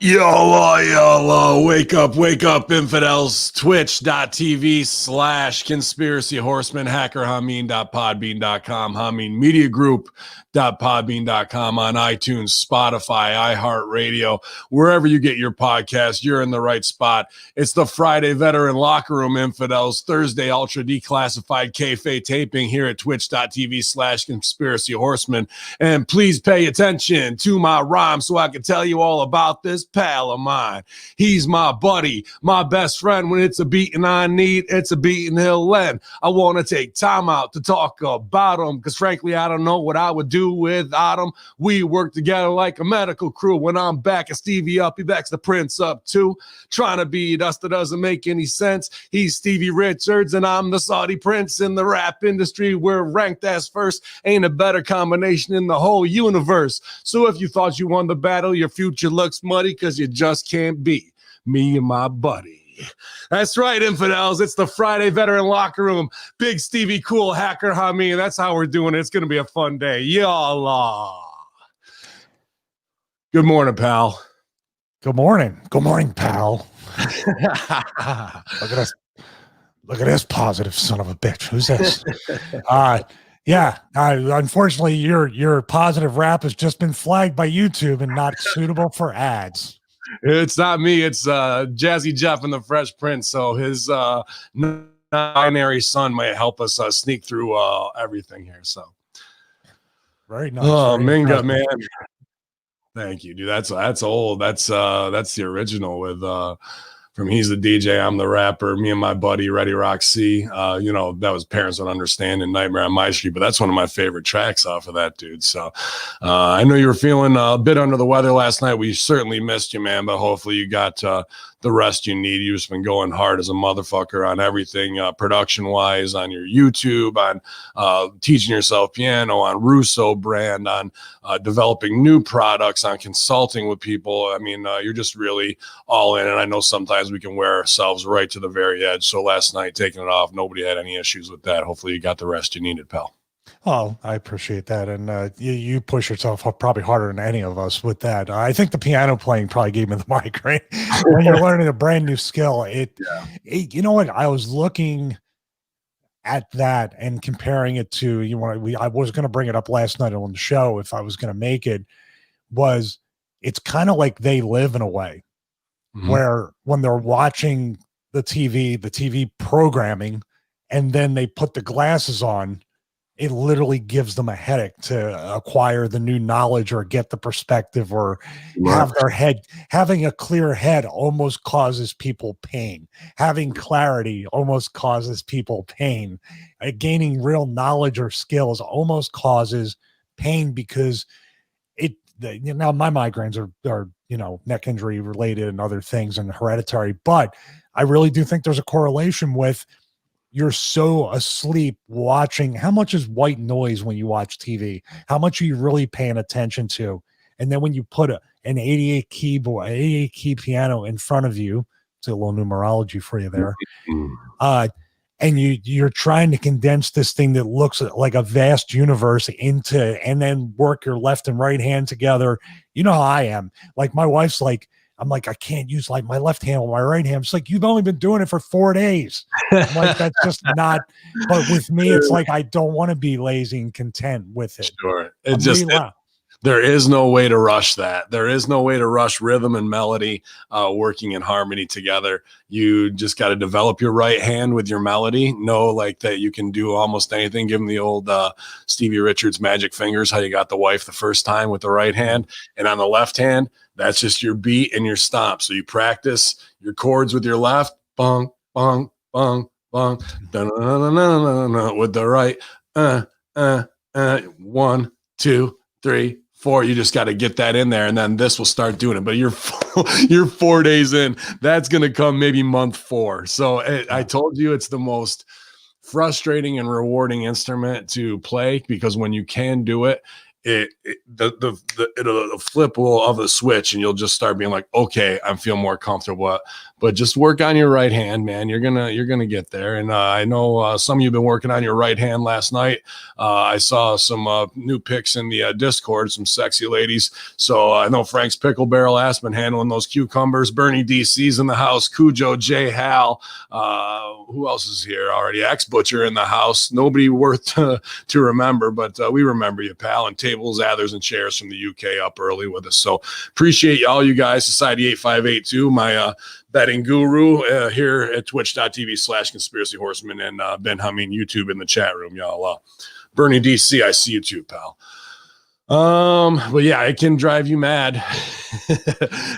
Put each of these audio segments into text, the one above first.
YOLO, wake up, infidels. Twitch.tv/conspiracy horseman, hacker Hamin.podbean.com, Hamin Media Group.podbean.com, on iTunes, Spotify, iHeartRadio, wherever you get your podcast, you're in the right spot. It's the Friday Veteran Locker Room, infidels. Thursday, ultra declassified kayfabe taping here at Twitch.tv/conspiracy horseman. And please pay attention to my rhyme so I can tell you all about this pal of mine. He's my buddy, my best friend. When it's a beating I need, it's a beating he'll lend. I want to take time out to talk about him because frankly, I don't know what I would do without him. We work together like a medical crew. When I'm back, Stevie up, he backs the Prince up too. Trying to beat us, that doesn't make any sense. He's Stevie Richards and I'm the Saudi Prince. In the rap industry, we're ranked as first. Ain't a better combination in the whole universe. So if you thought you won the battle, your future looks muddy because you just can't beat me and my buddy. That's right, infidels. It's the Friday Veteran Locker Room. Big Stevie, cool hacker Hamin. That's how we're doing it. It's going to be a fun day. Yalla. Good morning, pal. Good morning. Good morning, pal. Look at this positive son of a bitch. Who's this? Unfortunately, your positive rap has just been flagged by YouTube and not suitable for ads. It's not me. It's Jazzy Jeff and the Fresh Prince. So his non-binary son might help us sneak through everything here. So very nice. Oh, very Minga, impressive. man. Thank you, dude. That's old. That's the original with from He's the DJ, I'm the rapper, me and my buddy Ready Rock C. That was Parents Don't Understand and Nightmare on My Street, but that's one of my favorite tracks off of that, dude. So I know you were feeling a bit under the weather last night. We certainly missed you, man, but hopefully you got the rest you need. You've just been going hard as a motherfucker on everything, production-wise, on your YouTube, on teaching yourself piano, on Russo brand, on developing new products, on consulting with people. I mean, you're just really all in, and I know sometimes we can wear ourselves right to the very edge. So last night, taking it off, nobody had any issues with that. Hopefully you got the rest you needed, pal. Oh, I appreciate that. And you push yourself probably harder than any of us with that. I think the piano playing probably gave me the migraine. When you're learning a brand new skill, you know what? I was looking at that and comparing it to, I was going to bring it up last night on the show if I was going to make it, it's kind of like They Live in a way. Mm-hmm. Where when they're watching the TV programming, and then they put the glasses on, it literally gives them a headache to acquire the new knowledge or get the perspective or have their head. Having a clear head almost causes people pain. Having clarity almost causes people pain. Gaining real knowledge or skills almost causes pain because now my migraines are neck injury related and other things and hereditary, but I really do think there's a correlation with you're so asleep watching. How much is white noise when you watch TV? How much are you really paying attention to? And then when you put an 88 key piano in front of you, it's a little numerology for you there. And you're trying to condense this thing that looks like a vast universe and then work your left and right hand together. You know how I am. Like my wife's like, I'm like, I can't use like my left hand with my right hand. It's like, you've only been doing it for 4 days. I'm like, that's just not, but with me, it's like, I don't want to be lazy and content with it. Sure. There is no way to rush that. There is no way to rush rhythm and melody working in harmony together. You just got to develop your right hand with your melody. Know like that you can do almost anything. Give them the old Stevie Richards magic fingers, how you got the wife the first time with the right hand. And on the left hand, that's just your beat and your stomp. So you practice your chords with your left, bong, bong, bong, bong, with the right, 1, 2, 3, 4. You just got to get that in there, and then this will start doing it. But you're 4 days in. That's going to come maybe month 4. So I told you it's the most frustrating and rewarding instrument to play because when you can do it, it'll flip of the switch, and you'll just start being like, okay, I'm feeling more comfortable. But just work on your right hand, man. You're gonna get there. And I know some of you've been working on your right hand last night. I saw some new pics in the Discord, some sexy ladies. So I know Frank's Pickle Barrel ass been handling those cucumbers. Bernie DC's in the house. Cujo, J Hal. Who else is here already? X Butcher in the house. Nobody worth to remember, but we remember you, pal. And tables, athers, and chairs from the UK up early with us. So appreciate all you guys. Society 8582, my betting guru here at twitch.tv/conspiracy horseman, and Ben Hamin YouTube in the chat room, y'all. Bernie DC, I see you too, pal. But yeah, it can drive you mad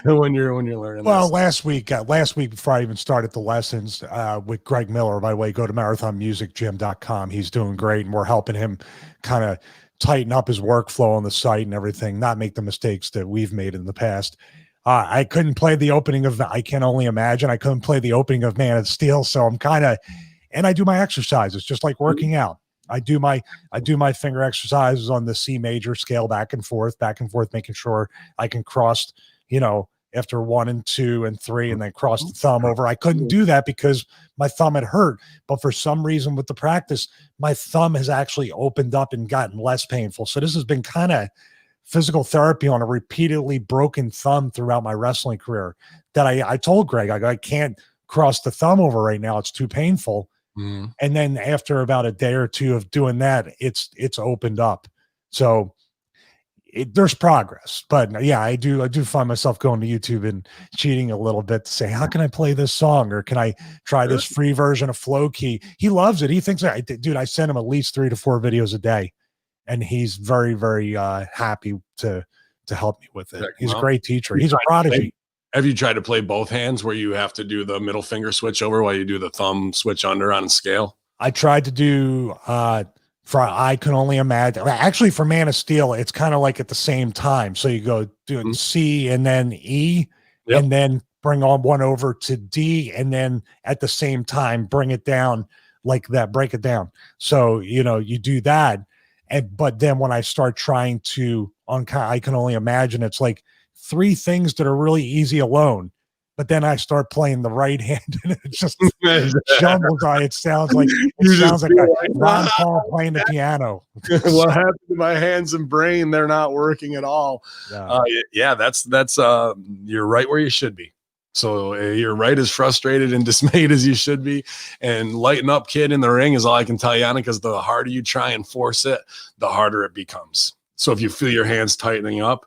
when you're learning. Well, last week before I even started the lessons with Greg Miller, by the way, go to marathonmusicgym.com. He's doing great, and we're helping him kind of tighten up his workflow on the site and everything, not make the mistakes that we've made in the past. I couldn't play the opening of I Can Only Imagine. I couldn't play the opening of Man of Steel. So I'm and I do my exercises just like working out. I do my finger exercises on the C major scale, back and forth, making sure I can cross, after 1 and 2 and 3, and then cross the thumb over. I couldn't do that because my thumb had hurt. But for some reason with the practice, my thumb has actually opened up and gotten less painful. So this has been kind of physical therapy on a repeatedly broken thumb throughout my wrestling career that I told Greg, I can't cross the thumb over right now. It's too painful. Mm-hmm. And then after about a day or two of doing that, it's opened up. So there's progress, but yeah, I do find myself going to YouTube and cheating a little bit to say, how can I play this song? Or can I try this free version of Flow Key? He loves it. He thinks I send him at least 3 to 4 videos a day. And he's very, very happy to help me with it. He's a great teacher. He's a prodigy. Have you tried to play both hands where you have to do the middle finger switch over while you do the thumb switch under on a scale? I tried to do for I Can Only Imagine. Actually, for Man of Steel, it's kind of like at the same time. So you go doing C and then E, and then bring on one over to D, and then at the same time bring it down like that, break it down. So, you do that. But then when I start trying to I Can Only Imagine, it's like 3 things that are really easy alone. But then I start playing the right hand, and it just jumbles on. It sounds like a Ron Paul playing the piano. What happened to my hands and brain? They're not working at all. Yeah, that's you're right where you should be. So you're right, as frustrated and dismayed as you should be. And lighten up, kid, in the ring is all I can tell you, because the harder you try and force it, the harder it becomes. So if you feel your hands tightening up,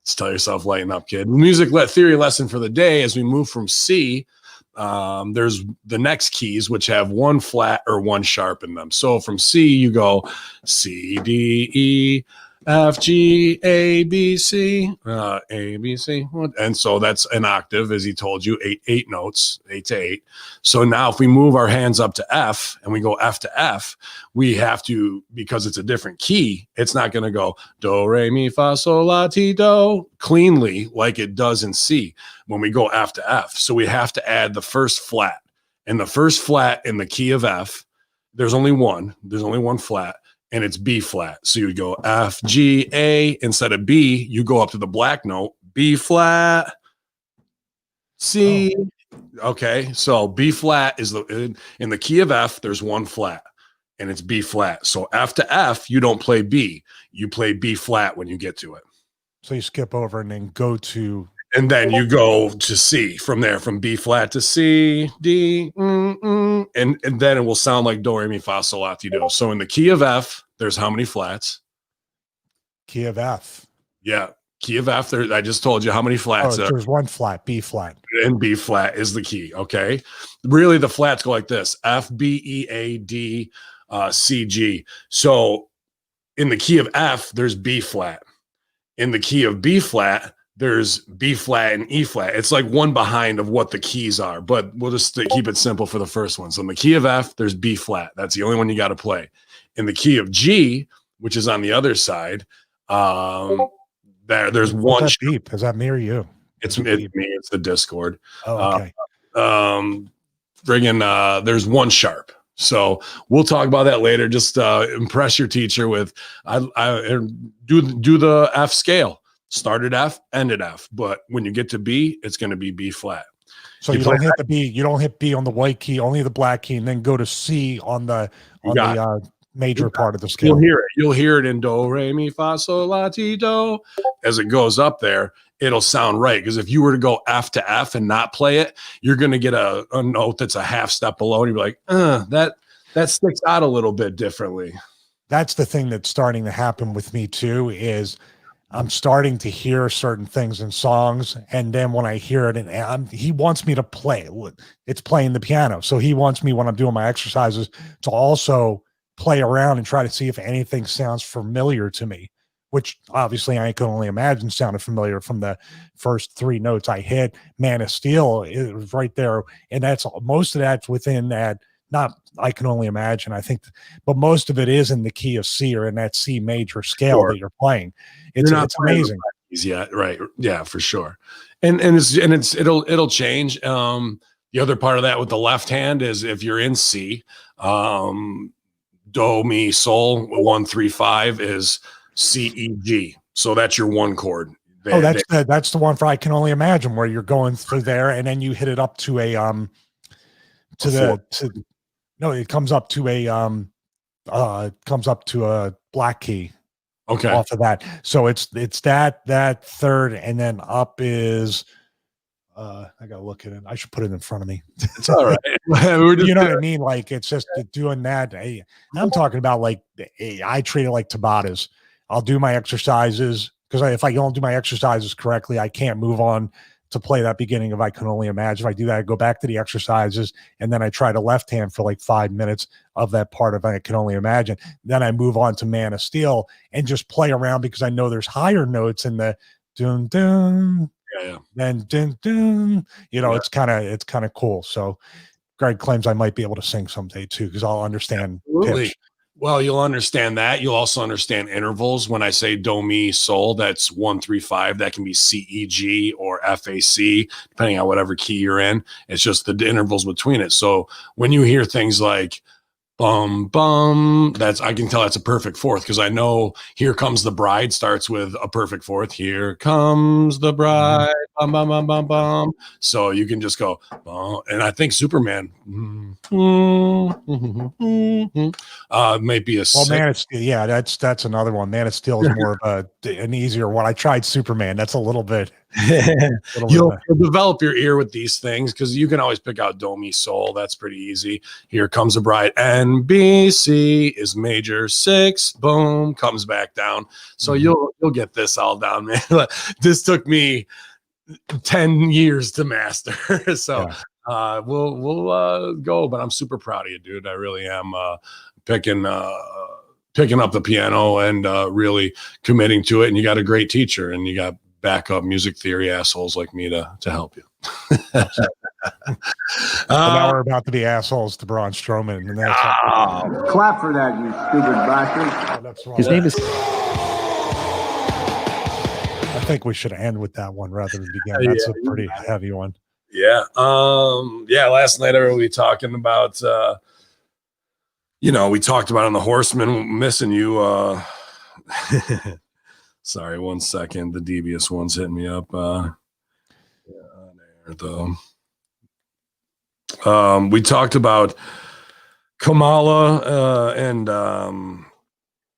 just tell yourself, lighten up, kid. Music theory lesson for the day, as we move from C, there's the next keys, which have 1 flat or 1 sharp in them. So from C, you go C, D, E, F, G, A, B, C, A, B, C. And so that's an octave, as he told you, 8 notes, 8 to 8. So now if we move our hands up to F and we go F to F, we have to, because it's a different key, it's not going to go do, re, mi, fa, sol, la, ti, do cleanly like it does in C when we go F to F. So we have to add the first flat. And the first flat in the key of F, there's only one flat. And it's B flat. So you would go F, G, A. Instead of B, you go up to the black note, B flat, C. Oh. Okay, so B flat is in the key of F, there's 1 flat, and it's B flat. So F to F, you don't play B. You play B flat when you get to it. So you skip over and then go to... And then you go to C from there, from B flat to C, D, and then it will sound like do, re, mi, fa, sol, la, ti, do. So in the key of F, there's how many flats? Key of F. Yeah, key of F. I just told you how many flats. There's 1 flat, B flat. And B flat is the key, okay? Really, the flats go like this: F, B, E, A, D, C, G. So in the key of F, there's B flat. In the key of B flat, there's B flat and E flat. It's like one behind of what the keys are, but we'll just keep it simple for the first one. So in the key of F, there's B flat. That's the only one you got to play. In the key of G, which is on the other side, there's one. That beep? Is that me or you? It's me. It's the Discord. Oh, okay. There's 1 sharp. So we'll talk about that later. Just impress your teacher with do the F scale. Start at F, end at F. But when you get to B, it's going to be B flat. So you don't hit the B. You don't hit B on the white key, only the black key, and then go to C on the major part of the scale. You'll hear it. You'll hear it in do, re, mi, fa, sol, la, ti, do. As it goes up there, it'll sound right. Because if you were to go F to F and not play it, you're going to get a note that's a half step below, and you'll be like, that sticks out a little bit differently. That's the thing that's starting to happen with me too, is I'm starting to hear certain things in songs, and then when I hear it, and he wants me to play, it's playing the piano. So he wants me, when I'm doing my exercises, to also play around and try to see if anything sounds familiar to me, which obviously I can only imagine sounded familiar from the first 3 notes I hit. Man of Steel is right there, and that's most of that's within that. Not, I can only imagine, I think, but most of it is in the key of C, or in that C major scale that you're playing. It's amazing. Yeah, right. Yeah, for sure. And it'll change. The other part of that with the left hand is if you're in C, do, mi, sol, 1, 3, 5 is C, E, G. So that's your one chord. That's the one for I Can Only Imagine, where you're going through there, and then you hit it up to it comes up to a black key. Okay. Off of that. So it's that third, and then up is I gotta look at it. I should put it in front of me. It's all right. You know what I mean? Like, it's just doing that. I'm talking about, like, I treat it like Tabatas. I'll do my exercises, because if I don't do my exercises correctly, I can't move on to play that beginning of I Can Only Imagine. If I do that, I go back to the exercises, and then I try the left hand for like 5 minutes of that part of I Can Only Imagine. Then I move on to Man of Steel and just play around, because I know there's higher notes in the dun dun, then dun dun. It's kind of cool. So Greg claims I might be able to sing someday too, because I'll understand pitch. Well, you'll understand that. You'll also understand intervals. When I say do, mi, sol, that's 1, 3, 5. That can be C, E, G, or F, A, C, depending on whatever key you're in. It's just the intervals between it. So when you hear things like bum, bum, I can tell that's a perfect fourth, because I know Here Comes the Bride starts with a perfect fourth. Here comes the bride, bum, bum, bum, bum, bum. So you can just go, bum, and I think Superman might be a Man of Steel. Yeah, that's another one. Man of Steel is more of an easier one. I tried Superman. That's a little bit. You'll develop your ear with these things, because you can always pick out do, mi, sol. That's pretty easy. Here Comes a Bride, and B, C is major 6, boom, comes back down. So you'll get this all down, man. This took me 10 years to master. So we'll go, but I'm super proud of you, dude. I really am. Picking up the piano and really committing to it. And you got a great teacher, and you got backup music theory assholes like me to help you. Now we're about to be assholes to Braun Strowman, and that's clap for that, you stupid bastard. That's wrong. His name is. I think we should end with that one rather than begin. That's a pretty heavy one. Yeah. Last night we were talking about we talked about on the Horseman missing you. Sorry, 1 second. The devious one's hitting me up. We talked about Kamala and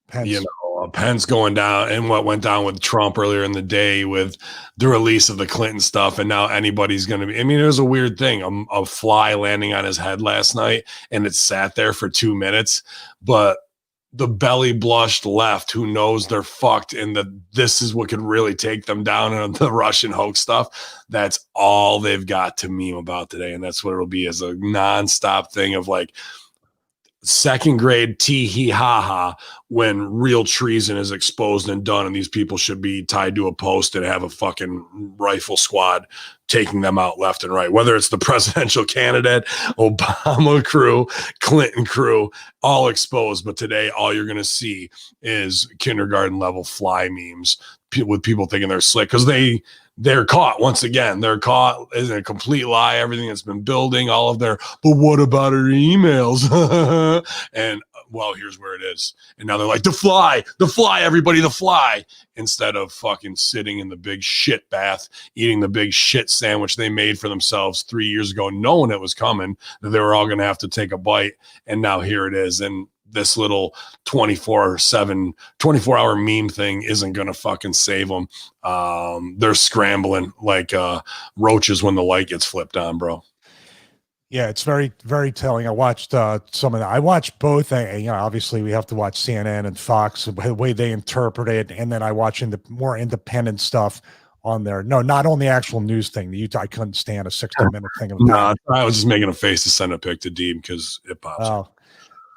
Pence. Pence going down, and what went down with Trump earlier in the day with the release of the Clinton stuff. And now anybody's going to be, I mean, it was a weird thing, a fly landing on his head last night, and it sat there for 2 minutes, but the belly blushed left, who knows they're fucked, and this is what could really take them down on the Russian hoax stuff. That's all they've got to meme about today. And that's what it'll be, as a nonstop thing of like second grade tee hee ha ha, when real treason is exposed and done, and these people should be tied to a post and have a fucking rifle squad taking them out left and right, whether it's the presidential candidate, Obama crew, Clinton crew, all exposed. But today, all you're going to see is kindergarten level fly memes with people thinking they're slick, because they're caught once again. They're caught in a complete lie. Everything that's been building, all of their, but what about her emails? And well, here's where it is. And now they're like, the fly, everybody, the fly, instead of fucking sitting in the big shit bath, eating the big shit sandwich they made for themselves 3 years ago, knowing it was coming, that they were all going to have to take a bite. And now here it is. And this little 24-hour meme thing isn't going to fucking save them. They're scrambling like roaches when the light gets flipped on, bro. Yeah, it's very, very telling. I watched some of that. I watched both. Obviously we have to watch CNN and Fox, the way they interpret it. And then I watch more independent stuff on there. No, not on the actual news thing. I couldn't stand a 60-minute thing. No, I was just making a face to send a pic to Deeb because it pops up.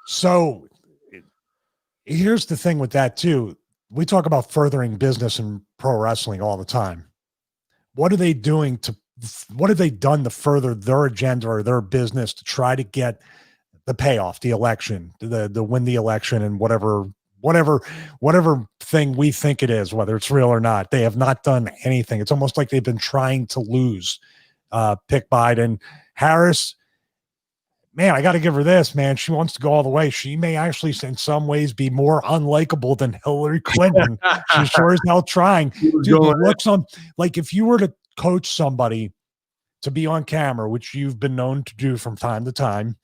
So here's the thing with that too. We talk about furthering business in pro wrestling all the time. What are they doing what have they done to further their agenda or their business to try to get the payoff, the election, the win the election, and whatever thing we think it is, whether it's real or not? They have not done anything. It's almost like they've been trying to lose. Pick Biden. Harris, man, I got to give her this, man. She wants to go all the way. She may actually, in some ways, be more unlikable than Hillary Clinton. She sure is hell trying. Dude, looks on, like, if you were to coach somebody to be on camera, which you've been known to do from time to time,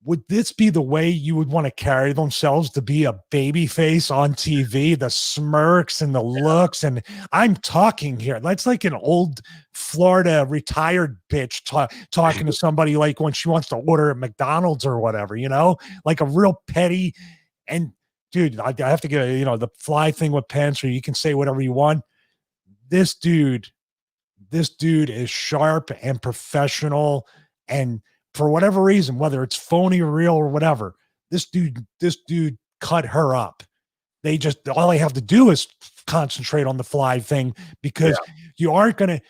would this be the way you would want to carry themselves, to be a baby face on TV, the smirks and the looks? And I'm talking here, that's like an old Florida retired bitch talking to somebody, like when she wants to order at McDonald's or whatever, like a real petty. And dude, I have to get, the fly thing with Pence, or you can say whatever you want. This dude is sharp and professional, and for whatever reason, whether it's phony or real or whatever, this dude cut her up. All they have to do is concentrate on the fly thing, because you aren't going to.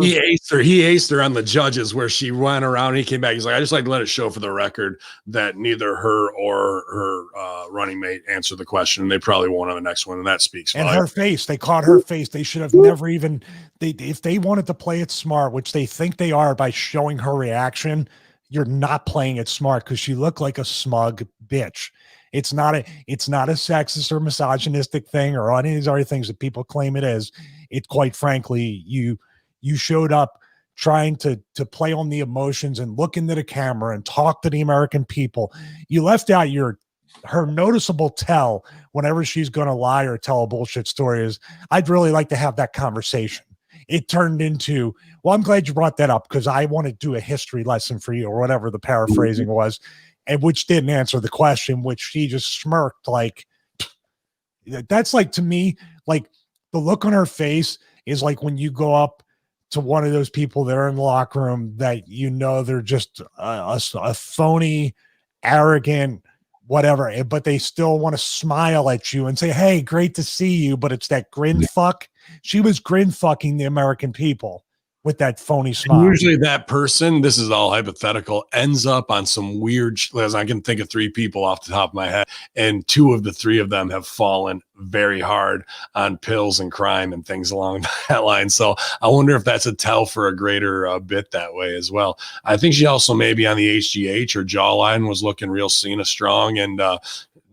He aced her on the judges, where she went around and he came back. He's like, I just like to let it show for the record that neither her or her running mate answered the question. And they probably won't on the next one. And that speaks. And her face, they caught her face. They should have never even, if they wanted to play it smart, which they think they are by showing her reaction, you're not playing it smart, because she looked like a smug bitch. It's not a sexist or misogynistic thing or any of these other things that people claim it is. It, quite frankly, you showed up trying to play on the emotions and look into the camera and talk to the American people. You left out her noticeable tell whenever she's going to lie or tell a bullshit story is, I'd really like to have that conversation. It turned into, well, I'm glad you brought that up, because I want to do a history lesson for you, or whatever the paraphrasing was, and which didn't answer the question, which she just smirked. Like, that's like, to me, like, the look on her face is like when you go up to one of those people that are in the locker room that they're just a phony, arrogant, whatever, but they still want to smile at you and say, hey, great to see you, but it's that grin fuck. She was grin fucking the American people with that phony smile. Usually that person, this is all hypothetical, ends up on some weird, as I can think of 3 people off the top of my head, and 2 of the 3 of them have fallen very hard on pills and crime and things along that line. So I wonder if that's a tell for a greater bit that way as well. I think she also maybe on the HGH, her jawline was looking real Cena strong, and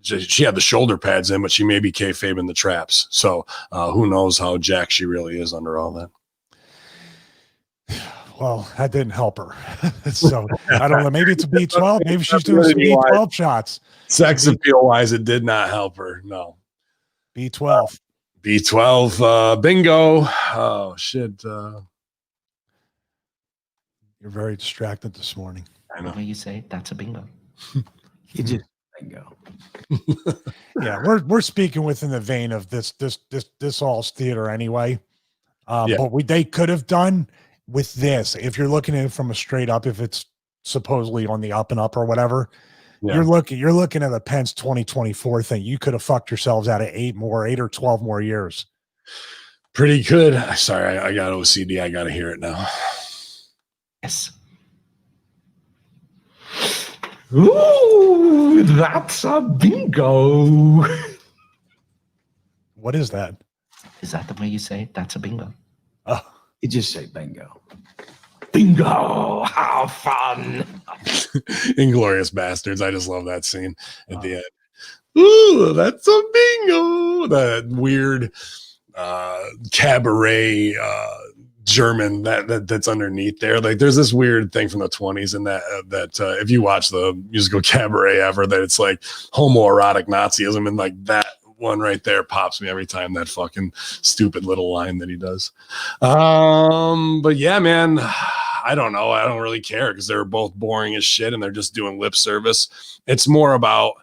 she had the shoulder pads in, but she may be kayfabing the traps. So who knows how jacked she really is under all that. Well, that didn't help her. So I don't know. Maybe it's a B12. Maybe she's doing some B12 shots. Sex appeal wise, it did not help her. No. B12. B12. Bingo. Oh shit. You're very distracted this morning. I know. You say that's a bingo. You just bingo. Yeah, we're speaking within the vein of this all's theater anyway. But they could have done with this, if you're looking at it from a straight up, if it's supposedly on the up and up or whatever, you're looking at a Pence 2024 thing. You could have fucked yourselves out of 8 or 12 more years. Pretty good. Sorry, I got OCD. I got to hear it now. Yes. Ooh, that's a bingo. What is that? Is that the way you say it? That's a bingo. Oh, You just say bingo. Bingo! How fun! Inglorious Bastards. I just love that scene at the end. Ooh, that's a bingo. That weird cabaret German that's underneath there. Like there's this weird thing from the 20s and that if you watch the musical Cabaret ever, that it's like homoerotic Nazism, and like that one right there pops me every time, that fucking stupid little line that he does. But yeah, man, I don't know. I don't really care because they're both boring as shit and they're just doing lip service. It's more about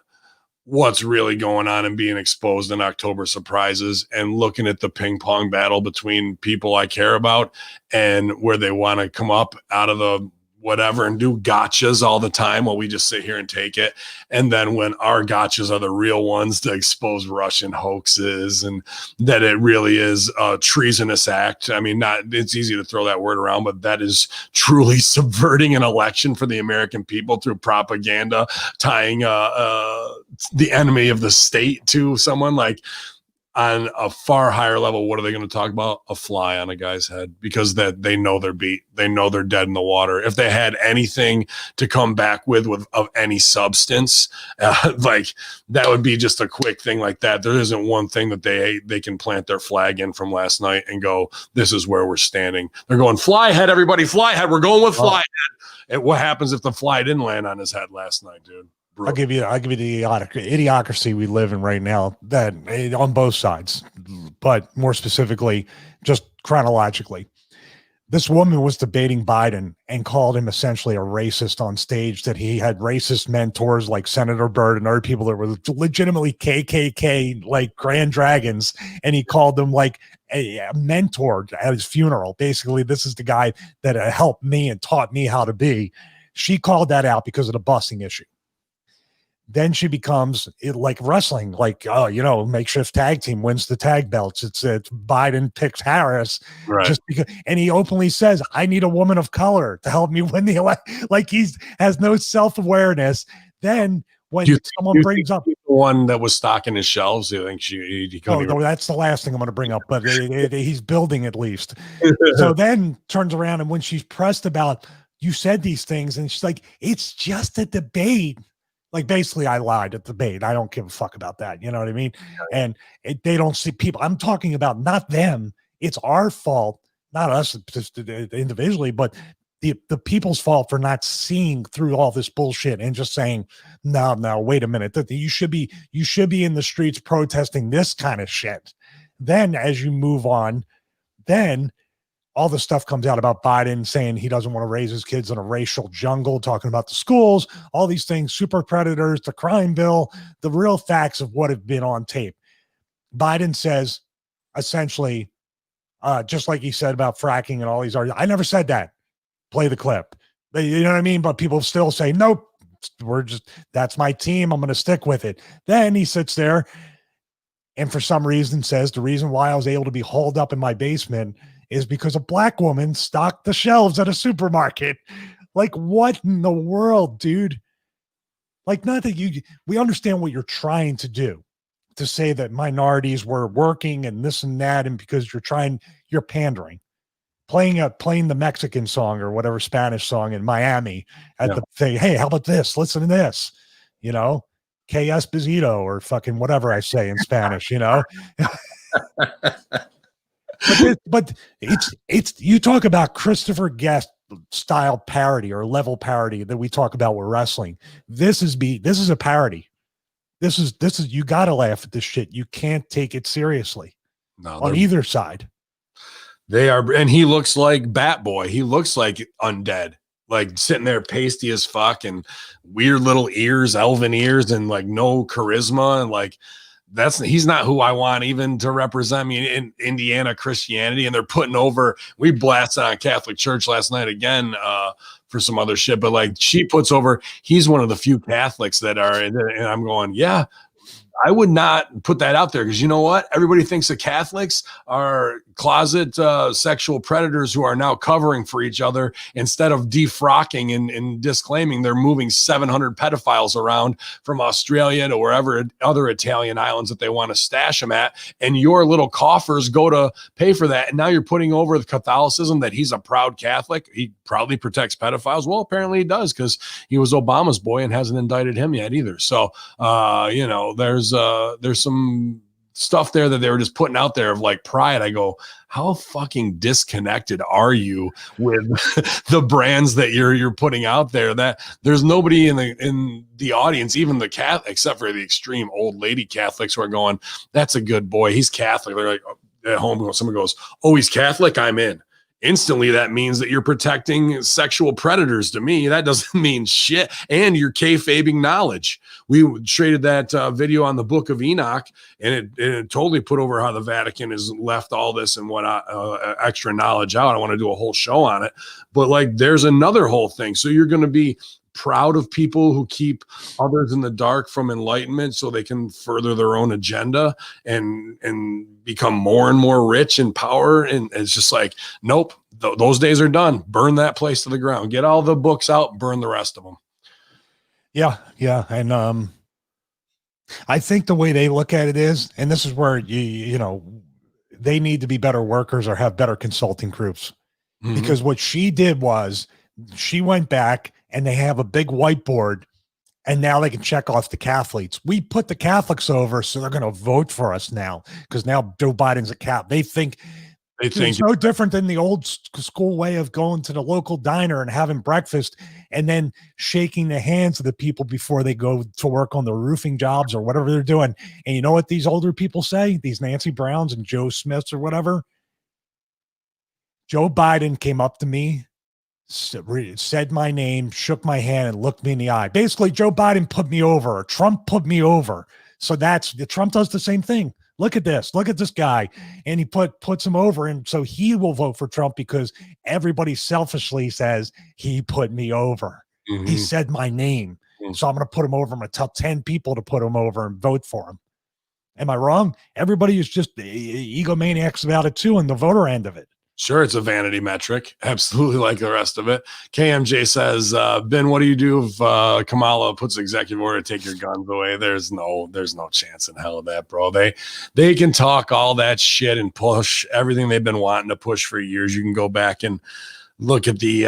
what's really going on and being exposed in October Surprises and looking at the ping pong battle between people I care about and where they want to come up out of the whatever and do gotchas all the time while we just sit here and take it. And then when our gotchas are the real ones to expose Russian hoaxes and that it really is a treasonous act. I mean, it's easy to throw that word around, but that is truly subverting an election for the American people through propaganda, tying the enemy of the state to someone. Like, on a far higher level, what are they going to talk about? A fly on a guy's head, because that they know they're beat. They know they're dead in the water. If they had anything to come back with of any substance, like that would be just a quick thing like that. There isn't one thing that they can plant their flag in from last night and go, this is where we're standing. They're going, fly head, everybody, fly head. We're going with fly head. And what happens if the fly didn't land on his head last night, dude? I'll give you the idiocracy we live in right now, that on both sides, but more specifically, just chronologically. This woman was debating Biden and called him essentially a racist on stage, that he had racist mentors like Senator Byrd and other people that were legitimately KKK, like grand dragons. And he called them like a mentor at his funeral. Basically, this is the guy that helped me and taught me how to be. She called that out because of the busing issue. Then she becomes like wrestling, like, oh, makeshift tag team wins the tag belts. It's Biden picks Harris, right? Just because, and he openly says, "I need a woman of color to help me win the election." Like has no self-awareness. Then when someone brings up the one that was stocking his shelves, I think no, that's the last thing I'm going to bring up, but he's building at least. So then turns around, and when she's pressed about, you said these things, and she's like, it's just a debate. Like, basically, I lied at the debate. I don't give a fuck about that. You know what I mean? And they don't see people. I'm talking about not them. It's our fault, not us just individually, but the people's fault for not seeing through all this bullshit and just saying, no, wait a minute. You should be in the streets protesting this kind of shit. Then as you move on, then all the stuff comes out about Biden saying he doesn't want to raise his kids in a racial jungle, talking about the schools, all these things, super predators, the crime bill, the real facts of what have been on tape. Biden says, essentially, just like he said about fracking and all these arguments, I never said that. Play the clip. You know what I mean? But people still say, nope, that's my team. I'm going to stick with it. Then he sits there and for some reason says the reason why I was able to be hauled up in my basement is because a black woman stocked the shelves at a supermarket. Like, what in the world, dude? Like, not that we understand what you're trying to do, to say that minorities were working and this and that, and because you're pandering, playing the Mexican song or whatever Spanish song in Miami at the thing. Hey, how about this? Listen to this, Que Esposito or fucking whatever I say in Spanish, But it's you talk about Christopher Guest style parody or level parody that we talk about with wrestling. This is a parody. This is you got to laugh at this shit. You can't take it seriously on either side. They are, and he looks like Bat Boy. He looks like undead, like sitting there pasty as fuck and weird little ears, elven ears, and like no charisma, and like he's not who I want even to represent me in Indiana Christianity. And they're putting over, we blasted on Catholic Church last night again for some other shit, but like she puts over, he's one of the few Catholics that are, and I'm going, yeah, I would not put that out there, because you know what? Everybody thinks the Catholics are closet sexual predators who are now covering for each other instead of defrocking and disclaiming. They're moving 700 pedophiles around from Australia to wherever other Italian islands that they want to stash them at, and your little coffers go to pay for that. And now you're putting over the Catholicism that he's a proud Catholic. He proudly protects pedophiles. Well, apparently he does, because he was Obama's boy and hasn't indicted him yet either. So there's some stuff there that they were just putting out there of like pride. I go, how fucking disconnected are you with the brands that you're putting out there? That there's nobody in the audience, even the Catholic, except for the extreme old lady Catholics, who are going, that's a good boy, he's Catholic. They're like, at home, someone goes, oh, he's Catholic, I'm in. Instantly, that means that you're protecting sexual predators. To me, that doesn't mean shit. And you're kayfabing knowledge. We traded that video on the Book of Enoch, and it totally put over how the Vatican has left all this and what extra knowledge out. I want to do a whole show on it, but like, there's another whole thing. So you're going to be proud of people who keep others in the dark from enlightenment so they can further their own agenda and become more and more rich in power. And it's just like, nope, those days are done. Burn that place to the ground. Get all the books out, burn the rest of them. Yeah. And I think the way they look at it is, and this is where they need to be better workers or have better consulting groups. Mm-hmm. Because what she did was she went back and they have a big whiteboard, and now they can check off the Catholics. We put the Catholics over, so they're going to vote for us now, because now Joe Biden's a Catholic. They think it's no different than the old school way of going to the local diner and having breakfast and then shaking the hands of the people before they go to work on the roofing jobs or whatever they're doing. And you know what these older people say? These Nancy Browns and Joe Smiths or whatever. Joe Biden came up to me, said my name, shook my hand, and looked me in the eye. Basically, Joe Biden put me over, or Trump put me over. So Trump does the same thing. Look at this guy. And he puts him over. And so he will vote for Trump because everybody selfishly says he put me over. Mm-hmm. He said my name. Mm-hmm. So I'm going to put him over. I'm going to tell 10 people to put him over and vote for him. Am I wrong? Everybody is just egomaniacs about it too, on the voter end of it. Sure, it's a vanity metric. Absolutely, like the rest of it. KMJ says, Ben, what do you do if Kamala puts executive order to take your guns away? There's no chance in hell of that, bro. They can talk all that shit and push everything they've been wanting to push for years. You can go back and look at the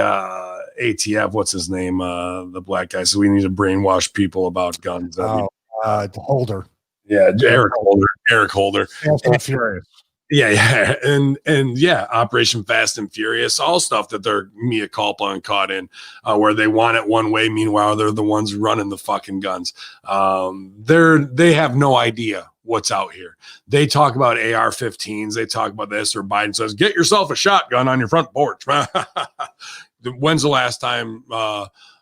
ATF. What's his name? The black guy. So we need to brainwash people about guns. Holder. Yeah, Eric Holder. Fast and Furious. Yeah. And yeah, Operation Fast and Furious, all stuff that they're mea culpa and caught in, where they want it one way. Meanwhile, they're the ones running the fucking guns. They have no idea what's out here. They talk about AR-15s. They talk about this, or Biden says, get yourself a shotgun on your front porch. When's the last time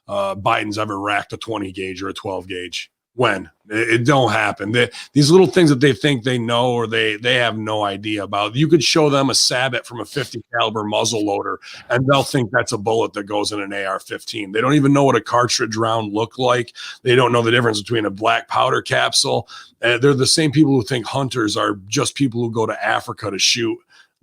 Biden's ever racked a 20 gauge or a 12 gauge? When? It don't happen. These little things that they think they know, or they have no idea about. You could show them a sabot from a 50 caliber muzzle loader, and they'll think that's a bullet that goes in an AR-15. They don't even know what a cartridge round look like. They don't know the difference between a black powder capsule. They're the same people who think hunters are just people who go to Africa to shoot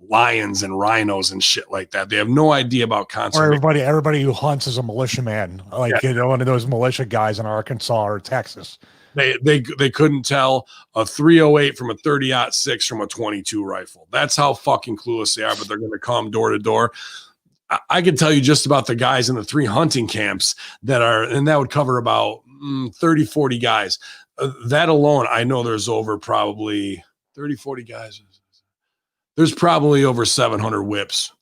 lions and rhinos and shit like that. They have no idea about conservation. Or everybody who hunts is a militiaman, one of those militia guys in Arkansas or Texas. They couldn't tell a 308 from a 30-06 from a 22 rifle. That's how fucking clueless they are. But they're going to come door to door. I could tell you just about the guys in the 3 hunting camps and that would cover about 30, 40 guys. That alone, I know there's over probably 30, 40 guys. There's probably over 700 whips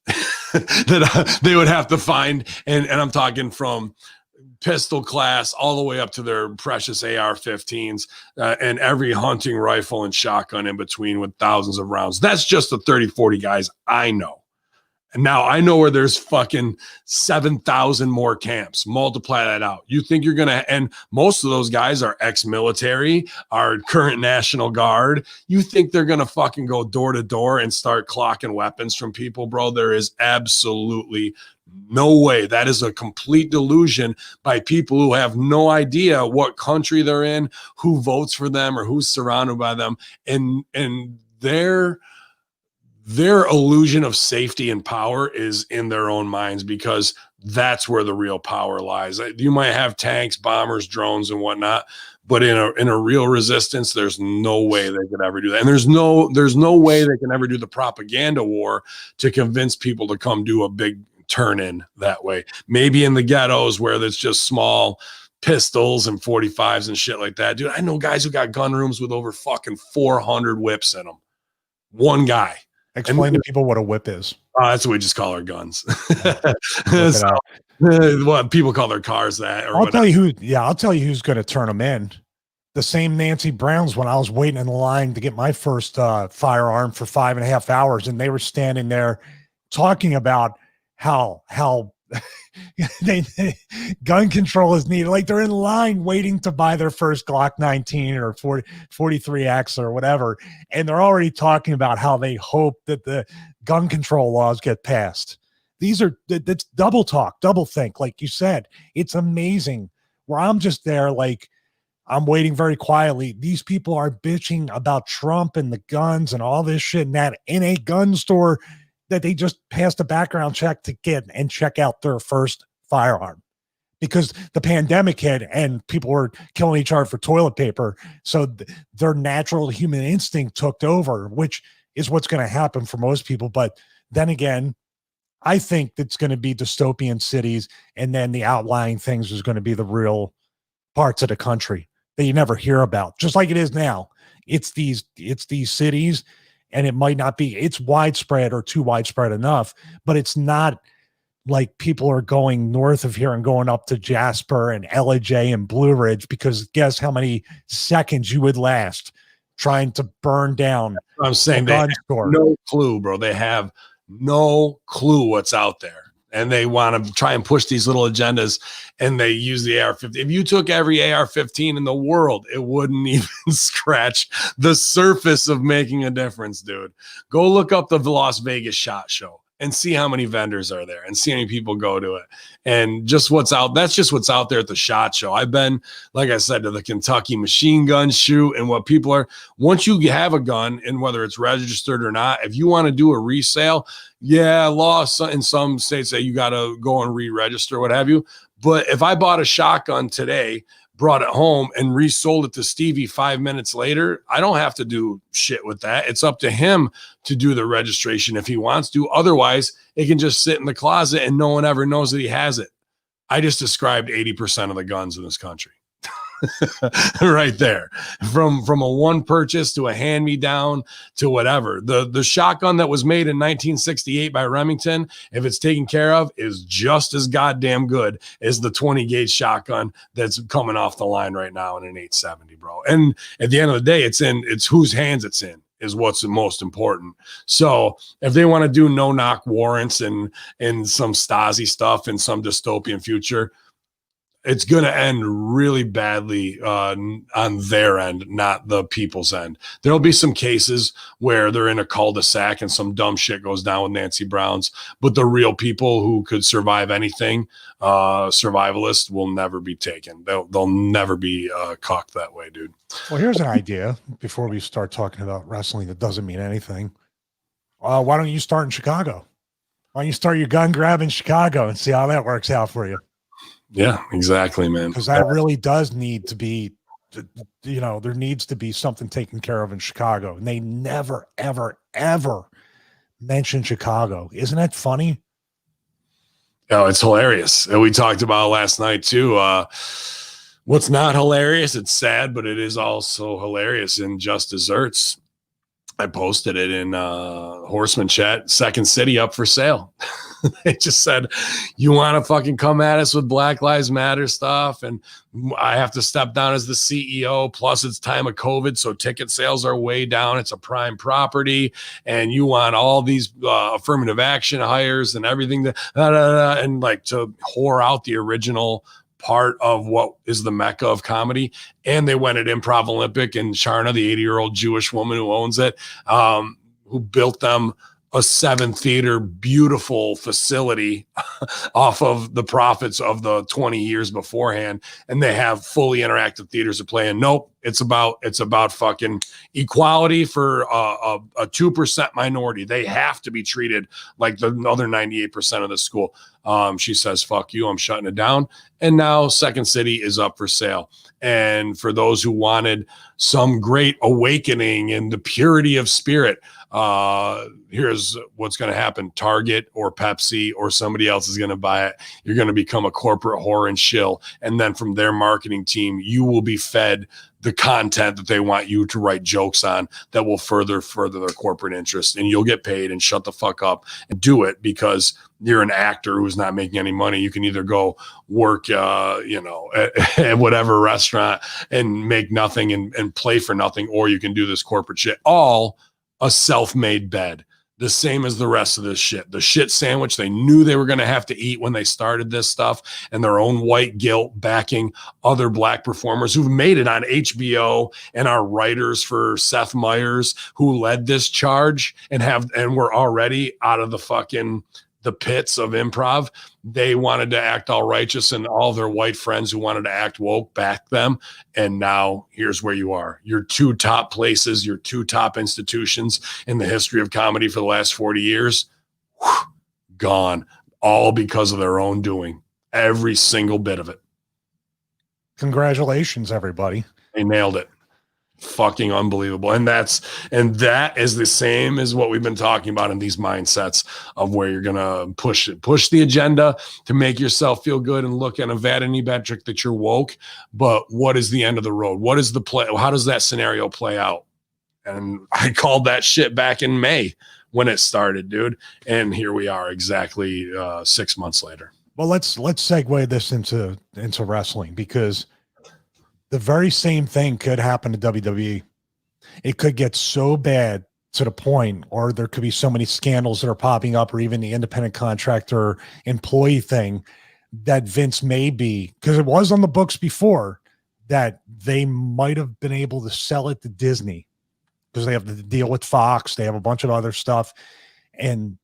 that they would have to find. And I'm talking from pistol class all the way up to their precious AR-15s and every hunting rifle and shotgun in between with thousands of rounds. That's just the 30, 40 guys I know. And now I know where there's fucking 7,000 more camps. Multiply that out. You think you're going to, and most of those guys are ex-military, are current National Guard. You think they're going to fucking go door to door and start clocking weapons from people, bro? There is absolutely no way. That is a complete delusion by people who have no idea what country they're in, who votes for them, or who's surrounded by them. And their illusion of safety and power is in their own minds, because that's where the real power lies. You might have tanks, bombers, drones, and whatnot, but in a real resistance, there's no way they could ever do that. And there's no way they can ever do the propaganda war to convince people to come do a big turn in that way. Maybe in the ghettos where there's just small pistols and 45s and shit like that. Dude, I know guys who got gun rooms with over fucking 400 whips in them. One guy. Explain to people what a whip is. That's what we just call our guns. So, what people call their cars that. Or I'll tell you who's going to turn them in. The same Nancy Browns when I was waiting in the line to get my first firearm for 5.5 hours, and they were standing there talking about how gun control is needed. Like they're in line waiting to buy their first Glock 19 or 43X or whatever. And they're already talking about how they hope that the gun control laws get passed. That's double talk, double think. Like you said, it's amazing where I'm just there. Like I'm waiting very quietly. These people are bitching about Trump and the guns and all this shit, and that in a gun store that they just passed a background check to get and check out their first firearm because the pandemic hit and people were killing each other for toilet paper. So their natural human instinct took over, which is what's going to happen for most people. But then again, I think it's going to be dystopian cities, and then the outlying things is going to be the real parts of the country that you never hear about, just like it is now. It's these cities. And it might not be, it's widespread or too widespread enough, but it's not like people are going north of here and going up to Jasper and LJ and Blue Ridge, because guess how many seconds you would last trying to burn down. I'm saying they have no clue, bro. They have no clue what's out there. And they want to try and push these little agendas, and they use the AR-15. If you took every AR-15 in the world, it wouldn't even scratch the surface of making a difference, dude. Go look up the Las Vegas SHOT Show and see how many vendors are there and see how many people go to it. And just what's out, that's just what's out there at the SHOT Show. I've been, like I said, to the Kentucky machine gun shoot, and what people are, once you have a gun, and whether it's registered or not, if you want to do a resale, yeah, law in some states say you got to go and re-register, what have you. But if I bought a shotgun today, brought it home, and resold it to Stevie 5 minutes later, I don't have to do shit with that. It's up to him to do the registration if he wants to. Otherwise, it can just sit in the closet and no one ever knows that he has it. I just described 80% of the guns in this country. Right there, from a one purchase to a hand-me-down to whatever. The shotgun that was made in 1968 by Remington, if it's taken care of, is just as goddamn good as the 20 gauge shotgun that's coming off the line right now in an 870, bro. And at the end of the day, it's whose hands it's in is what's the most important. So if they want to do no-knock warrants and some Stasi stuff in some dystopian future, it's going to end really badly on their end, not the people's end. There'll be some cases where they're in a cul-de-sac and some dumb shit goes down with Nancy Browns, but the real people who could survive anything, survivalists, will never be taken. They'll never be cocked that way, dude. Well, here's an idea before we start talking about wrestling that doesn't mean anything. Why don't you start in Chicago? Why don't you start your gun grab in Chicago and see how that works out for you? Yeah, exactly, man. Because that really does need to be, there needs to be something taken care of in Chicago. And they never, ever, ever mention Chicago. Isn't that funny? Oh, it's hilarious. And we talked about it last night too. What's not hilarious, it's sad, but it is also hilarious in Just Desserts. I posted it in Horseman Chat, Second City up for sale. They just said, you want to fucking come at us with Black Lives Matter stuff, and I have to step down as the CEO, plus it's time of COVID, so ticket sales are way down. It's a prime property, and you want all these affirmative action hires and everything, and like to whore out the original part of what is the mecca of comedy. And they went at Improv Olympic, and Charna, the 80-year-old Jewish woman who owns it, who built them a 7-theater beautiful facility off of the profits of the 20 years beforehand. And they have fully interactive theaters of playing. Nope. It's about fucking equality for a 2% minority. They have to be treated like the other 98% of the school. She says, fuck you, I'm shutting it down. And now Second City is up for sale. And for those who wanted some great awakening in the purity of spirit, here's what's going to happen. Target or Pepsi or somebody else is going to buy it. You're going to become a corporate whore and shill. And then from their marketing team, you will be fed the content that they want you to write jokes on that will further their corporate interest. And you'll get paid and shut the fuck up and do it because you're an actor who's not making any money. You can either go work, at whatever restaurant and make nothing and play for nothing, or you can do this corporate shit. All a self-made bed. The same as the rest of this shit. The shit sandwich they knew they were going to have to eat when they started this stuff, and their own white guilt backing other black performers who've made it on HBO and are writers for Seth Meyers, who led this charge and were already out of the pits of improv. They wanted to act all righteous, and all their white friends who wanted to act woke backed them. And now here's where you are. Your two top places, your two top institutions in the history of comedy for the last 40 years, gone, all because of their own doing. Every single bit of it. Congratulations, everybody. They nailed it. Fucking unbelievable. And that is the same as what we've been talking about in these mindsets of where you're gonna push the agenda to make yourself feel good and look at a vanity metric that you're woke. But what is the end of the road? What is the play? How does that scenario play out? And I called that shit back in May when it started, dude. And here we are, exactly 6 months later. Well, let's segue this into wrestling, because the very same thing could happen to WWE. It could get so bad to the point, or there could be so many scandals that are popping up, or even the independent contractor employee thing, that Vince may be, because it was on the books before, that they might have been able to sell it to Disney, because they have the deal with Fox. They have a bunch of other stuff. And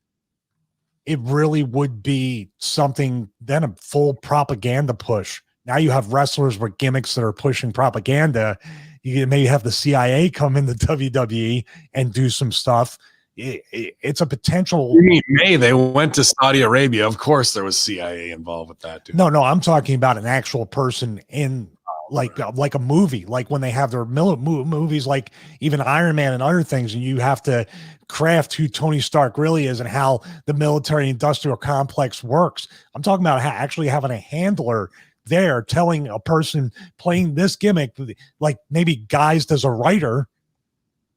it really would be something, then a full propaganda push. Now you have wrestlers with gimmicks that are pushing propaganda. You may have the CIA come into WWE and do some stuff. It's a potential. You mean May? They went to Saudi Arabia. Of course, there was CIA involved with that, dude. No, I'm talking about an actual person in like a movie, like when they have their movies, like even Iron Man and other things, and you have to craft who Tony Stark really is and how the military industrial complex works. I'm talking about actually having a handler there telling a person playing this gimmick, like maybe guised as a writer,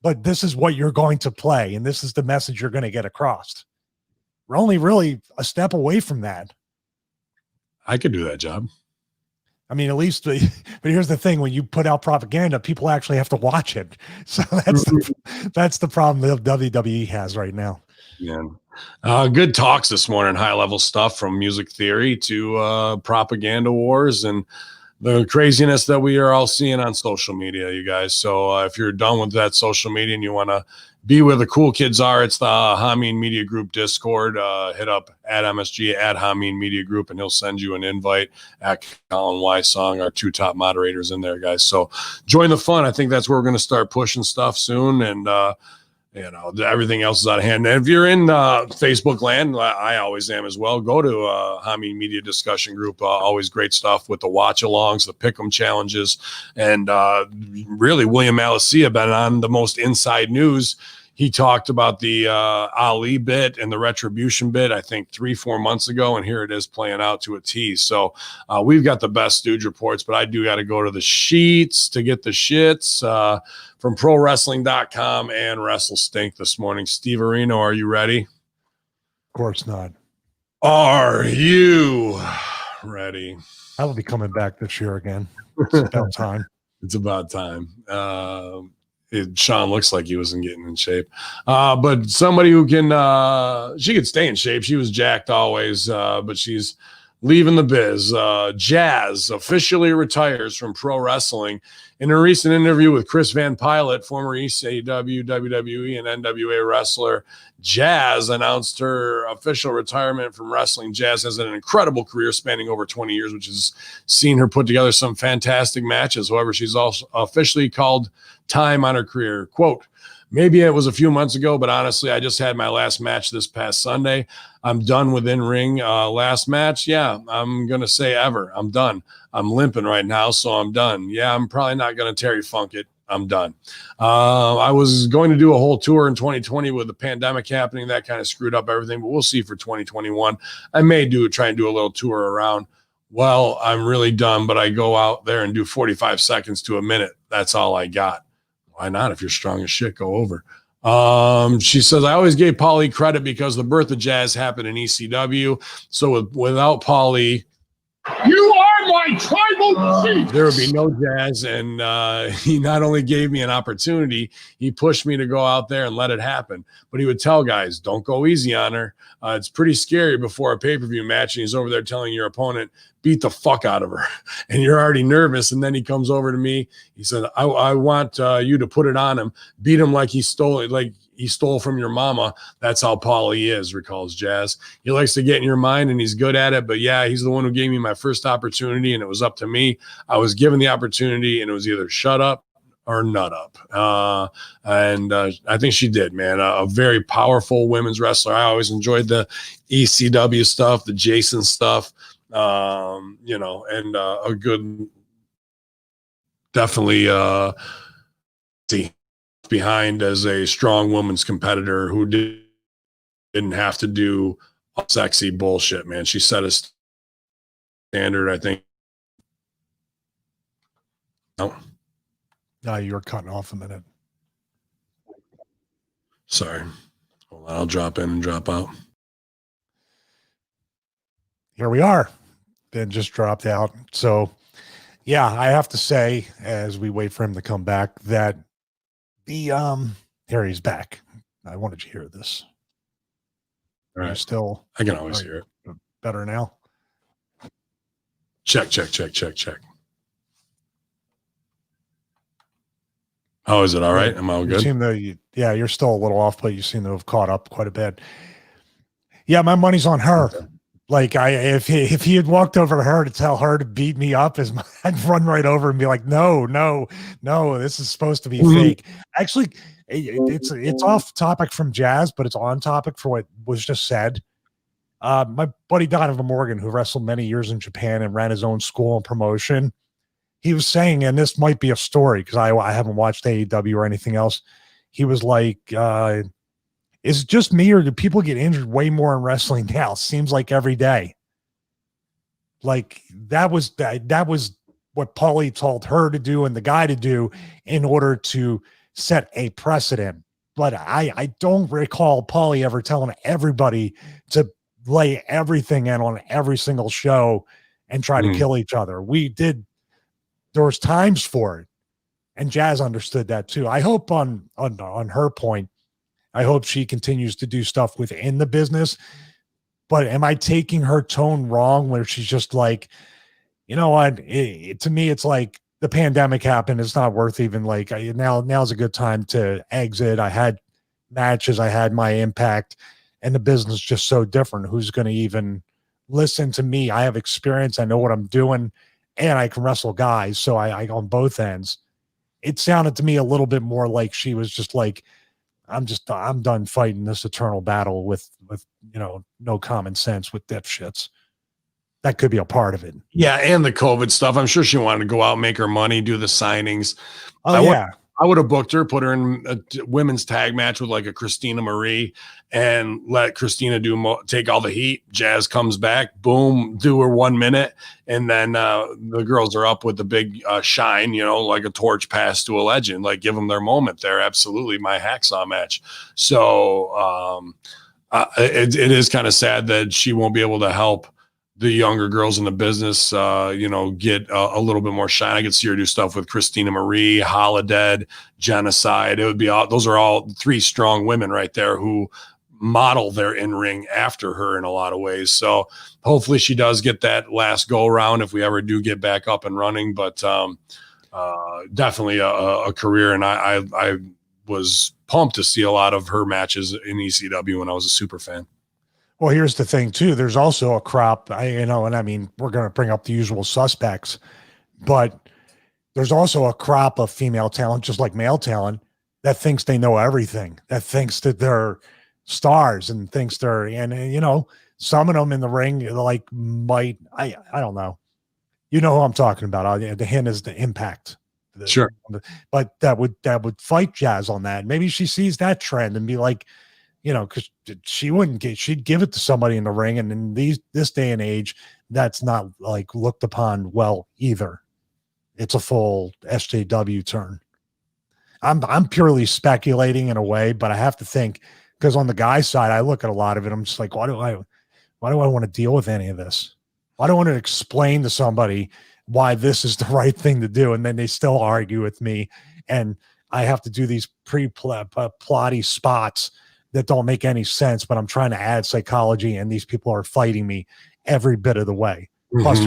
but this is what you're going to play, and this is the message you're going to get across. We're only really a step away from that. I could do that job. I mean, at least, but here's the thing: when you put out propaganda, people actually have to watch it. So that's the problem that WWE has right now. Yeah. Good talks this morning, high level stuff from music theory to propaganda wars and the craziness that we are all seeing on social media, you guys. So if you're done with that social media and you want to be where the cool kids are, it's the Hamin Media Group Discord. Hit up at MSG at Hamin Media Group, and he'll send you an invite. At Colin Y Song, our two top moderators in there, guys. So join the fun. I think that's where we're going to start pushing stuff soon. And everything else is out of hand. And if you're in Facebook land, I always am as well, go to Hamin Media Discussion Group. Always great stuff with the watch-alongs, the pick'em challenges, and really William Alessia been on the most inside news. He talked about the Ali bit and the Retribution bit, I think 3-4 months ago, and here it is playing out to a T. So we've got the best Stooge reports, but I do got to go to the sheets to get the shits from ProWrestling.com and Wrestle Stink this morning. Steve Areno, are you ready? Of course not. Are you ready? I will be coming back this year again. It's about time. It's about time. Sean looks like he wasn't getting in shape. But somebody who can, she could stay in shape. She was jacked always, but she's leaving the biz. Jazz officially retires from pro wrestling. In a recent interview with Chris Van Pilot, former ECW, WWE, and NWA wrestler, Jazz announced her official retirement from wrestling. Jazz has an incredible career spanning over 20 years, which has seen her put together some fantastic matches. However, she's also officially called time on her career. Quote, maybe it was a few months ago, but honestly, I just had my last match this past Sunday. I'm done with in-ring. Last match, yeah, I'm going to say ever. I'm done. I'm limping right now, so I'm done. Yeah, I'm probably not going to Terry Funk it. I'm done. I was going to do a whole tour in 2020 with the pandemic happening. That kind of screwed up everything, but we'll see for 2021. I may try and do a little tour around. Well, I'm really done, but I go out there and do 45 seconds to a minute. That's all I got. Why not? If you're strong as shit, go over. She says, I always gave Paulie credit because the birth of Jazz happened in ECW. So without Paulie, You are my tribal chief. there would be no Jazz. And he not only gave me an opportunity, he pushed me to go out there and let it happen. But he would tell guys, don't go easy on her. It's pretty scary before a pay-per-view match. And he's over there telling your opponent, beat the fuck out of her. And you're already nervous. And then he comes over to me. He said, I want you to put it on him. Beat him like he stole it, like he stole from your mama. That's how Paulie is, recalls Jazz. He likes to get in your mind and he's good at it. But yeah, he's the one who gave me my first opportunity and it was up to me. I was given the opportunity and it was either shut up or nut up. And I think she did, man. A very powerful women's wrestler. I always enjoyed the ECW stuff, the Jason stuff, and a good, definitely behind as a strong woman's competitor who didn't have to do sexy bullshit, man. She set a standard, I think. No. No, you were cutting off a minute. Sorry. Hold on, I'll drop in and drop out. Here we are. Ben just dropped out. So, yeah, I have to say, as we wait for him to come back, that here he's back. I wanted you to hear this. All right. Still, I can always hear it. Better now. Check. Oh, is it all right? Am I all good? Yeah, you're still a little off, but you seem to have caught up quite a bit. Yeah, my money's on her. Okay. Like if he had walked over to her to tell her to beat me up, I'd run right over and be like, no, this is supposed to be fake. Actually, it's off topic from Jazz, but it's on topic for what was just said. My buddy Donovan Morgan, who wrestled many years in Japan and ran his own school and promotion, he was saying, and this might be a story because I haven't watched AEW or anything else. He was like, is it just me or do people get injured way more in wrestling now? Seems like every day. Like that was what Paulie told her to do and the guy to do in order to set a precedent. But I don't recall Paulie ever telling everybody to lay everything in on every single show and try to kill each other. We did. There was times for it, and Jazz understood that too. I hope on her point, I hope she continues to do stuff within the business. But am I taking her tone wrong where she's just like, you know what? To me, it's like the pandemic happened. It's not worth even like now's a good time to exit. I had matches. I had my impact, and the business is just so different. Who's going to even listen to me? I have experience. I know what I'm doing. And I can wrestle guys, so I on both ends. It sounded to me a little bit more like she was just like, I'm done fighting this eternal battle with no common sense with dipshits. That could be a part of it. Yeah, and the COVID stuff. I'm sure she wanted to go out, make her money, do the signings. Oh, I would have booked her, put her in a women's tag match with like a Christina Marie and let Christina take all the heat. Jazz comes back, boom, do her 1 minute. And then the girls are up with the big shine, like a torch pass to a legend, like give them their moment there. Absolutely. My hacksaw match. So it is kind of sad that she won't be able to help the younger girls in the business, get a little bit more shine. I could see her do stuff with Christina Marie, Holodead, Genocide. It would be those are all three strong women right there who model their in-ring after her in a lot of ways. So hopefully she does get that last go around if we ever do get back up and running. But definitely a career, and I was pumped to see a lot of her matches in ECW when I was a super fan. Well, here's the thing too. There's also a crop, and I mean, we're going to bring up the usual suspects, but there's also a crop of female talent, just like male talent, that thinks they know everything, that thinks that they're stars and thinks they're, and some of them in the ring, like I don't know. You know who I'm talking about. The hint is the Impact. Sure. But that would fight Jazz on that. Maybe she sees that trend and be like, because she'd give it to somebody in the ring. And in this day and age, that's not like looked upon well either. It's a full SJW turn. I'm purely speculating in a way, but I have to think, because on the guy side, I look at a lot of it. I'm just like, why do I want to deal with any of this? Why do I want to explain to somebody why this is the right thing to do? And then they still argue with me. And I have to do these plotty spots that don't make any sense, but I'm trying to add psychology, and these people are fighting me every bit of the way. Mm-hmm. Plus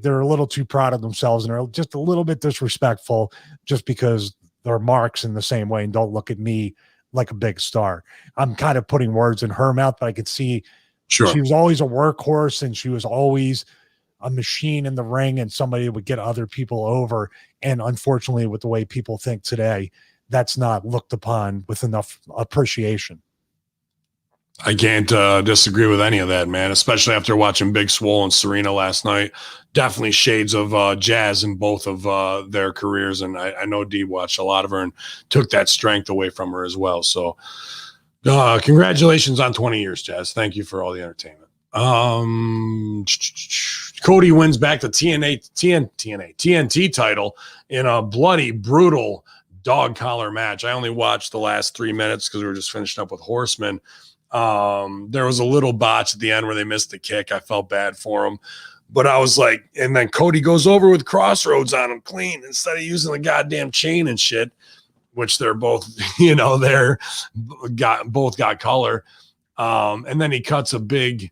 they're a little too proud of themselves, and they're just a little bit disrespectful just because they're marks in the same way and don't look at me like a big star. I'm kind of putting words in her mouth, but I could see she was always a workhorse, and she was always a machine in the ring, and somebody would get other people over. And unfortunately, with the way people think today, that's not looked upon with enough appreciation. I can't disagree with any of that, man, especially after watching Big Swole and Serena last night. Definitely shades of Jazz in both of their careers. And I know Dee watched a lot of her and took that strength away from her as well. So congratulations on 20 years, Jazz. Thank you for all the entertainment. Cody wins back the TNT title in a bloody, brutal dog collar match. I only watched the last 3 minutes because we were just finishing up with Horseman. There was a little botch at the end where they missed the kick. I felt bad for him, but I was like, and then Cody goes over with Crossroads on him clean instead of using the goddamn chain and shit, which they're both, both got color. And then he cuts a big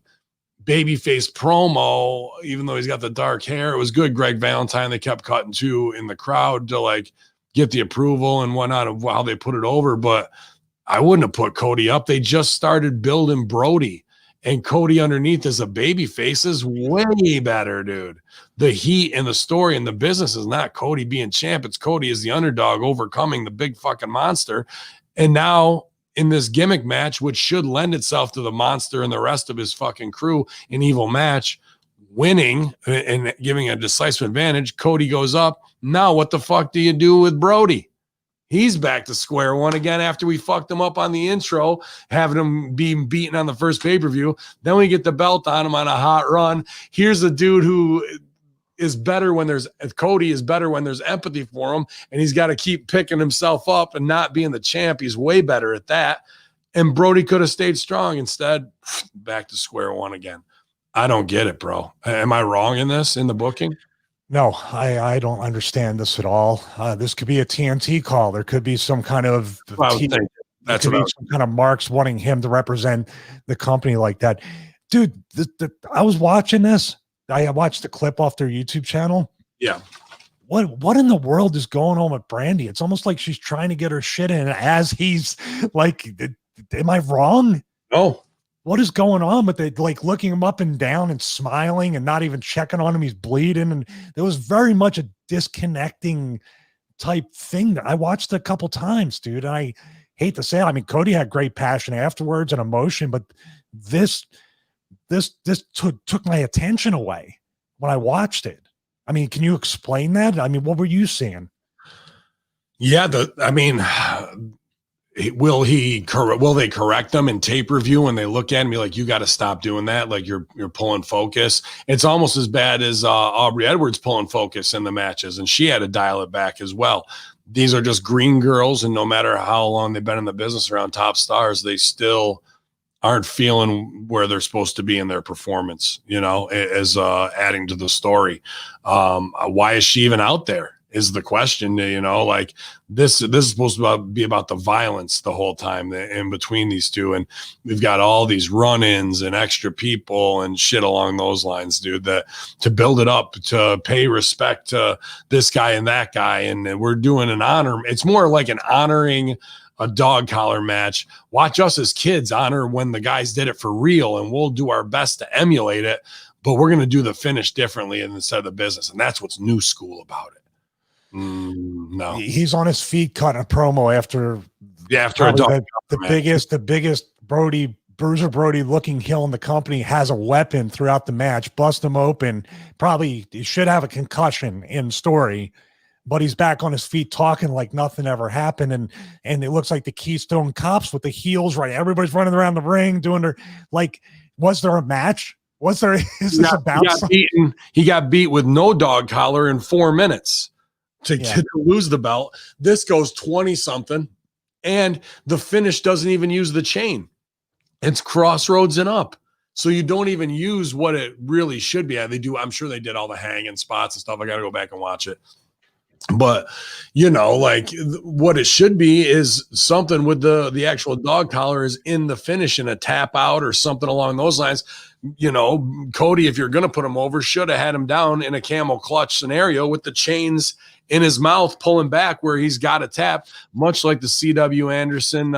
babyface promo, even though he's got the dark hair. It was good. Greg Valentine, they kept cutting to in the crowd to like get the approval and whatnot of how they put it over, but I wouldn't have put Cody up. They just started building Brody, and Cody underneath as a baby face is way better, dude. The heat and the story and the business is not Cody being champ. It's Cody as the underdog overcoming the big fucking monster. And now in this gimmick match, which should lend itself to the monster and the rest of his fucking crew, an evil match, winning and giving a decisive advantage, Cody goes up. Now what the fuck do you do with Brody? He's back to square one again after we fucked him up on the intro, having him being beaten on the first pay-per-view. Then we get the belt on him on a hot run. Here's a dude who is better when Cody is better when there's empathy for him, and he's got to keep picking himself up and not being the champ. He's way better at that. And Brody could have stayed strong. Instead, back to square one again. I don't get it, bro. Am I wrong in the booking? No, I don't understand this at all. This could be a TNT call. There could be some kind of some kind of marks wanting him to represent the company like that. Dude, I was watching this. I watched the clip off their YouTube channel. Yeah. What in the world is going on with Brandy? It's almost like she's trying to get her shit in as he's like, am I wrong? No. What is going on with it? Like looking him up and down and smiling and not even checking on him. He's bleeding. And there was very much a disconnecting type thing that I watched a couple times, dude. And I hate to say it. I mean, Cody had great passion afterwards and emotion, but this took my attention away when I watched it. I mean, can you explain that? I mean, what were you seeing? Yeah. Will they correct them in tape review when they look at me like, you got to stop doing that? Like you're pulling focus. It's almost as bad as Aubrey Edwards pulling focus in the matches. And she had to dial it back as well. These are just green girls. And no matter how long they've been in the business around top stars, they still aren't feeling where they're supposed to be in their performance, as adding to the story. Why is she even out there? is the question. Like this is supposed to be about the violence the whole time in between these two, and we've got all these run-ins and extra people and shit along those lines, dude, that to build it up, to pay respect to this guy and that guy, and we're doing an honor. It's more like an honoring a dog collar match. Watch us as kids honor when the guys did it for real, and we'll do our best to emulate it, but we're going to do the finish differently instead of the business, and that's what's new school about it. No, he's on his feet cutting a promo after a dog. The biggest Bruiser Brody looking heel in the company has a weapon throughout the match, bust him open. Probably he should have a concussion in story, but he's back on his feet talking like nothing ever happened. And it looks like the Keystone Cops with the heels, right? Everybody's running around the ring doing their, like, was there a match? Was there, is this about something? He got beat with no dog collar in 4 minutes to lose the belt. This goes 20 something, and the finish doesn't even use the chain. It's crossroads and up. So you don't even use what it really should be. They do. I'm sure they did all the hanging spots and stuff. I got to go back and watch it. But, like what it should be is something with the actual dog collar is in the finish and a tap out or something along those lines. Cody, if you're going to put him over, should have had him down in a camel clutch scenario with the chains in his mouth, pulling back where he's got a tap, much like the CW Anderson,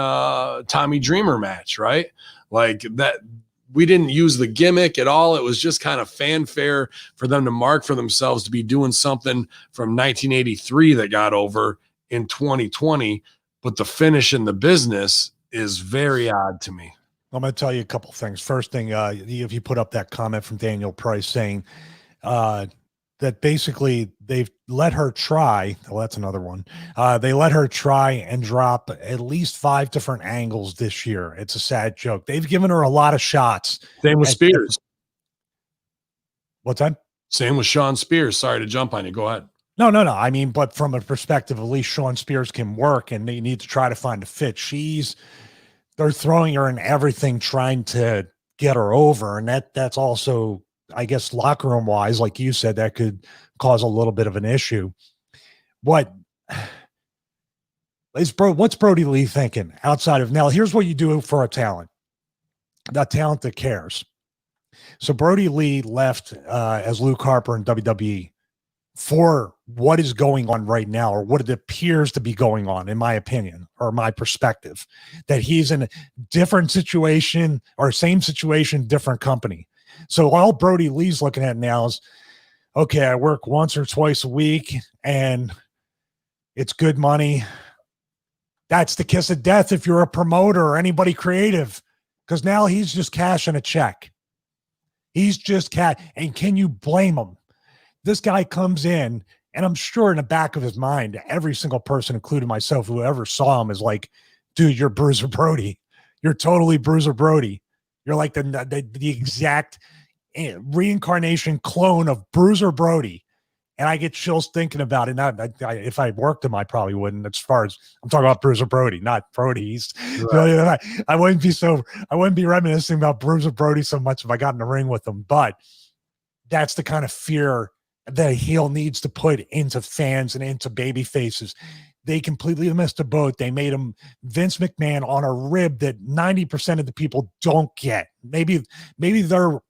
Tommy Dreamer match, right? Like that. We didn't use the gimmick at all. It was just kind of fanfare for them to mark for themselves to be doing something from 1983 that got over in 2020. But the finish in the business is very odd to me. I'm going to tell you a couple things. First thing, if you put up that comment from Daniel Price saying that basically they've let her try. Well, that's another one. They let her try and drop at least 5 different angles this year. It's a sad joke. They've given her a lot of shots. Same with Spears. What's that? Same with Sean Spears. Sorry to jump on you. Go ahead. No. I mean, but from a perspective, at least Sean Spears can work, and they need to try to find a fit. They're throwing her in everything, trying to get her over. And that's also, I guess, locker room wise, like you said, that could cause a little bit of an issue. What's Brody Lee thinking outside of, now here's what you do for a talent that cares. So Brody Lee left as Luke Harper in WWE for what is going on right now, or what it appears to be going on, in my opinion, or my perspective, that he's in a different situation or same situation, different company. So all Brody Lee's looking at now is, okay, I work once or twice a week and it's good money. That's the kiss of death if you're a promoter or anybody creative, because now he's just cashing a check. He's just and can you blame him? This guy comes in, and I'm sure in the back of his mind, every single person, including myself, whoever saw him, is like, dude, you're Bruiser Brody. You're totally Bruiser Brody. You're like the exact reincarnation clone of Bruiser Brody. And I get chills thinking about it. Now, if I worked him, I probably wouldn't. As far as I'm talking about Bruiser Brody, not Brody. Right. I wouldn't be reminiscing about Bruiser Brody so much if I got in the ring with him. But that's the kind of fear that a heel needs to put into fans and into baby faces. They completely missed the boat. They made him Vince McMahon on a rib that 90% of the people don't get. Maybe they're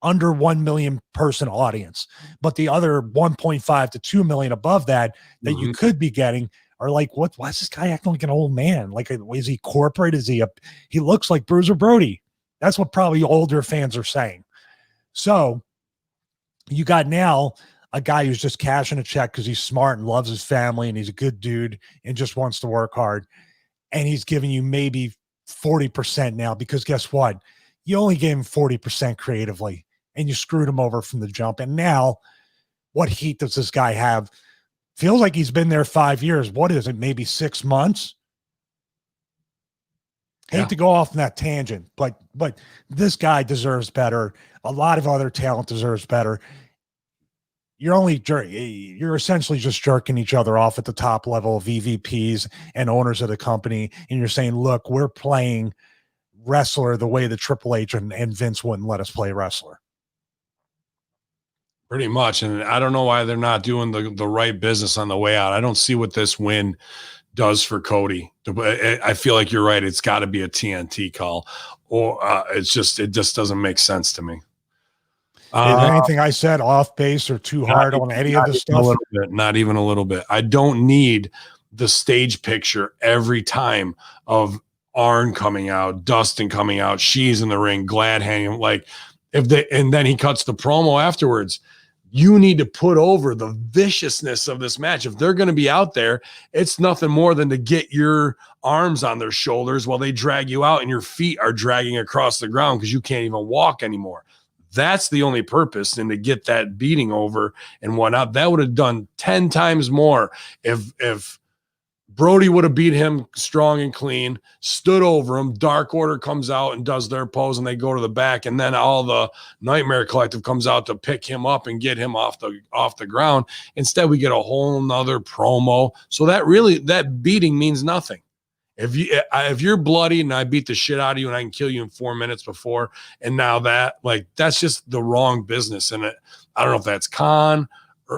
under 1 million person audience, but the other 1.5 to 2 million above that you could be getting are like, why is this guy acting like an old man? Like, is he corporate? He looks like Bruiser Brody. That's what probably older fans are saying. So you got now a guy who's just cashing a check because he's smart and loves his family and he's a good dude and just wants to work hard. And he's giving you maybe 40% now, because guess what? You only gave him 40% creatively and you screwed him over from the jump. And now what heat does this guy have? Feels like he's been there 5 years. What is it? Maybe 6 months? Hate to go off on that tangent, but this guy deserves better. A lot of other talent deserves better. You're essentially just jerking each other off at the top level of EVPs and owners of the company. And you're saying, look, we're playing wrestler the way that Triple H and Vince wouldn't let us play wrestler. Pretty much. And I don't know why they're not doing the right business on the way out. I don't see what this win does for Cody. I feel like you're right. It's got to be a TNT call, or it just doesn't make sense to me. Is there anything I said off base or too hard on any of this stuff? Not even a little bit. I don't need the stage picture every time of Arn coming out, Dustin coming out, she's in the ring, glad hanging. Like and then he cuts the promo afterwards. You need to put over the viciousness of this match. If they're going to be out there, it's nothing more than to get your arms on their shoulders while they drag you out and your feet are dragging across the ground because you can't even walk anymore. That's the only purpose, and to get that beating over and whatnot. That would have done 10 times more if Brody would have beat him strong and clean, stood over him. Dark Order comes out and does their pose, and they go to the back, and then all the Nightmare Collective comes out to pick him up and get him off the ground. Instead, we get a whole nother promo. So that beating means nothing. If you're bloody and I beat the shit out of you and I can kill you in 4 minutes before, and now that's just the wrong business. And I don't know if that's Khan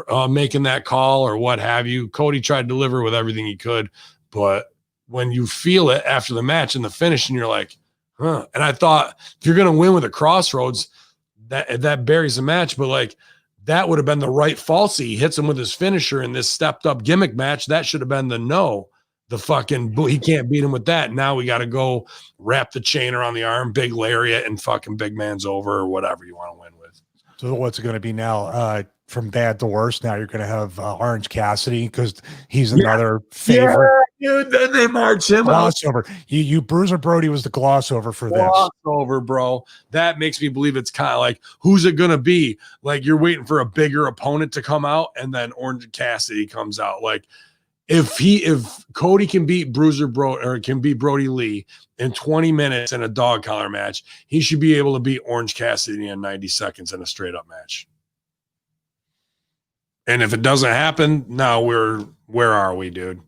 or making that call or what have you. Cody tried to deliver with everything he could, but when you feel it after the match and the finish, and you're like, huh. And I thought if you're going to win with a crossroads, that buries the match, but like that would have been the right falsy. He hits him with his finisher in this stepped up gimmick match. That should have been the fucking he can't beat him with that. Now we got to go wrap the chain around the arm, big lariat, and fucking big man's over, or whatever you want to win with. So what's it going to be now? From bad to worse, now you're going to have Orange Cassidy because he's another favorite. Yeah, dude, then they march him glossover. You Bruiser Brody was the glossover for this. Glossover, bro. That makes me believe it's kind of like, who's it going to be? Like you're waiting for a bigger opponent to come out, and then Orange Cassidy comes out. Like if Cody can beat Bruiser Bro or can beat Brody Lee in 20 minutes in a dog collar match, he should be able to beat Orange Cassidy in 90 seconds in a straight up match. And if it doesn't happen, now where are we, dude?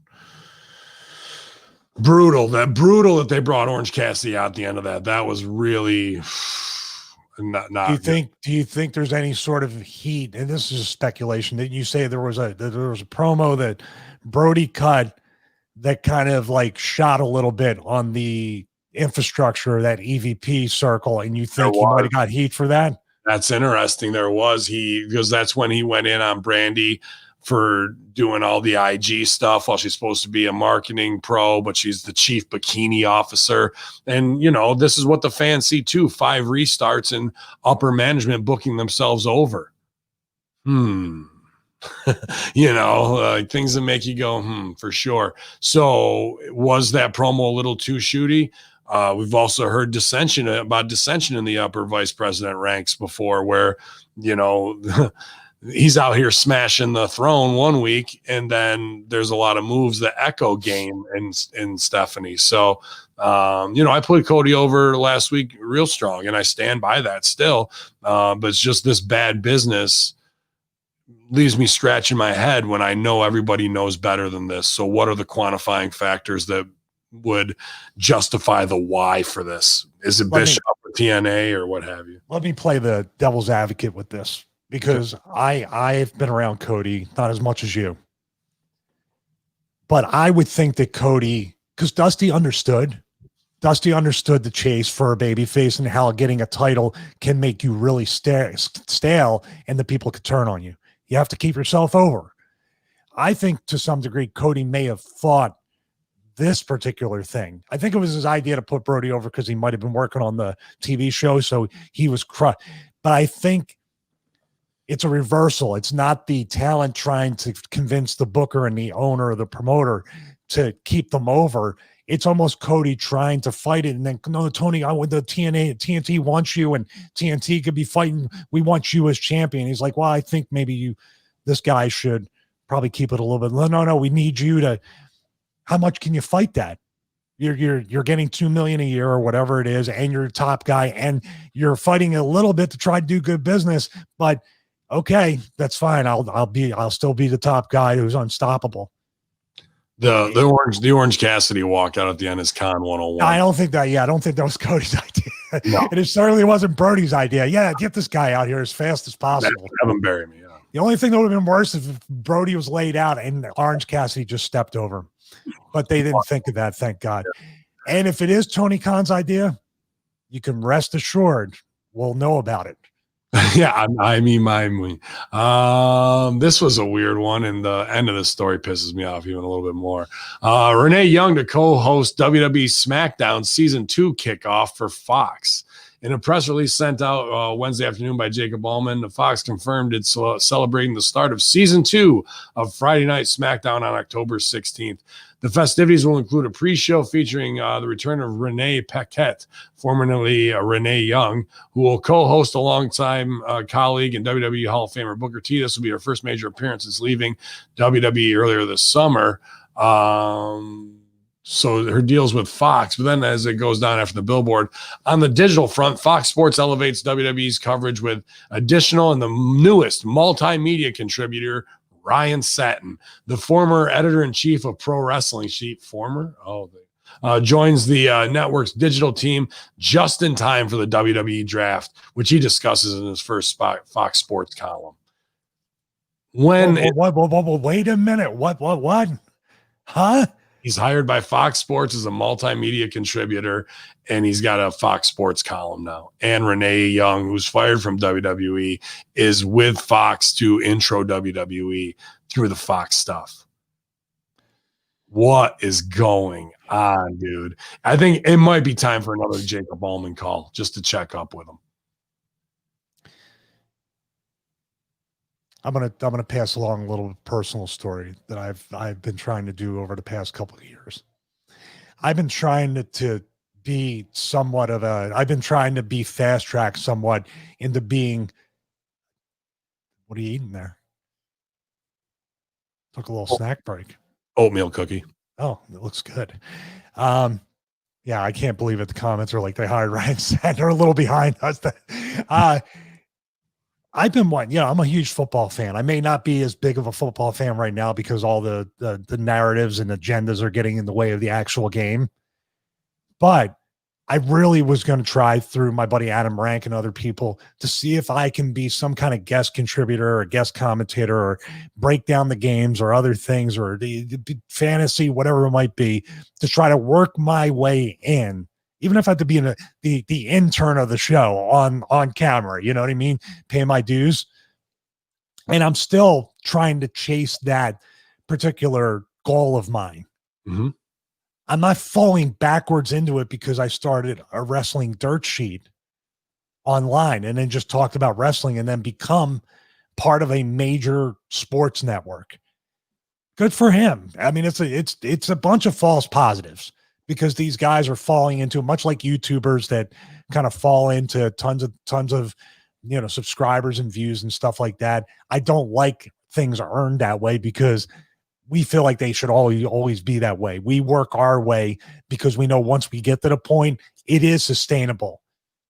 Brutal that they brought Orange Cassidy out at the end of that. That was really not do you think there's any sort of heat? And this is speculation that you say there was a promo that Brody cut that kind of like shot a little bit on the infrastructure of that EVP circle, and you think he might have got heat for that? That's interesting. Because that's when he went in on Brandy for doing all the IG stuff while she's supposed to be a marketing pro, but she's the chief bikini officer. And, this is what the fans see too. 5 restarts and upper management booking themselves over. Things that make you go, for sure. So was that promo a little too shooty? We've also heard dissension in the upper vice president ranks before, where, he's out here smashing the throne one week, and then there's a lot of moves that echo game in Stephanie. So, I put Cody over last week real strong, and I stand by that still. But it's just this bad business leaves me scratching my head when I know everybody knows better than this. So what are the quantifying factors that would justify the why for this? Is it Bishop or TNA or what have you? Let me play the devil's advocate with this, because I've been around Cody, not as much as you, but I would think that Cody, because Dusty understood the chase for a babyface and how getting a title can make you really stale and the people could turn on you. You have to keep yourself over. I think to some degree, Cody may have fought this particular thing. I think it was his idea to put Brody over because he might have been working on the TV show, so he was crushed. But I think it's a reversal. It's not the talent trying to convince the booker and the owner or the promoter to keep them over. It's almost Cody trying to fight it. And then, no, Tony, I want the TNT wants you, and TNT could be fighting. We want you as champion. He's like, well, I think maybe this guy should probably keep it a little bit. No, we need you to. How much can you fight that? You're getting $2 million a year or whatever it is, and you're a top guy, and you're fighting a little bit to try to do good business. But okay, that's fine. I'll still be the top guy who's unstoppable. The Orange Cassidy walk out at the end is Con 101. I don't think that was Cody's idea. No. And it certainly wasn't Brody's idea. Yeah, get this guy out here as fast as possible. Have him bury me. Yeah. The only thing that would have been worse is if Brody was laid out and Orange Cassidy just stepped over him. But they didn't think of that, thank God. Yeah. And if it is Tony Khan's idea, you can rest assured we'll know about it. Yeah, this was a weird one, and the end of the story pisses me off even a little bit more. Renee Young to co-host WWE SmackDown Season 2 kickoff for Fox. In a press release sent out Wednesday afternoon by Jacob Allman, the Fox confirmed it's celebrating the start of Season 2 of Friday Night SmackDown on October 16th. The festivities will include a pre-show featuring the return of Renee Paquette, formerly Renee Young, who will co-host alongside colleague and WWE Hall of Famer Booker T. This will be her first major appearance since leaving WWE earlier this summer. So her deals with Fox, but then as it goes down after the billboard, on the digital front, Fox Sports elevates WWE's coverage with additional and the newest multimedia contributor, Ryan Satin, the former editor-in-chief of Pro Wrestling Sheet, joins the network's digital team just in time for the WWE draft, which he discusses in his first Fox Sports column. Wait a minute. What? Huh? He's hired by Fox Sports as a multimedia contributor, and he's got a Fox Sports column now. And Renee Young, who's fired from WWE, is with Fox to intro WWE through the Fox stuff. What is going on, dude? I think it might be time for another Jacob Allman call just to check up with him. I'm gonna pass along a little personal story that I've been trying to do over the past couple of years. I've been trying to be somewhat of I've been trying to be fast track somewhat into being. What are you eating there? Took a little snack break. Oatmeal cookie. Oh, it looks good. Yeah, I can't believe it. The comments are like they hired Ryan Satin. They're a little behind us. I've been I'm a huge football fan. I may not be as big of a football fan right now because all the narratives and agendas are getting in the way of the actual game. But I really was going to try through my buddy Adam Rank and other people to see if I can be some kind of guest contributor or guest commentator or break down the games or other things or the fantasy, whatever it might be, to try to work my way in. Even if I have to be in the intern of the show on camera, you know what I mean? Pay my dues. And I'm still trying to chase that particular goal of mine. Mm-hmm. I'm not falling backwards into it because I started a wrestling dirt sheet online and then just talked about wrestling and then become part of a major sports network. Good for him. I mean, it's a bunch of false positives. Because these guys are falling into, much like YouTubers that kind of fall into tons of subscribers and views and stuff like that. I don't like things are earned that way because we feel like they should always be that way. We work our way because we know once we get to the point, it is sustainable.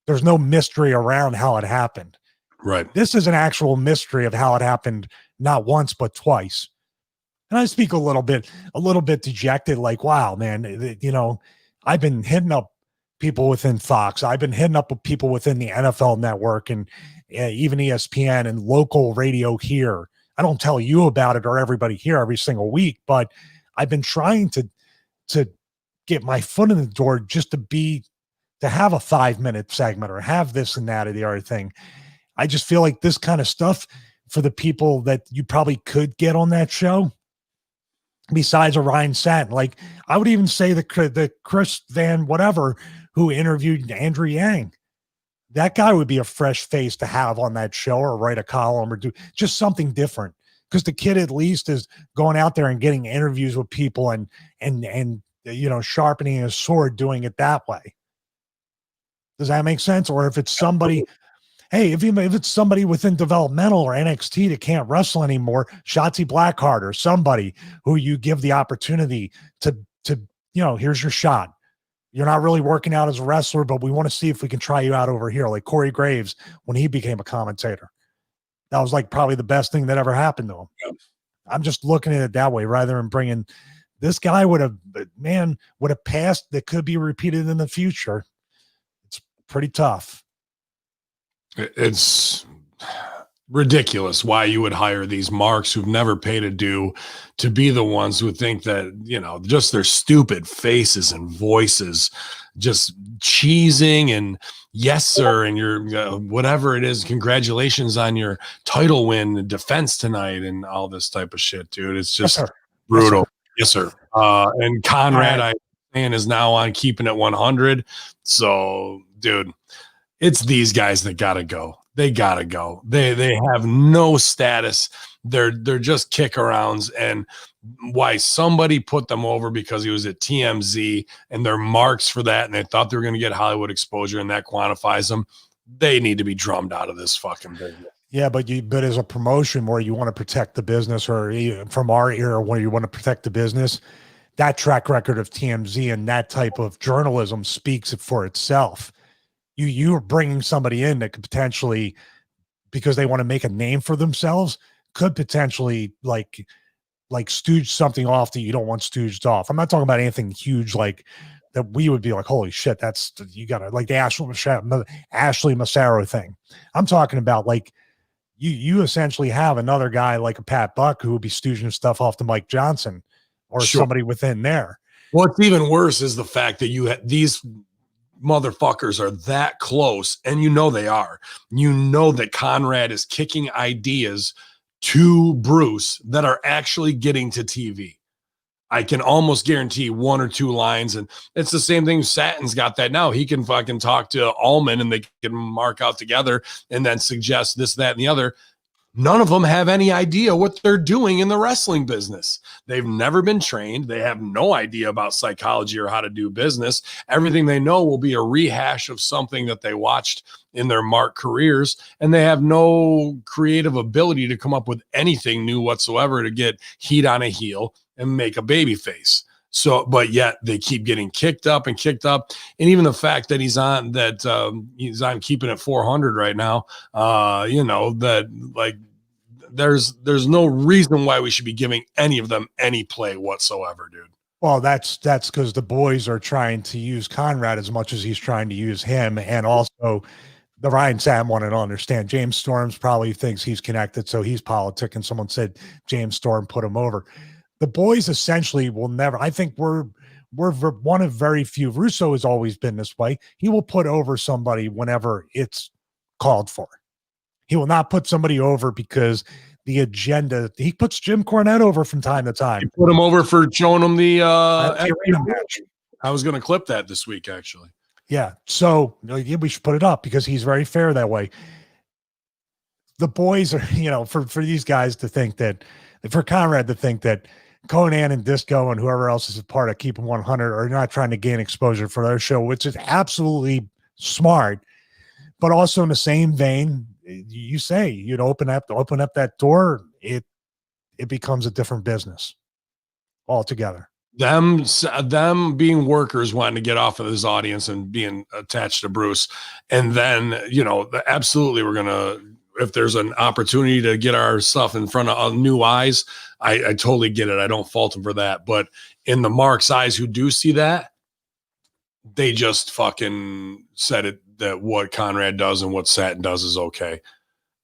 There's no mystery around how it happened. Right. This is an actual mystery of how it happened, not once, but twice. And I speak a little bit dejected, like, wow, man, I've been hitting up people within Fox. I've been hitting up people within the NFL network and even ESPN and local radio here. I don't tell you about it or everybody here every single week, but I've been trying to get my foot in the door just to have a 5-minute segment or have this and that or the other thing. I just feel like this kind of stuff for the people that you probably could get on that show, besides a Ryan Satin, like I would even say the Chris Van whatever who interviewed Andrew Yang, that guy would be a fresh face to have on that show or write a column or do just something different because the kid at least is going out there and getting interviews with people and sharpening his sword doing it that way. Does that make sense? Or if it's somebody. Hey, if it's somebody within developmental or NXT that can't wrestle anymore, Shotzi Blackheart or somebody who you give the opportunity to here's your shot. You're not really working out as a wrestler, but we want to see if we can try you out over here. Like Corey Graves, when he became a commentator, that was like probably the best thing that ever happened to him. Yeah. I'm just looking at it that way rather than bringing this guy with a past that could be repeated in the future. pretty tough. It's ridiculous why you would hire these marks who've never paid a due to be the ones who think that, just their stupid faces and voices, just cheesing and yes, sir. And your whatever it is, congratulations on your title win defense tonight and all this type of shit, dude. It's just brutal. Yes, sir. And Conrad, I understand, is now on Keeping It 100. So, dude, it's these guys that gotta go. They gotta go. They have no status. They're just kick-arounds, and why somebody put them over because he was at TMZ and they're marks for that, and they thought they were going to get Hollywood exposure, and that quantifies them. They need to be drummed out of this fucking business. Yeah, but as a promotion where you want to protect the business, or from our era where you want to protect the business, that track record of TMZ and that type of journalism speaks for itself. You're bringing somebody in that could potentially, because they want to make a name for themselves, could potentially like stooge something off that you don't want stooged off. I'm not talking about anything huge like that we would be like, holy shit, that's, you gotta, like the Ashley Massaro thing. I'm talking about like you essentially have another guy like a Pat Buck who would be stooging stuff off to Mike Johnson or somebody within there. What's even worse is the fact that these motherfuckers are that close, and they are. That Conrad is kicking ideas to Bruce that are actually getting to TV. I can almost guarantee one or two lines, and it's the same thing. Sattin's got that now. He can fucking talk to Allman, and they can mark out together and then suggest this, that, and the other. None of them have any idea what they're doing in the wrestling business. They've never been trained. They have no idea about psychology or how to do business. Everything they know will be a rehash of something that they watched in their mark careers, and they have no creative ability to come up with anything new whatsoever to get heat on a heel and make a baby face. So, but yet they keep getting kicked up. And even the fact that he's on Keeping It 400 right now, that like there's no reason why we should be giving any of them any play whatsoever, dude. Well, that's because the boys are trying to use Conrad as much as he's trying to use him. And also the Ryan Satin wanted to understand James Storms probably thinks he's connected. So he's politicking. Someone said James Storm put him over. The boys essentially will never, I think we're one of very few. Russo has always been this way. He will put over somebody whenever it's called for. He will not put somebody over because the agenda. He puts Jim Cornette over from time to time. He put him over for showing him the match. I was going to clip that this week, actually. Yeah. So we should put it up because he's very fair that way. The boys are, for these guys to think that, for Conrad to think that Conan and Disco and whoever else is a part of Keep 'Em 100 are not trying to gain exposure for their show, which is absolutely smart. But also in the same vein, you say you'd open up that door, it becomes a different business altogether. Them being workers wanting to get off of this audience and being attached to Bruce, and then absolutely we're gonna, if there's an opportunity to get our stuff in front of new eyes, I totally get it. I don't fault them for that. But in the Mark's eyes who do see that, they just fucking said it, that what Conrad does and what Satin does is okay.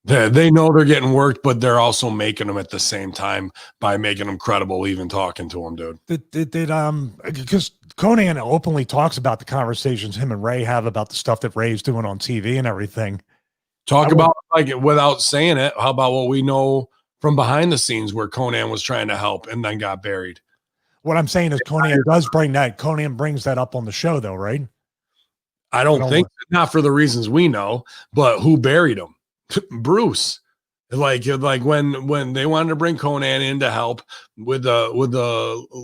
They know they're getting worked, but they're also making them at the same time by making them credible, even talking to them, dude. Because Conan openly talks about the conversations him and Ray have about the stuff that Ray's doing on TV and everything. Talk about like without saying it. How about what we know from behind the scenes where Conan was trying to help and then got buried? What I'm saying is Conan brings that up on the show though, right? I don't think not for the reasons we know, but who buried him? Bruce. Like when they wanted to bring Conan in to help with the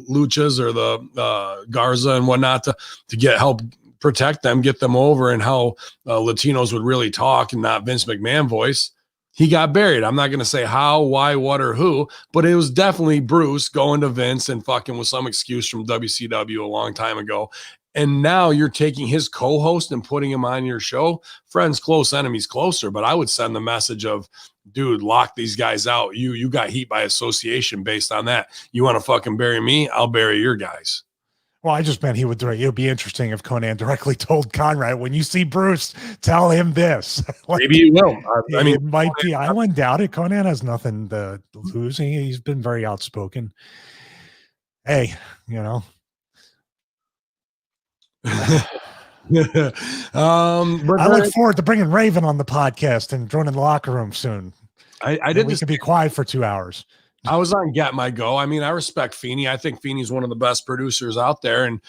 luchas or the Garza and whatnot to get help protect them, get them over, and how Latinos would really talk and not Vince McMahon voice. He got buried. I'm not going to say how, why, what, or who, but it was definitely Bruce going to Vince and fucking with some excuse from WCW a long time ago. And now you're taking his co-host and putting him on your show. Friends close, enemies closer. But I would send the message of, dude, lock these guys out. You got heat by association based on that. You want to fucking bury me? I'll bury your guys. Well, I just meant it would be interesting if Conan directly told Conrad, when you see Bruce, tell him this. Like, maybe he will. I mean, it might be. I wouldn't doubt it. Conan has nothing to lose. He's been very outspoken. Hey, you know. But I look forward to bringing Raven on the podcast and joining the locker room soon. I did we this. could be quiet for 2 hours. I was on Get My Go. I mean, I respect Feeney. I think Feeney's one of the best producers out there, and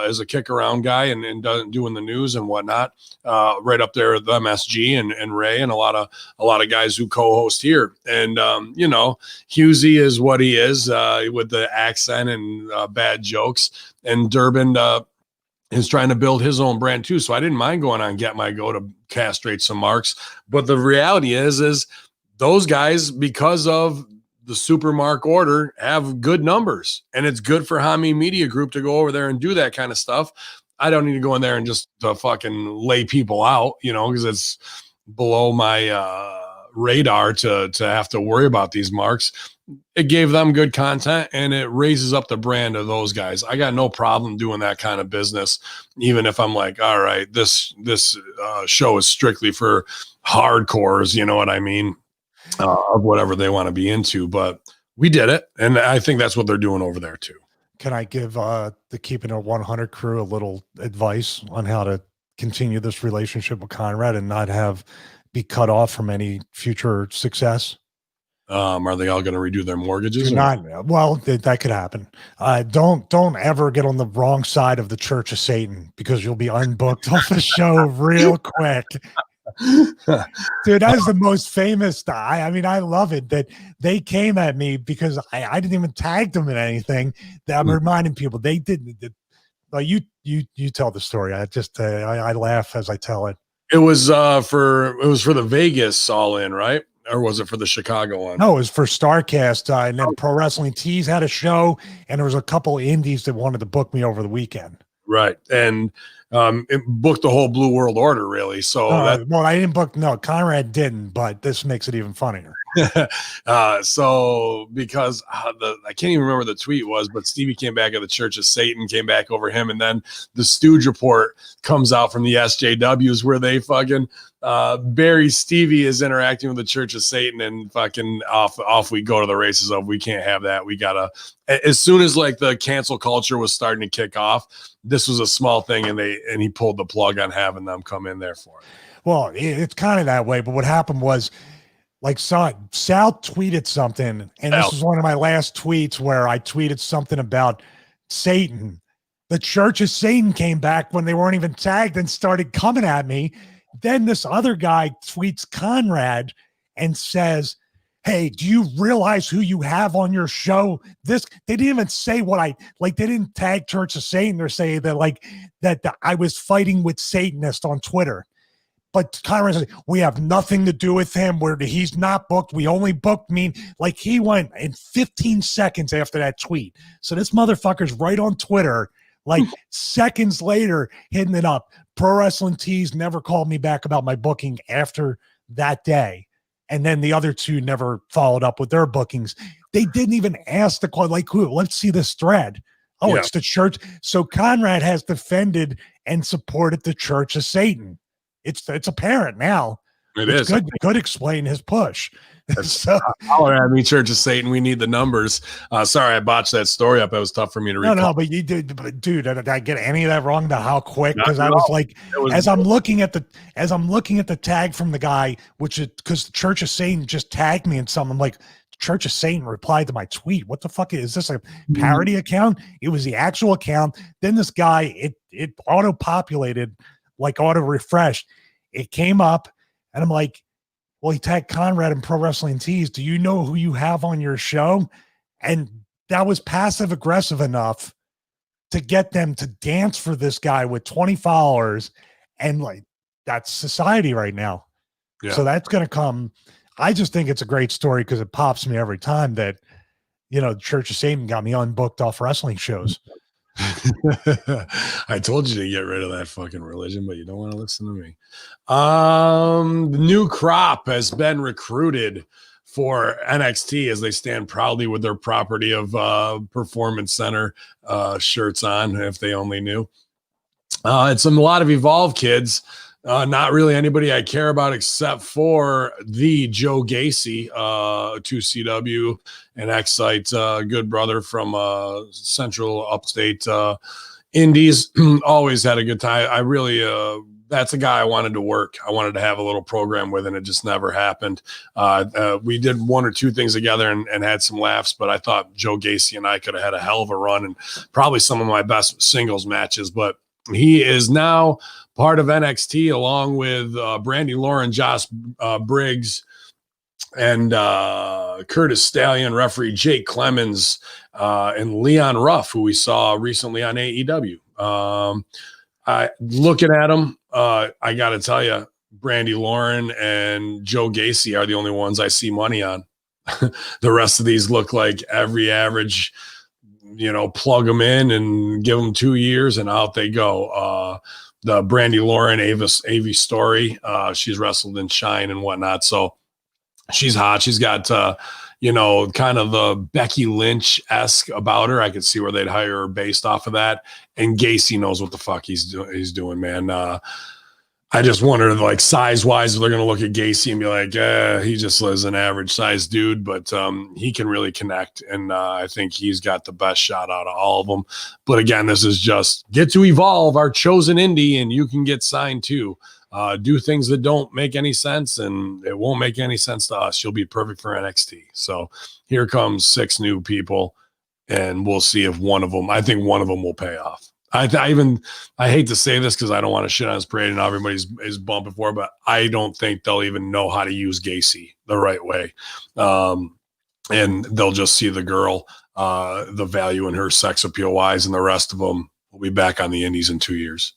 is a kick around guy and doing the news and whatnot. Right up there with MSG and Ray and a lot of guys who co-host here. And you know, Husey is what he is with the accent and bad jokes. And Durbin is trying to build his own brand too. So I didn't mind going on Get My Go to castrate some marks. But the reality is those guys, because of the Supermark order, have good numbers, and it's good for Hamin Media Group to go over there and do that kind of stuff. I don't need to go in there and just fucking lay people out, you know, because it's below my radar to have to worry about these marks. It gave them good content, and it raises up the brand of those guys. I got no problem doing that kind of business, even if I'm like, all right, this show is strictly for hardcores, you know what I mean? Of whatever they want to be into, but we did it, and I think that's what they're doing over there too. Can I give the Keeping It 100 crew a little advice on how to continue this relationship with Conrad and not be cut off from any future success? Are they all going to redo their mortgages? Well, that could happen. Don't ever get on the wrong side of the Church of Satan, because you'll be unbooked off the show real quick. Dude, that is the most famous. I mean, I love it that they came at me because I didn't even tag them in anything. That I'm reminding people they didn't. Well, you tell the story. I laugh as I tell it. It was for the Vegas All In, right? Or was it for the Chicago one? No, it was for StarCast, and then Pro Wrestling Tees had a show, and there was a couple indies that wanted to book me over the weekend. Right, and it booked the whole Blue World Order, really. So well, I didn't book. No, Conrad didn't, but this makes it even funnier. So because I can't even remember the tweet was, but Stevie came back at the Church of Satan, came back over him, and then the Stooge report comes out from the SJWs where they fucking Barry Stevie is interacting with the Church of Satan, and fucking off we go to the races of, we can't have that. We gotta, as soon as like the cancel culture was starting to kick off, this was a small thing, and he pulled the plug on having them come in there for it. Well, it's kind of that way, but what happened was, like, Sal tweeted something, and this was one of my last tweets where I tweeted something about Satan. The Church of Satan came back when they weren't even tagged and started coming at me. Then this other guy tweets Conrad and says, "Hey, do you realize who you have on your show?" They didn't even say they didn't tag Church of Satan. They're saying that I was fighting with Satanists on Twitter. But Conrad says, we have nothing to do with him. He's not booked. We only booked like he went in 15 seconds after that tweet. So this motherfucker's right on Twitter, like seconds later, hitting it up. Pro Wrestling Tees never called me back about my booking after that day. And then the other two never followed up with their bookings. They didn't even ask the call, like, let's see this thread. Oh, yeah. It's the church. So Conrad has defended and supported the Church of Satan. It's apparent now. It's good explain his push. So, holler at me, Church of Satan. We need the numbers. Sorry, I botched that story up. It was tough for me to read. No, but you did, dude. Did I get any of that wrong? About how quick? Because I was like, as I'm looking at the tag from the guy, because the Church of Satan just tagged me in something. I'm like, Church of Satan replied to my tweet. What the fuck is this? A parody account? It was the actual account. Then this guy, it auto populated, like auto refreshed. It came up, and I'm like, well, he tagged Conrad in Pro Wrestling Tees. Do you know who you have on your show? And that was passive aggressive enough to get them to dance for this guy with 20 followers. And like, that's society right now. Yeah. So that's going to come. I just think it's a great story because it pops me every time that, the Church of Satan got me unbooked off wrestling shows. I told you to get rid of that fucking religion, but you don't want to listen to me. The new crop has been recruited for NXT as they stand proudly with their property of Performance Center shirts on, if they only knew. It's a lot of Evolve kids. Not really anybody I care about except for the Joe Gacy, 2CW and Excite, good brother from Central Upstate Indies. Always had a good time. I really, that's a guy I wanted to work. I wanted to have a little program with, and it just never happened. We did one or two things together and had some laughs, but I thought Joe Gacy and I could have had a hell of a run and probably some of my best singles matches, but he is now part of NXT along with Brandy Lauren, Josh Briggs, and Curtis Stallion, referee Jake Clemens, and Leon Ruff, who we saw recently on AEW. Looking at him, I got to tell you, Brandy Lauren and Joe Gacy are the only ones I see money on. The rest of these look like every average, plug them in and give them 2 years and out they go. The Brandy Lauren, Avi Story, she's wrestled in Shine and whatnot. So she's hot. She's got, kind of the Becky Lynch-esque about her. I could see where they'd hire her based off of that. And Gacy knows what the fuck he's doing, man. I just wonder, like, size-wise, if they're going to look at Gacy and be like, he just is an average-sized dude, but he can really connect, and I think he's got the best shot out of all of them. But again, this is just get to Evolve, our chosen indie, and you can get signed too. Do things that don't make any sense, and it won't make any sense to us. You'll be perfect for NXT. So here comes 6 new people, and we'll see if I think one of them will pay off. I hate to say this because I don't want to shit on his parade and everybody's bumping for it, but I don't think they'll even know how to use Gacy the right way. And they'll just see the girl, the value in her sex appeal wise, and the rest of them will be back on the indies in 2 years.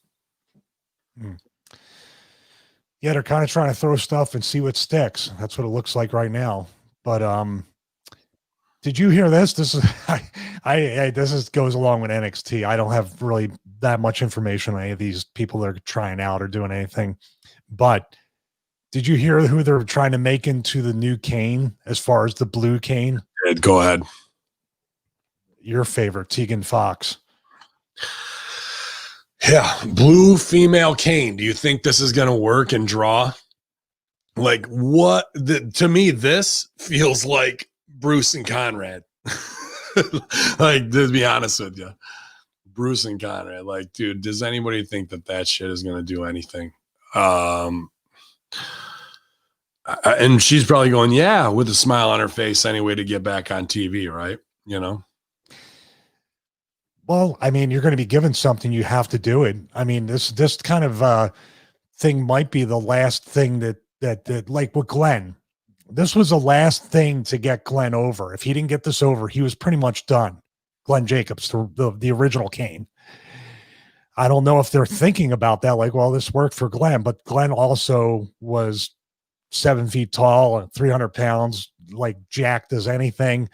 Yeah, they're kind of trying to throw stuff and see what sticks. That's what it looks like right now. But did you hear this? This is this goes along with NXT. I don't have really that much information on any of these people that are trying out or doing anything. But did you hear who they're trying to make into the new Kane as far as the blue Kane? Go ahead. Your favorite, Tegan Fox. Yeah, blue female Kane. Do you think this is going to work and draw? Like, what? To me, this feels like Bruce and Conrad. Like, to be honest with you, Bruce and Conrad. Like, dude, does anybody think that shit is going to do anything? And she's probably going, yeah, with a smile on her face anyway to get back on TV, right? Well, I mean, you're going to be given something, you have to do it. I mean, this kind of thing might be the last thing that like with Glenn. This was the last thing to get Glenn over. If he didn't get this over, he was pretty much done. Glenn Jacobs, the original Kane. I don't know if they're thinking about that, like, well, this worked for Glenn, but Glenn also was 7 feet tall and 300 pounds, like jacked as anything.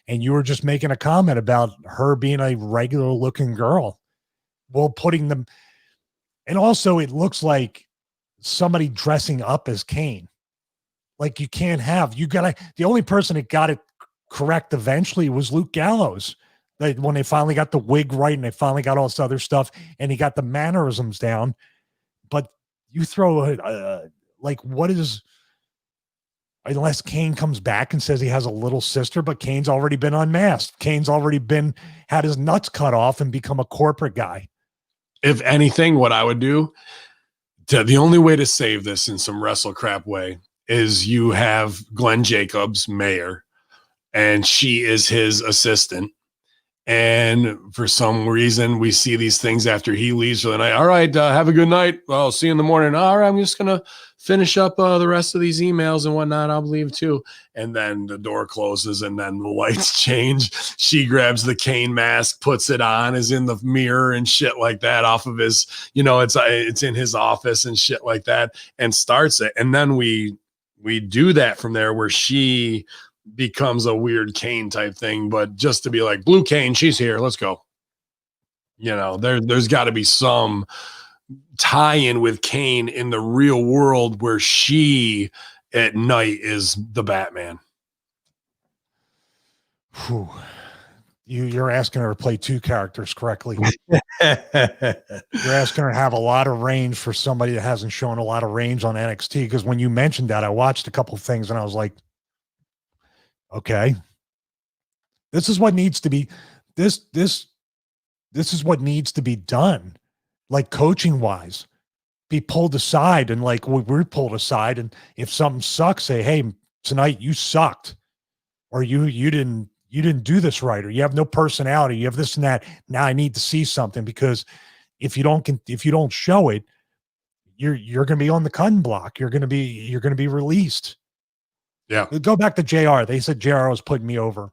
And you were just making a comment about her being a regular looking girl. Well, putting them, and also it looks like somebody dressing up as Kane. Like the only person that got it correct eventually was Luke Gallows. When they finally got the wig right and they finally got all this other stuff and he got the mannerisms down. But you throw what is, unless Kane comes back and says he has a little sister, but Kane's already been unmasked. Kane's already had his nuts cut off and become a corporate guy. If anything, what I would do, the only way to save this in some wrestle crap way is you have Glenn Jacobs, mayor, and she is his assistant. And for some reason, we see these things after he leaves for the night. All right, have a good night. I'll see you in the morning. All right, I'm just going to finish up the rest of these emails and whatnot. I'll leave too. And then the door closes and then the lights change. She grabs the Kane mask, puts it on, is in the mirror and shit like that off of his, it's in his office and shit like that, and starts it. And then we do that from there where she becomes a weird Kane type thing, but just to be like, blue Kane, she's here, let's go. There's got to be some tie-in with Kane in the real world where she at night is the Batman. Whew. You're asking her to play two characters correctly. You're asking her to have a lot of range for somebody that hasn't shown a lot of range on NXT. Because when you mentioned that, I watched a couple of things and I was like, okay, this is what needs to be. This is what needs to be done, like coaching wise. Be pulled aside, and like we're pulled aside, and if something sucks, say, hey, tonight you sucked, or you didn't do this right, or you have no personality, you have this and that. Now I need to see something, because if you don't show it, you're going to be on the cutting block. You're going to be released. Yeah. Go back to JR. They said JR was putting me over,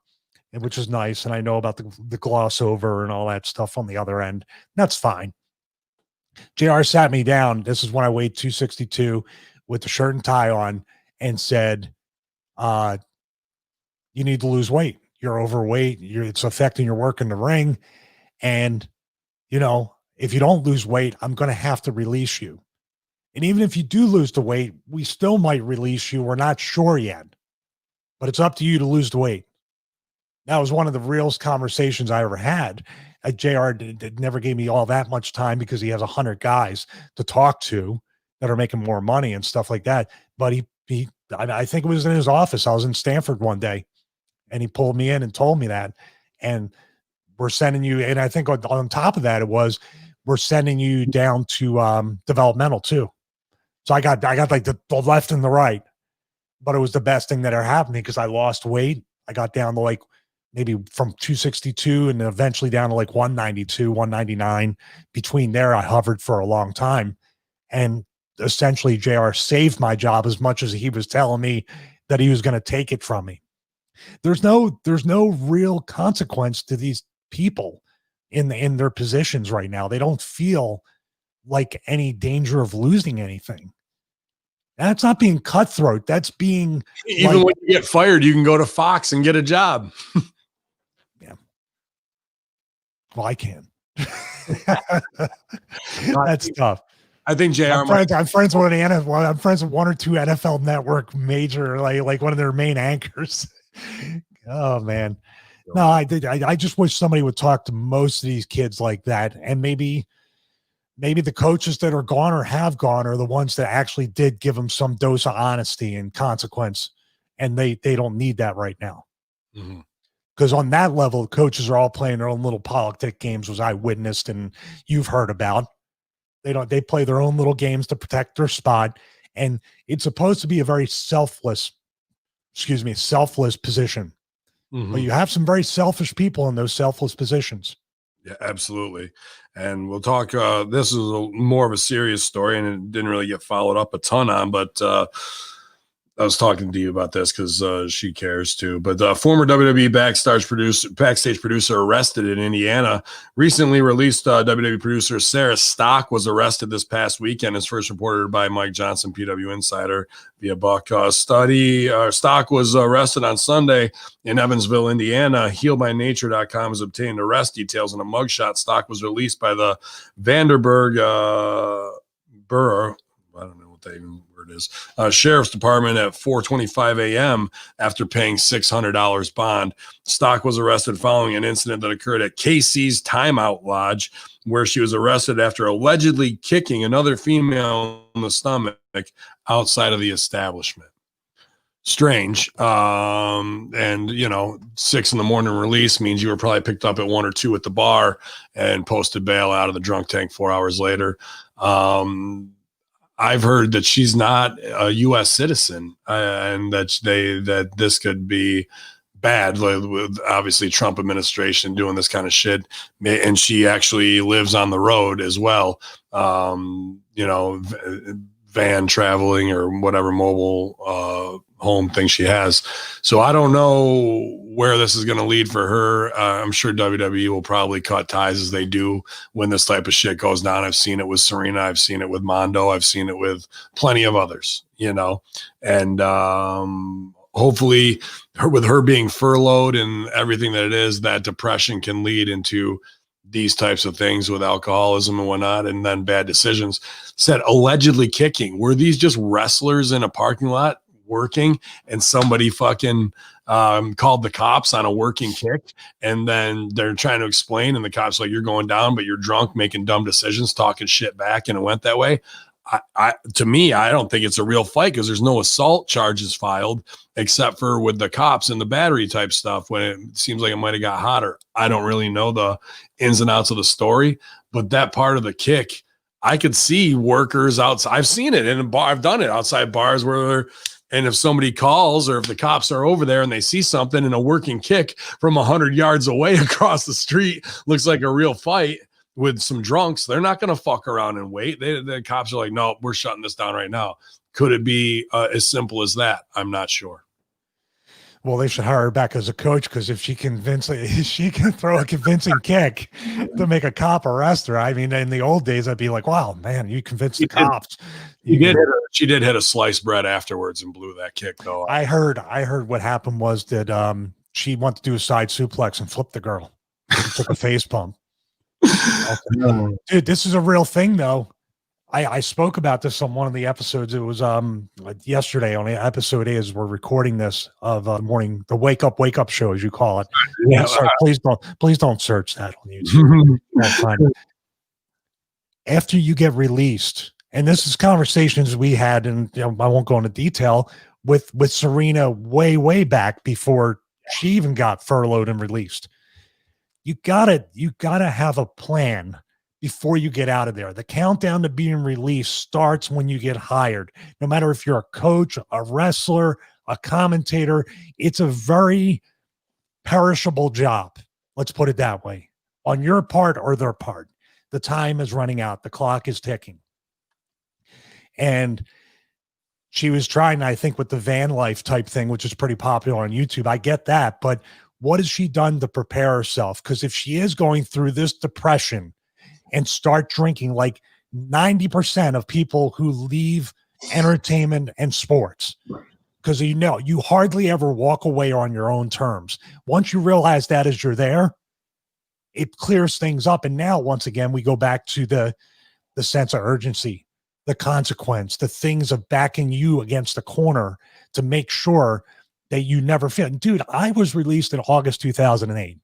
which is nice. And I know about the gloss over and all that stuff on the other end. That's fine. JR sat me down. This is when I weighed 262 with the shirt and tie on, and said, you need to lose weight. You're overweight. It's affecting your work in the ring. And, if you don't lose weight, I'm going to have to release you. And even if you do lose the weight, we still might release you. We're not sure yet, but it's up to you to lose the weight. That was one of the realest conversations I ever had. JR never gave me all that much time, because he has 100 guys to talk to that are making more money and stuff like that. But I think it was in his office. I was in Stanford one day, and he pulled me in and told me that. And we're sending you, and I think on top of that, we're sending you down to developmental too. So I got like the left and the right, but it was the best thing that ever happened, because I lost weight. I got down to like maybe from 262 and eventually down to like 192, 199. Between there, I hovered for a long time. And essentially, JR saved my job as much as he was telling me that he was going to take it from me. There's no real consequence to these people in their positions right now. They don't feel like any danger of losing anything. That's not being cutthroat. That's being, even when you get fired, you can go to Fox and get a job. Yeah. Well, I can. That's tough. I think JR. I'm friends with I'm friends with one or two NFL Network major, like one of their main anchors. Oh man, no, I just wish somebody would talk to most of these kids like that, and maybe the coaches that are gone or have gone are the ones that actually did give them some dose of honesty and consequence, and they don't need that right now. Mm-hmm. Because on that level, coaches are all playing their own little politic games, as I witnessed and you've heard about. They play their own little games to protect their spot. And it's supposed to be a very selfless position. Mm-hmm. But you have some very selfish people in those selfless positions. Yeah, absolutely. And we'll talk, this is more of a serious story, and it didn't really get followed up a ton on, but I was talking to you about this because she cares too. But former WWE backstage producer arrested in Indiana. Recently released WWE producer Sarah Stock was arrested this past weekend, as first reported by Mike Johnson, PW Insider, via Buck. Stock was arrested on Sunday in Evansville, Indiana. HealByNature.com has obtained arrest details and a mugshot. Stock was released by the Vanderburg Borough. I don't know what that even word is. Sheriff's Department at 4:25 a.m. after paying $600 bond. Stock was arrested following an incident that occurred at KC's Timeout Lodge, where she was arrested after allegedly kicking another female in the stomach outside of the establishment. Strange. And 6 a.m. release means you were probably picked up at 1 or 2 at the bar and posted bail out of the drunk tank 4 hours later. I've heard that she's not a U.S. citizen, and that this could be bad, with obviously Trump administration doing this kind of shit. And she actually lives on the road as well. Van traveling or whatever mobile home thing she has. So I don't know where this is going to lead for her. I'm sure WWE will probably cut ties, as they do when this type of shit goes down. I've seen it with Serena. I've seen it with Mondo. I've seen it with plenty of others, and hopefully with her being furloughed and everything that it is, that depression can lead into these types of things with alcoholism and whatnot, and then bad decisions. Said allegedly kicking. Were these just wrestlers in a parking lot? working, and somebody fucking called the cops on a working kick, and then they're trying to explain, and the cops like, you're going down, but you're drunk, making dumb decisions, talking shit back, and it went that way. To me, I don't think it's a real fight because there's no assault charges filed except for with the cops and the battery type stuff when it seems like it might have got hotter. I don't really know the ins and outs of the story, but that part of the kick, I could see workers outside. I've seen it in a bar. I've done it outside bars where and if somebody calls or if the cops are over there and they see something in a working kick from 100 yards away across the street, looks like a real fight with some drunks, they're not going to fuck around and wait. The cops are like, no, we're shutting this down right now. Could it be as simple as that? I'm not sure. Well, they should hire her back as a coach because if she can throw a convincing kick to make a cop arrest her. I mean, in the old days, I'd be like, wow, man, you convinced the cops. She did hit a sliced bread afterwards and blew that kick, though. I heard what happened was that she wanted to do a side suplex and flip the girl. She took a face bump. Dude, this is a real thing, though. I spoke about this on one of the episodes. It was yesterday on episode 8 as we're recording this of the wake up show, as you call it. Yeah, sorry, please don't search that on YouTube. After you get released, and this is conversations we had, and I won't go into detail with Serena way back before she even got furloughed and released. You gotta have a plan before you get out of there. The countdown to being released starts when you get hired. No matter if you're a coach, a wrestler, a commentator, it's a very perishable job. Let's put it that way. On your part or their part, the time is running out. The clock is ticking. And she was trying, I think, with the van life type thing, which is pretty popular on YouTube. I get that, but what has she done to prepare herself? Because if she is going through this depression and start drinking, like 90% of people who leave entertainment and sports, because you hardly ever walk away on your own terms. Once you realize that as you're there, it clears things up. And now, once again, we go back to the sense of urgency, the consequence, the things of backing you against the corner to make sure that you never feel. Dude, I was released in August 2008.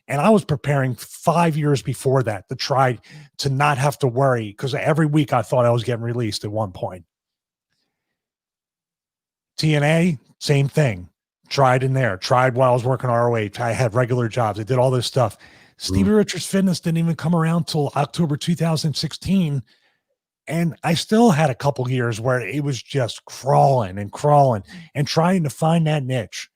And I was preparing 5 years before that to try to not have to worry, because every week I thought I was getting released at one point. TNA, same thing. Tried in there. Tried while I was working ROH. I had regular jobs. I did all this stuff. Stevie Richards Fitness didn't even come around till October 2016. And I still had a couple years where it was just crawling and trying to find that niche.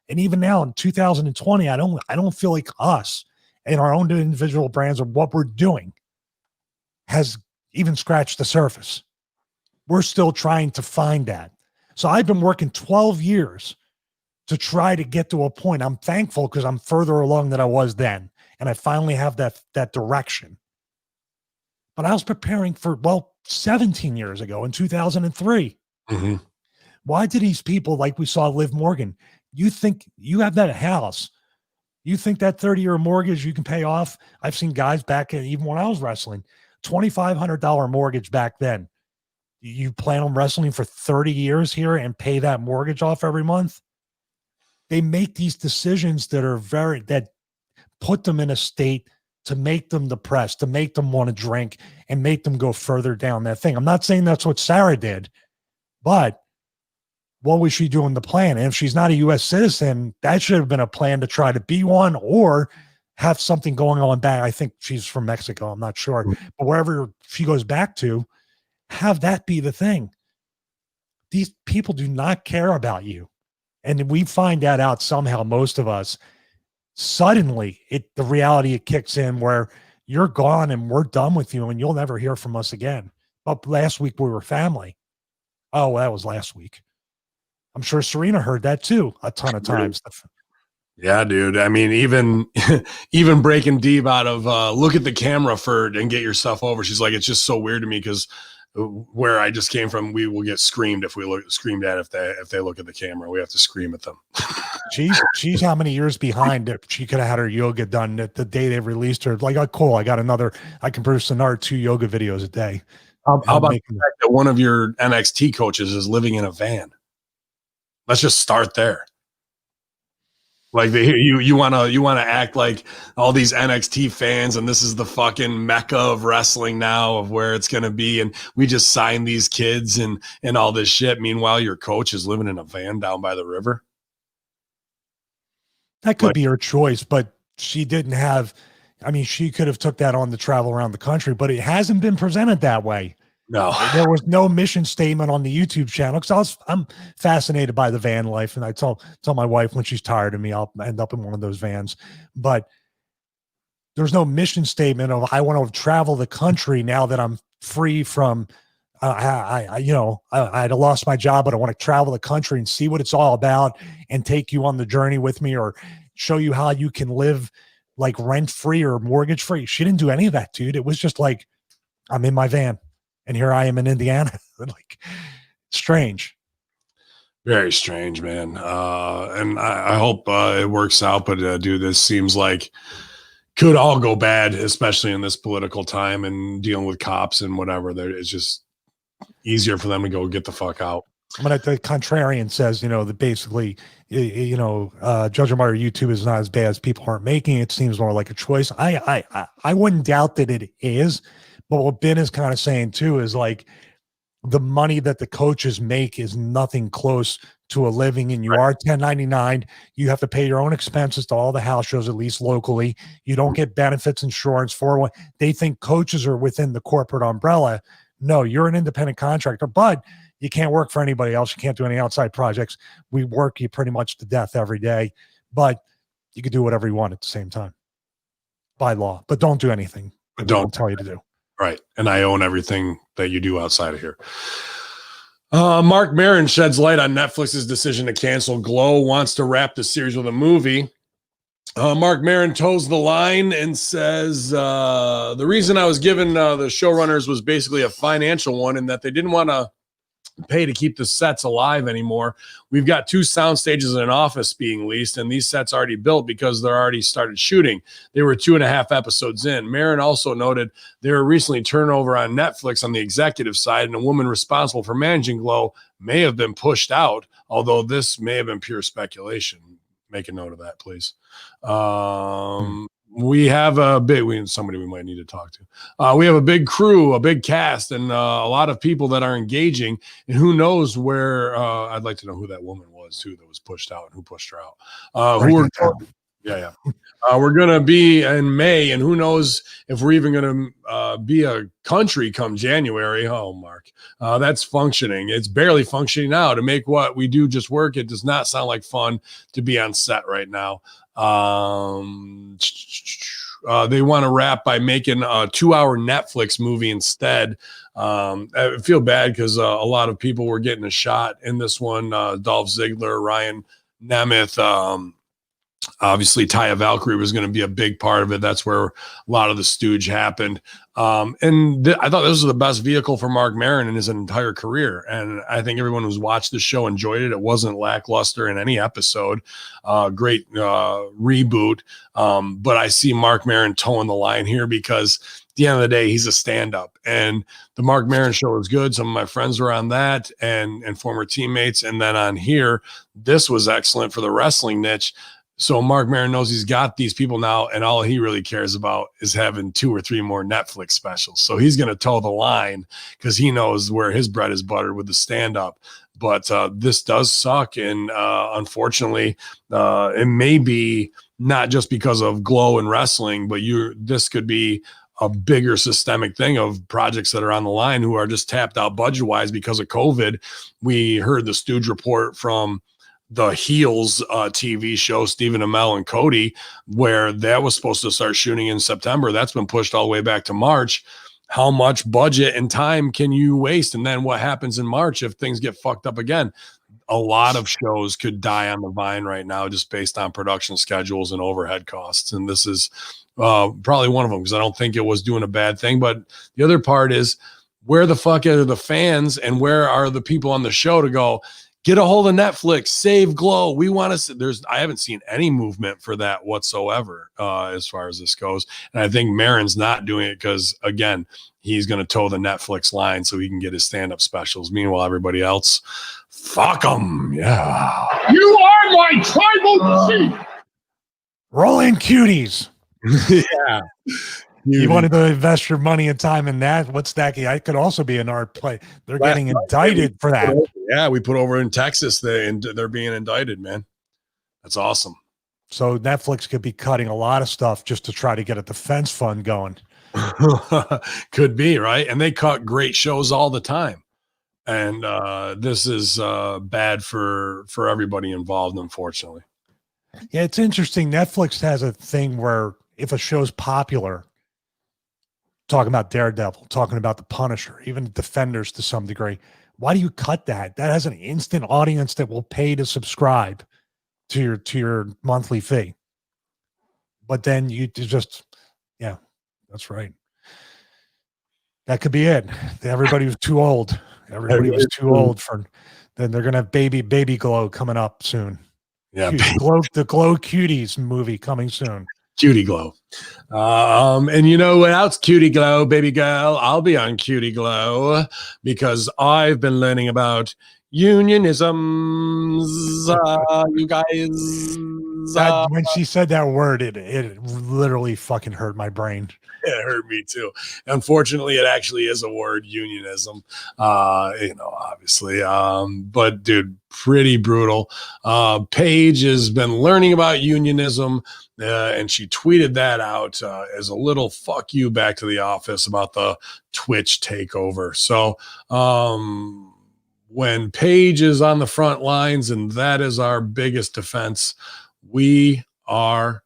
And even now in 2020, I don't feel like us and our own individual brands or what we're doing has even scratched the surface. We're still trying to find that. So I've been working 12 years to try to get to a point. I'm thankful because I'm further along than I was then. And I finally have that direction. But I was preparing for, 17 years ago in 2003. Mm-hmm. Why did these people, like we saw Liv Morgan, you think you have that house, you think that 30-year mortgage you can pay off? I've seen guys back in, even when I was wrestling, $2,500 mortgage back then. You plan on wrestling for 30 years here and pay that mortgage off every month? They make these decisions that put them in a state to make them depressed, to make them want to drink and make them go further down that thing. I'm not saying that's what Sarah did, but what was she doing the plan? And if she's not a U.S. citizen, that should have been a plan to try to be one or have something going on back. I think she's from Mexico. I'm not sure. But wherever she goes back to, have that be the thing. These people do not care about you. And we find that out somehow, most of us. Suddenly, the reality kicks in where you're gone and we're done with you and you'll never hear from us again. But last week we were family. Oh, well, that was last week. I'm sure Serena heard that too a ton of times. Yeah, dude. I mean, even breaking Deeb out of look at the camera and get your stuff over. She's like, it's just so weird to me because where I just came from, we will get screamed if they look at the camera. We have to scream at them. She's how many years behind? She could have had her yoga done at the day they released her. Like, oh, cool. I can produce another 2 yoga videos a day. How about the fact that one of your NXT coaches is living in a van? Let's just start there. Like you want to act like all these NXT fans and this is the fucking mecca of wrestling now of where it's going to be. And we just signed these kids and all this shit. Meanwhile, your coach is living in a van down by the river. That could be her choice, but she didn't have, I mean, she could have took that on to travel around the country, but it hasn't been presented that way. No, there was no mission statement on the YouTube channel because I'm fascinated by the van life, and I tell my wife when she's tired of me, I'll end up in one of those vans. But there's no mission statement of I want to travel the country now that I'm free from. I'd lost my job, but I want to travel the country and see what it's all about and take you on the journey with me, or show you how you can live like rent free or mortgage free. She didn't do any of that, dude. It was just like I'm in my van. And here I am in Indiana. Like, strange. Very strange, man. And I hope it works out. But dude, this seems like could all go bad, especially in this political time and dealing with cops and whatever. It's just easier for them to go get the fuck out. I mean, the contrarian says, that basically, judging by our YouTube is not as bad as people aren't making it. Seems more like a choice. I wouldn't doubt that it is. But what Ben is kind of saying too is like the money that the coaches make is nothing close to a living, and you are 1099. You have to pay your own expenses to all the house shows, at least locally. You don't get benefits, insurance, 401. They think coaches are within the corporate umbrella. No, you're an independent contractor, but you can't work for anybody else. You can't do any outside projects. We work you pretty much to death every day, but you can do whatever you want at the same time by law, but don't do anything. But don't tell you to do. Right. And I own everything that you do outside of here. Mark Maron sheds light on Netflix's decision to cancel Glow, wants to wrap the series with a movie. Mark Maron toes the line and says, the reason I was given the showrunners was basically a financial one, in that they didn't want to pay to keep the sets alive anymore. We've got 2 sound stages in an office being leased, and these sets already built because they're already started shooting. They were 2.5 episodes in. Maron also noted they were recently turned over on Netflix on the executive side, and a woman responsible for managing Glow may have been pushed out, although this may have been pure speculation. Make a note of that, please. We have somebody we might need to talk to. We have a big crew, a big cast, and a lot of people that are engaging. And who knows where? I'd like to know who that woman was too that was pushed out and who pushed her out. We're gonna be in May, and who knows if we're even gonna be a country come January. Oh, Mark, that's functioning. It's barely functioning now. To make what we do just work, it does not sound like fun to be on set right now. They want to wrap by making a 2-hour Netflix movie instead. I feel bad because a lot of people were getting a shot in this one. Dolph Ziggler, Ryan Nemeth, obviously Taya Valkyrie was going to be a big part of it. That's where a lot of the stooge happened. I thought this was the best vehicle for Mark Maron in his entire career. And I think everyone who's watched the show enjoyed it. It wasn't lackluster in any episode. Great reboot. But I see Mark Maron towing the line here because at the end of the day, he's a stand-up. And the Mark Maron show is good. Some of my friends were on that and former teammates. And then on here, this was excellent for the wrestling niche. So Mark Maron knows he's got these people now, and all he really cares about is having 2 or 3 more Netflix specials. So he's going to toe the line because he knows where his bread is buttered with the stand-up. But this does suck, and unfortunately, it may be not just because of Glow and wrestling, but this could be a bigger systemic thing of projects that are on the line who are just tapped out budget-wise because of COVID. We heard the Stooge report from the Heels TV show, Stephen Amell and Cody, where that was supposed to start shooting in September. That's been pushed all the way back to March. How much budget and time can you waste? And then what happens in March if things get fucked up again? A lot of shows could die on the vine right now just based on production schedules and overhead costs. And this is probably one of them because I don't think it was doing a bad thing. But the other part is, where the fuck are the fans and where are the people on the show to go, get a hold of Netflix, save Glow. We want to. I haven't seen any movement for that whatsoever as far as this goes. And I think Maron's not doing it because, again, he's going to toe the Netflix line so he can get his stand-up specials. Meanwhile, everybody else, fuck them. Yeah. You are my tribal chief. Roll in cuties. Yeah. You wanted to invest your money and time in that. What's that? That could also be an art play. They're getting indicted for that. Yeah, we put over in Texas, they're being indicted, man. That's awesome. So Netflix could be cutting a lot of stuff just to try to get a defense fund going. Could be, right? And they cut great shows all the time. And this is bad for everybody involved, unfortunately. Yeah, it's interesting. Netflix has a thing where if a show's popular, talking about Daredevil, talking about The Punisher, even Defenders to some degree, why do you cut that? That has an instant audience that will pay to subscribe to your monthly fee. But then you just, yeah, that's right. That could be it. Everybody was too old. Everybody was too old for. Then they're gonna have baby glow coming up soon. Yeah, the Glow Cuties movie coming soon. Cutie Glow. And you know what else? Cutie Glow, baby girl. I'll be on Cutie Glow because I've been learning about unionisms. You guys. When she said that word, it literally fucking hurt my brain. It hurt me too. Unfortunately, it actually is a word, unionism. Obviously. But dude, pretty brutal. Paige has been learning about unionism, and she tweeted that out as a little fuck you back to the office about the Twitch takeover. So when Paige is on the front lines, and that is our biggest defense, we are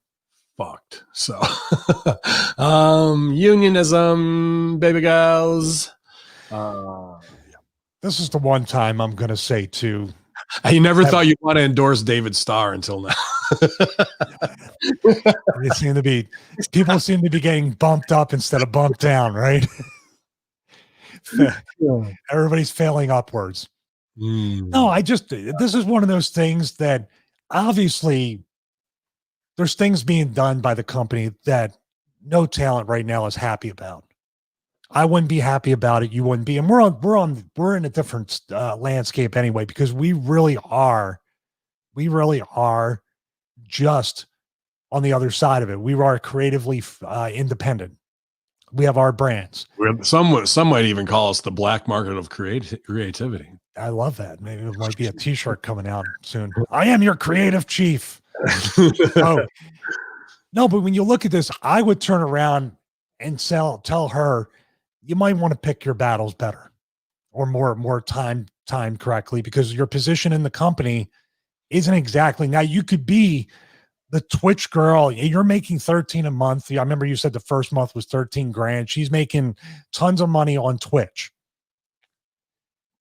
fucked. So unionism, baby girls. This is the one time I'm gonna say too. I never thought you'd want to endorse David Starr until now. People seem to be getting bumped up instead of bumped down, right? Everybody's failing upwards. No, this is one of those things that obviously there's things being done by the company that no talent right now is happy about. I wouldn't be happy about it. You wouldn't be. And we're in a different landscape anyway, because we really are just on the other side of it. We are creatively independent. We have our brands. Some might even call us the black market of creativity. I love that. Maybe it might be a t-shirt coming out soon. I am your creative chief. No, but when you look at this, I would turn around and tell her, you might want to pick your battles better or more time correctly, because your position in the company isn't exactly. Now you could be the Twitch girl. You're making 13 a month. I remember you said the first month was 13 grand. She's making tons of money on Twitch.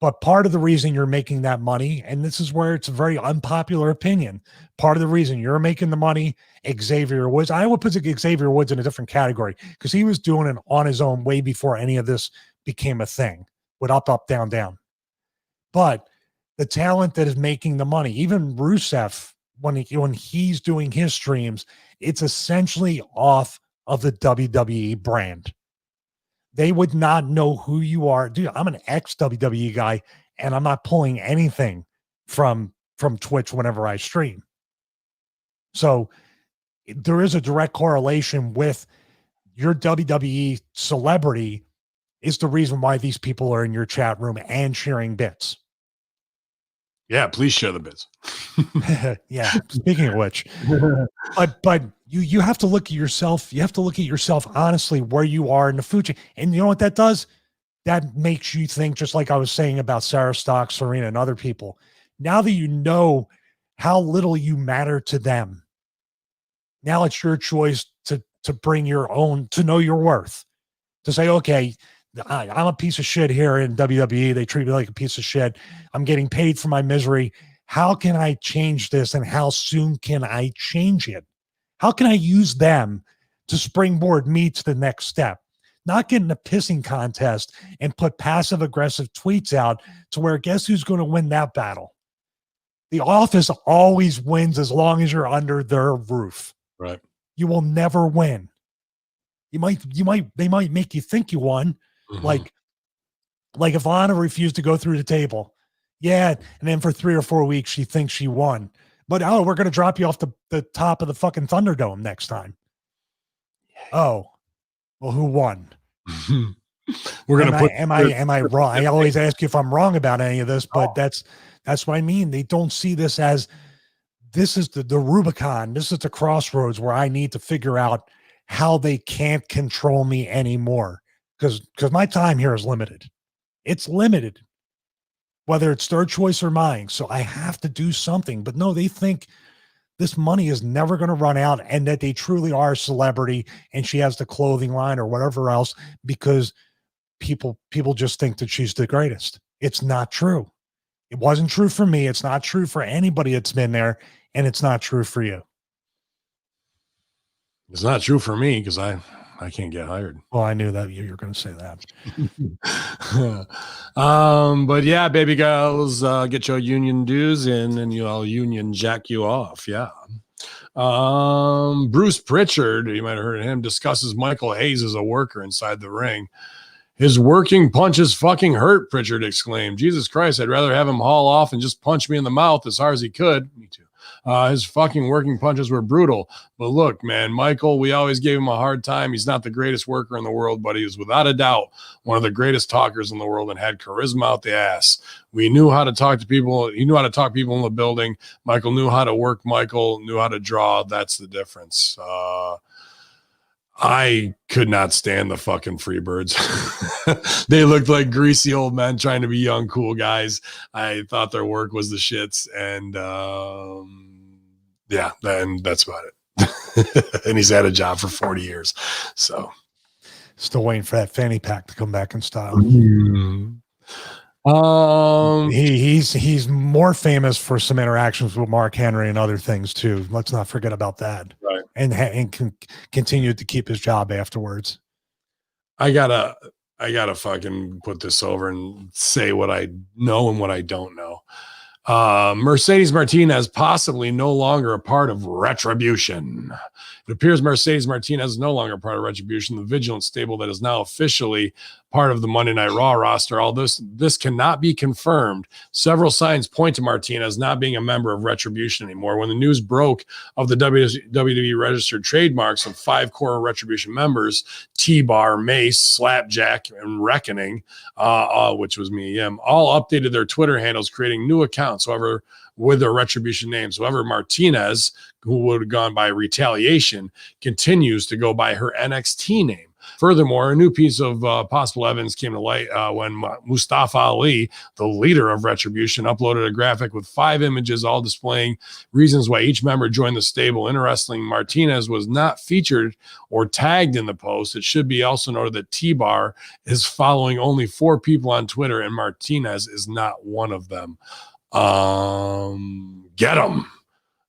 But part of the reason you're making that money, and this is where it's a very unpopular opinion, part of the reason you're making the money, Xavier Woods, I would put Xavier Woods in a different category because he was doing it on his own way before any of this became a thing with up, down, down. But the talent that is making the money, even Rusev, when he's doing his streams, it's essentially off of the WWE brand. They would not know who you are. Dude, I'm an ex-WWE guy, and I'm not pulling anything from Twitch whenever I stream. So there is a direct correlation with your WWE celebrity is the reason why these people are in your chat room and sharing bits. Yeah, please share the bits. Yeah, speaking of which. But you have to look at yourself. You have to look at yourself honestly where you are in the food chain. And you know what that does? That makes you think, just like I was saying about Sarah Stock, Serena, and other people. Now that you know how little you matter to them, now it's your choice to bring your own, to know your worth. To say, okay, I'm a piece of shit here in WWE. They treat me like a piece of shit. I'm getting paid for my misery. How can I change this? And how soon can I change it? How can I use them to springboard me to the next step? Not get in a pissing contest and put passive aggressive tweets out to where guess who's going to win that battle? The office always wins as long as you're under their roof. Right. You will never win. They might make you think you won, Like if Anna refused to go through the table, yeah, and then for 3 or 4 weeks she thinks she won, but we're going to drop you off the top of the fucking Thunderdome next time. Oh, well, who won? We're going to put. Am I wrong? I always ask you if I'm wrong about any of this, but that's what I mean. They don't see this as this is the Rubicon. This is the crossroads where I need to figure out how they can't control me anymore, because my time here is limited. It's limited, whether it's their choice or mine. So I have to do something. But no, they think this money is never going to run out and that they truly are a celebrity and she has the clothing line or whatever else because people just think that she's the greatest. It's not true. It wasn't true for me. It's not true for anybody that's been there, and it's not true for you. It's not true for me because I can't get hired. Well, I knew that you were going to say that. But yeah, baby girls, get your union dues in and I'll union jack you off. Yeah. Bruce Pritchard, you might have heard of him, discusses Michael Hayes as a worker inside the ring. His working punches fucking hurt, Pritchard exclaimed. Jesus Christ, I'd rather have him haul off and just punch me in the mouth as hard as he could. Me too. His fucking working punches were brutal. But look, man, Michael, we always gave him a hard time. He's not the greatest worker in the world, but he was without a doubt one of the greatest talkers in the world and had charisma out the ass. We knew how to talk to people. He knew how to talk people in the building. Michael knew how to work. Michael knew how to draw. That's the difference. I could not stand the fucking Freebirds. They looked like greasy old men trying to be young, cool guys. I thought their work was the shits. And yeah, then that's about it. And he's had a job for 40 years. So still waiting for that fanny pack to come back in style. He's more famous for some interactions with Mark Henry and other things too. Let's not forget about that. Right. And continue to keep his job afterwards. I gotta fucking put this over and say what I know and what I don't know. Mercedes Martinez possibly no longer a part of Retribution. It appears Mercedes Martinez is no longer part of Retribution, the vigilant stable that is now officially part of the Monday Night Raw roster. All this cannot be confirmed. Several signs point to Martinez not being a member of Retribution anymore. When the news broke of the WWE registered trademarks of 5 core Retribution members, T-Bar, Mace, Slapjack, and Reckoning, which was me and him, all updated their Twitter handles, creating new accounts. However, with their Retribution names. However, Martinez, who would have gone by Retaliation, continues to go by her NXT name. Furthermore, a new piece of possible evidence came to light when Mustafa Ali, the leader of Retribution, uploaded a graphic with 5 images, all displaying reasons why each member joined the stable. Interestingly, Martinez was not featured or tagged in the post. It should be also noted that T-Bar is following only 4 people on Twitter, and Martinez is not one of them. Get him.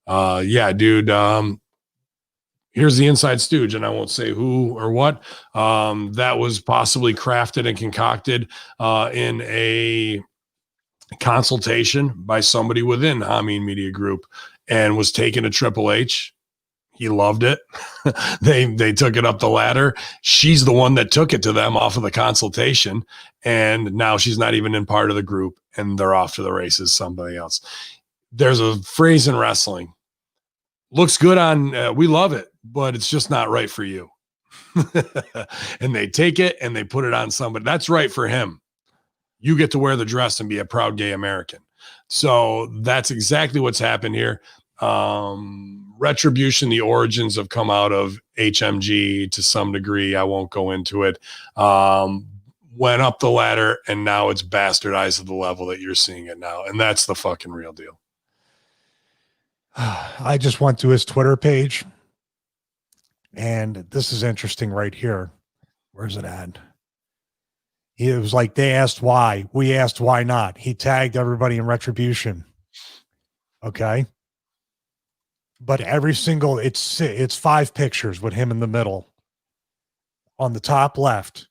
Yeah, dude. Here's the inside stooge, and I won't say who or what. That was possibly crafted and concocted in a consultation by somebody within Hamin Media Group and was taken to Triple H. He loved it. They took it up the ladder. She's the one that took it to them off of the consultation, and now she's not even in part of the group, and they're off to the races, somebody else. There's a phrase in wrestling. Looks good on, we love it, but it's just not right for you. And they take it and they put it on somebody. That's right for him. You get to wear the dress and be a proud gay American. So that's exactly what's happened here. Retribution, the origins have come out of HMG to some degree. I won't go into it. Went up the ladder, and now it's bastardized to the level that you're seeing it now. And that's the fucking real deal. I just went to his Twitter page, and this is interesting right here. Where's it at? It was like they asked why. We asked why not. He tagged everybody in Retribution. Okay. But every single, it's 5 pictures with him in the middle. On the top left,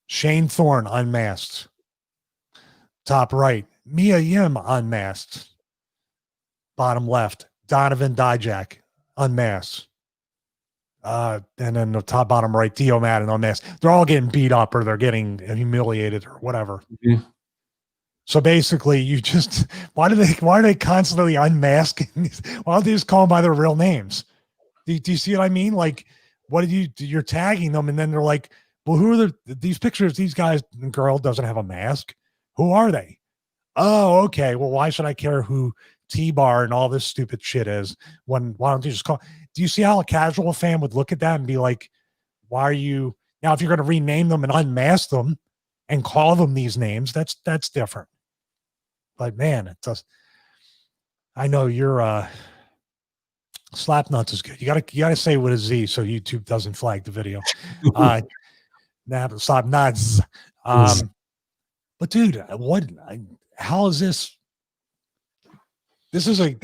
Shane Thorne unmasked. Top right, Mia Yim unmasked. Bottom left, Donovan Dijak unmasked. and then the top bottom right, Diomat and Unmasked. They're all getting beat up or they're getting humiliated or whatever. Mm-hmm. So basically, you just why are they constantly unmasking? Why don't they just call them by their real names? Do you see what I mean? Like, what you're tagging them, and then they're like, well, who are these pictures? These guys and girl doesn't have a mask. Who are they? Oh, okay. Well, why should I care who T-Bar and all this stupid shit is? Why don't you just call? Do you see how a casual fan would look at that and be like, why are you now? If you're going to rename them and unmask them and call them these names, that's different. But man, it does. I know you're slap nuts is good. You gotta say with a Z so YouTube doesn't flag the video. Slap nuts. But dude, how is this? This is like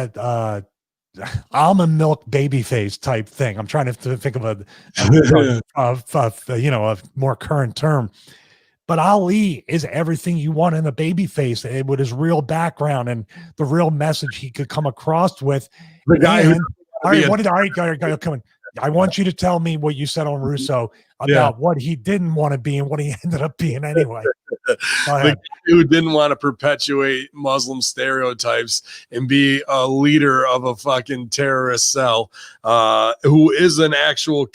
a almond milk baby face type thing. I'm trying to think of a more current term. But Ali is everything you want in a baby face with his real background and the real message he could come across with. The guy I want you to tell me what you said on Russo about what he didn't want to be and what he ended up being anyway. The guy who didn't want to perpetuate Muslim stereotypes and be a leader of a fucking terrorist cell, who is an actual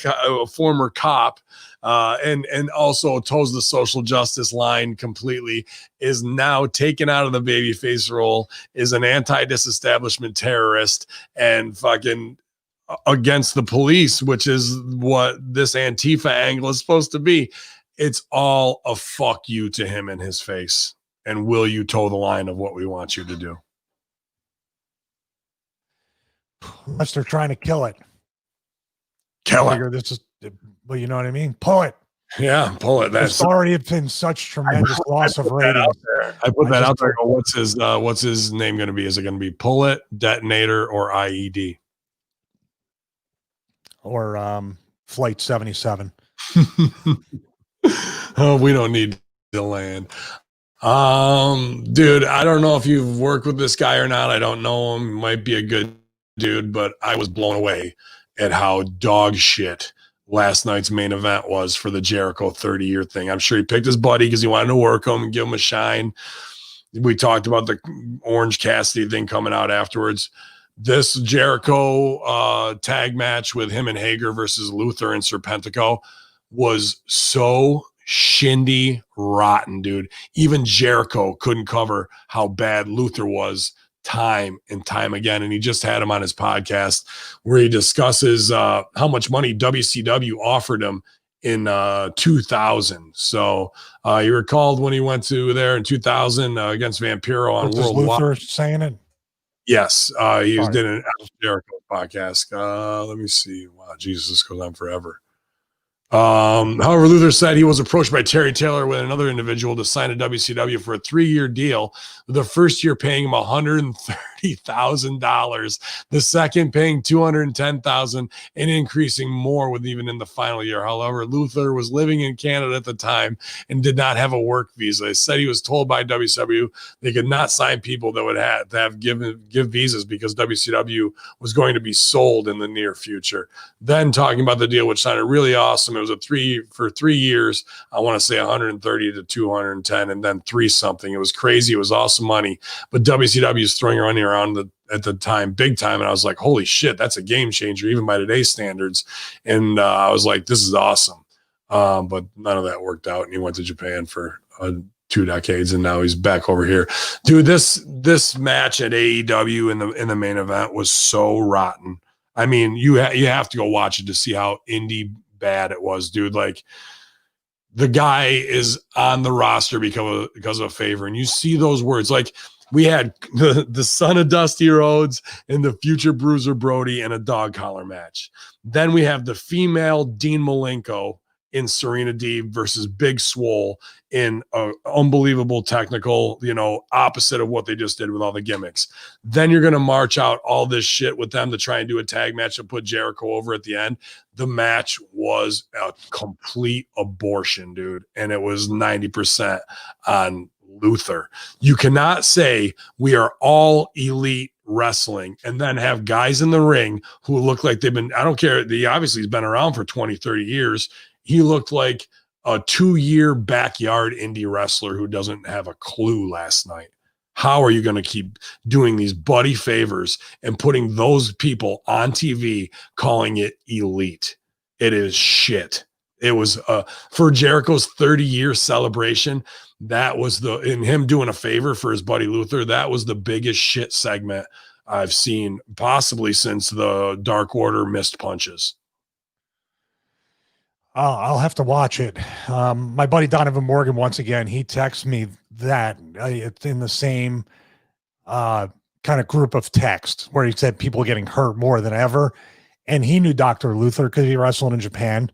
former cop, and also toes the social justice line completely, is now taken out of the babyface role, is an anti-disestablishment terrorist and fucking against the police, which is what this Antifa angle is supposed to be. It's all a fuck you to him in his face. And will you toe the line of what we want you to do? Unless they're trying to kill it. Kill it. This is, well, you know what I mean? Pull it. Yeah, pull it. That's already been such tremendous loss of ratings. I put that out there. What's his name going to be? Is it going to be Pull It, Detonator, or IED? Or Flight 77. Oh, we don't need to land. Dude, I don't know if you've worked with this guy or not. I don't know him. He might be a good dude, but I was blown away at how dog shit last night's main event was for the Jericho 30-year thing. I'm sure he picked his buddy because he wanted to work him and give him a shine. We talked about the Orange Cassidy thing coming out afterwards. This Jericho tag match with him and Hager versus Luther and Serpentico was so shindy rotten, dude. Even Jericho couldn't cover how bad Luther was time and time again. And he just had him on his podcast where he discusses how much money WCW offered him in 2000. So he recalled when he went to there in 2000 against Vampiro on Worldwide. Luther saying it? Yes, he did an Jericho podcast. Let me see. Wow, Jesus, this goes on forever. However, Luther said he was approached by Terry Taylor with another individual to sign a WCW for a 3-year deal, with the first year paying him $130,000, the second paying $210,000, and increasing more with even in the final year. However, Luther was living in Canada at the time and did not have a work visa. He said he was told by WCW they could not sign people that would have to give visas because WCW was going to be sold in the near future. Then talking about the deal, which sounded really awesome. It was for 3 years. I want to say 130 to 210, and then 3 something. It was crazy. It was awesome money. But WCW is throwing money around at the time, big time. And I was like, holy shit, that's a game changer, even by today's standards. And I was like, this is awesome. But none of that worked out. And he went to Japan for 2 decades, and now he's back over here. Dude, this match at AEW in the main event was so rotten. I mean, you have to go watch it to see how indie bad it was, dude. Like, the guy is on the roster because of a favor, and you see those words. Like, we had the son of Dusty Rhodes and the future Bruiser Brody in a dog collar match. Then we have the female Dean Malenko in Serena Deeb versus Big Swole in a unbelievable technical, opposite of what they just did with all the gimmicks. Then you're going to march out all this shit with them to try and do a tag match and put Jericho over at the end. The match was a complete abortion, dude. And it was 90% on Luther. You cannot say we are all elite wrestling and then have guys in the ring who look like they've been, I don't care. He obviously has been around for 20, 30 years. He looked like a 2-year backyard indie wrestler who doesn't have a clue last night. How are you going to keep doing these buddy favors and putting those people on TV calling it elite? It is shit. It was for Jericho's 30-year celebration. That was in him doing a favor for his buddy Luther. That was the biggest shit segment I've seen possibly since the Dark Order missed punches. I'll have to watch it. My buddy Donovan Morgan, once again, he texts me that it's in the same kind of group of text where he said people getting hurt more than ever. And he knew Dr. Luther because he wrestled in Japan.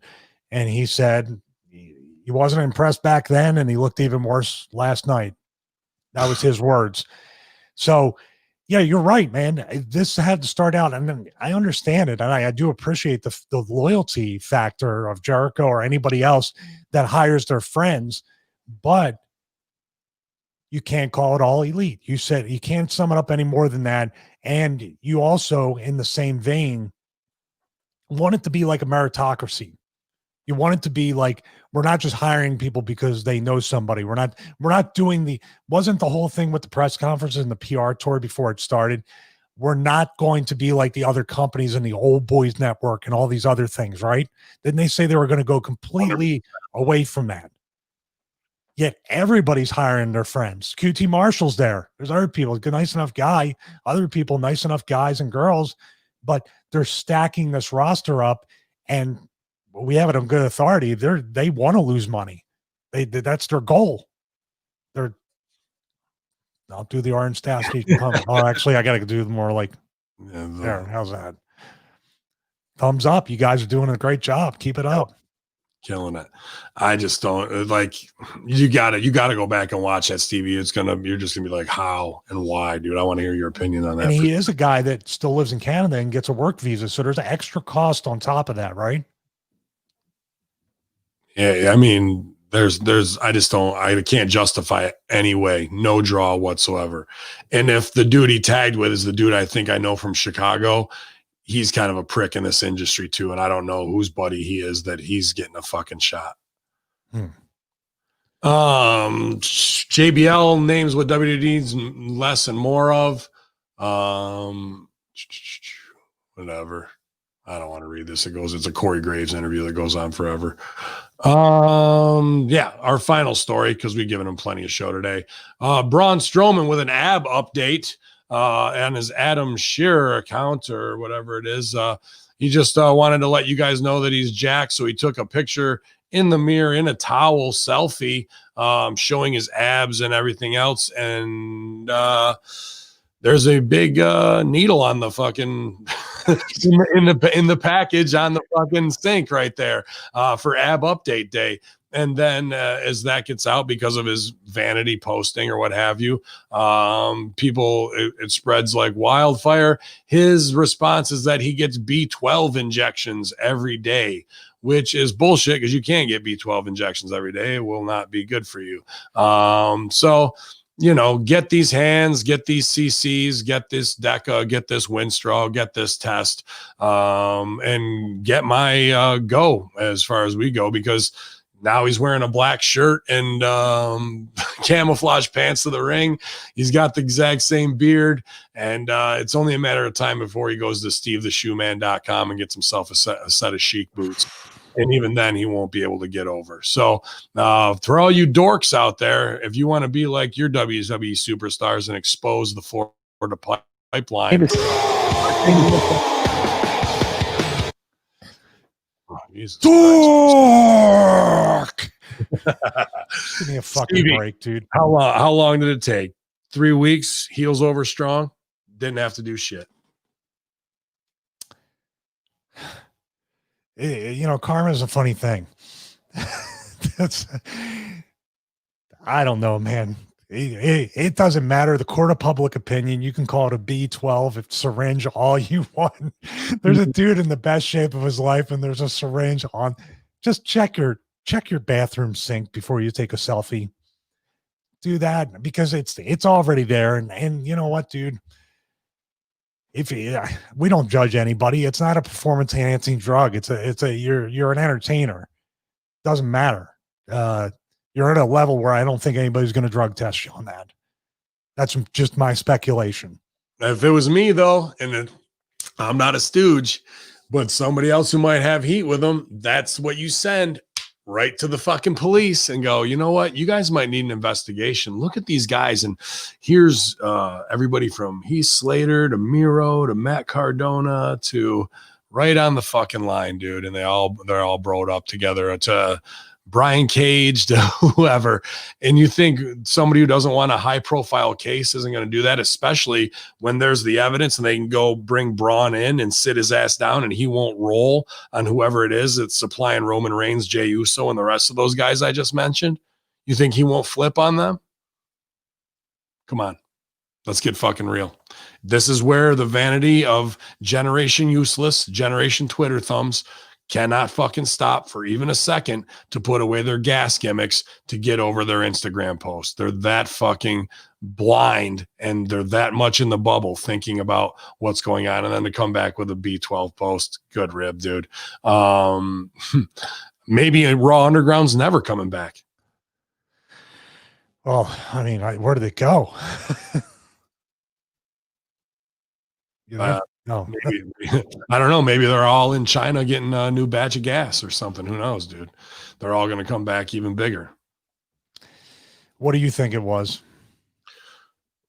And he said he wasn't impressed back then, and he looked even worse last night. That was his words. So, yeah, you're right, man. This had to start out, and then I understand it, and I do appreciate the loyalty factor of Jericho or anybody else that hires their friends, but you can't call it all elite. You said you can't sum it up any more than that, and you also, in the same vein, want it to be like a meritocracy. You want it to be like, we're not just hiring people because they know somebody. We're not doing wasn't the whole thing with the press conferences and the PR tour before it started. We're not going to be like the other companies in the Old Boys Network and all these other things, right? Didn't they say they were going to go completely away from that? Yet everybody's hiring their friends. QT Marshall's there. There's other people, nice enough guy, other people, nice enough guys and girls, but they're stacking this roster up, and we have it on good authority. They want to lose money. That's their goal. I'll do the Orange Staffy pump. Oh, actually, I got to do more like there. How's that? Thumbs up. You guys are doing a great job. Keep it up. Killing it. I just don't like. You got to go back and watch that, Stevie. You're just gonna be like, how and why, dude. I want to hear your opinion on that. And he is a guy that still lives in Canada and gets a work visa, so there's an extra cost on top of that, right? Yeah, I mean, I can't justify it anyway. No draw whatsoever. And if the dude he tagged with is the dude I think I know from Chicago, he's kind of a prick in this industry too. And I don't know whose buddy he is that he's getting a fucking shot. JBL names what WWE needs less and more of. Whatever. I don't want to read this. It's a Corey Graves interview that goes on forever. Yeah, our final story, because we've given him plenty of show today. Braun Strowman with an ab update on his Adam Shearer account or whatever it is. He just wanted to let you guys know that he's jacked, so he took a picture in the mirror in a towel selfie, showing his abs and everything else. And there's a big needle on the fucking in the package on the fucking sink right there for ab update day. And then as that gets out because of his vanity posting or what have you, it spreads like wildfire. His response is that he gets B12 injections every day, which is bullshit because you can't get B12 injections every day. It will not be good for you. So, get these hands, get these CCs, get this DECA, get this Winstrol, get this test, and get my go as far as we go, because now he's wearing a black shirt and camouflage pants to the ring. He's got the exact same beard, and it's only a matter of time before he goes to stevetheshoeman.com and gets himself a set of chic boots. And even then, he won't be able to get over. So for all you dorks out there, if you want to be like your WWE superstars and expose the Florida pipeline. Dork! Give me a fucking Stevie, break, dude. How long did it take? 3 weeks, heels over strong, didn't have to do shit. Karma is a funny thing. I don't know, man. It doesn't matter. The court of public opinion, you can call it a B12, syringe, all you want. There's a dude in the best shape of his life, and there's a syringe on. Just check your bathroom sink before you take a selfie. do that because it's already there. And you know what, dude? We don't judge anybody. It's not a performance enhancing drug. You're an entertainer. Doesn't matter. You're at a level where I don't think anybody's going to drug test you on that. That's just my speculation. If it was me though, and I'm not a stooge, but somebody else who might have heat with them, that's what you send right to the fucking police and go, you know what? You guys might need an investigation. Look at these guys. And here's everybody from Heath Slater to Miro to Matt Cardona to right on the fucking line, dude. And they're all broed up together to Brian Cage to whoever. And you think somebody who doesn't want a high profile case isn't going to do that, especially when there's the evidence and they can go bring Braun in and sit his ass down and he won't roll on whoever it is that's supplying Roman Reigns, Jey Uso, and the rest of those guys I just mentioned. You think he won't flip on them? Come on. Let's get fucking real. This is where the vanity of Generation Useless, Generation Twitter thumbs cannot fucking stop for even a second to put away their gas gimmicks to get over their Instagram posts. They're that fucking blind and they're that much in the bubble thinking about what's going on. And then to come back with a B12 post, good rib, dude. Maybe a Raw Underground's never coming back. Well, I mean, where did it go? No, maybe I don't know. Maybe they're all in China getting a new batch of gas or something. Who knows, dude? They're all going to come back even bigger. What do you think it was?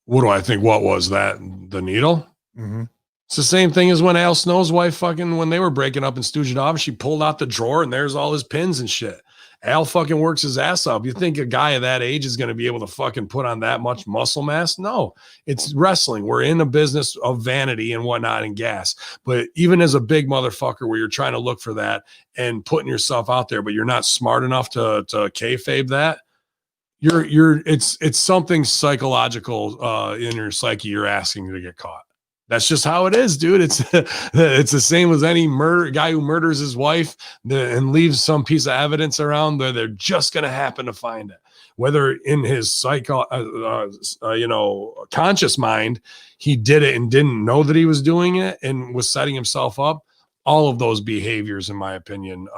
What do I think? What was that? The needle? Mm-hmm. It's the same thing as when Al Snow's wife when they were breaking up and stooging off, she pulled out the drawer and there's all his pins and shit. Al fucking works his ass off. You think a guy of that age is going to be able to fucking put on that much muscle mass? No, it's wrestling. We're in a business of vanity and whatnot and gas. But even as a big motherfucker where you're trying to look for that and putting yourself out there, but you're not smart enough to kayfabe that, it's something psychological in your psyche you're asking to get caught. That's just how it is, dude. It's the same as any guy who murders his wife and leaves some piece of evidence around there. They're just going to happen to find it. Whether in his conscious mind, he did it and didn't know that he was doing it and was setting himself up. All of those behaviors, in my opinion,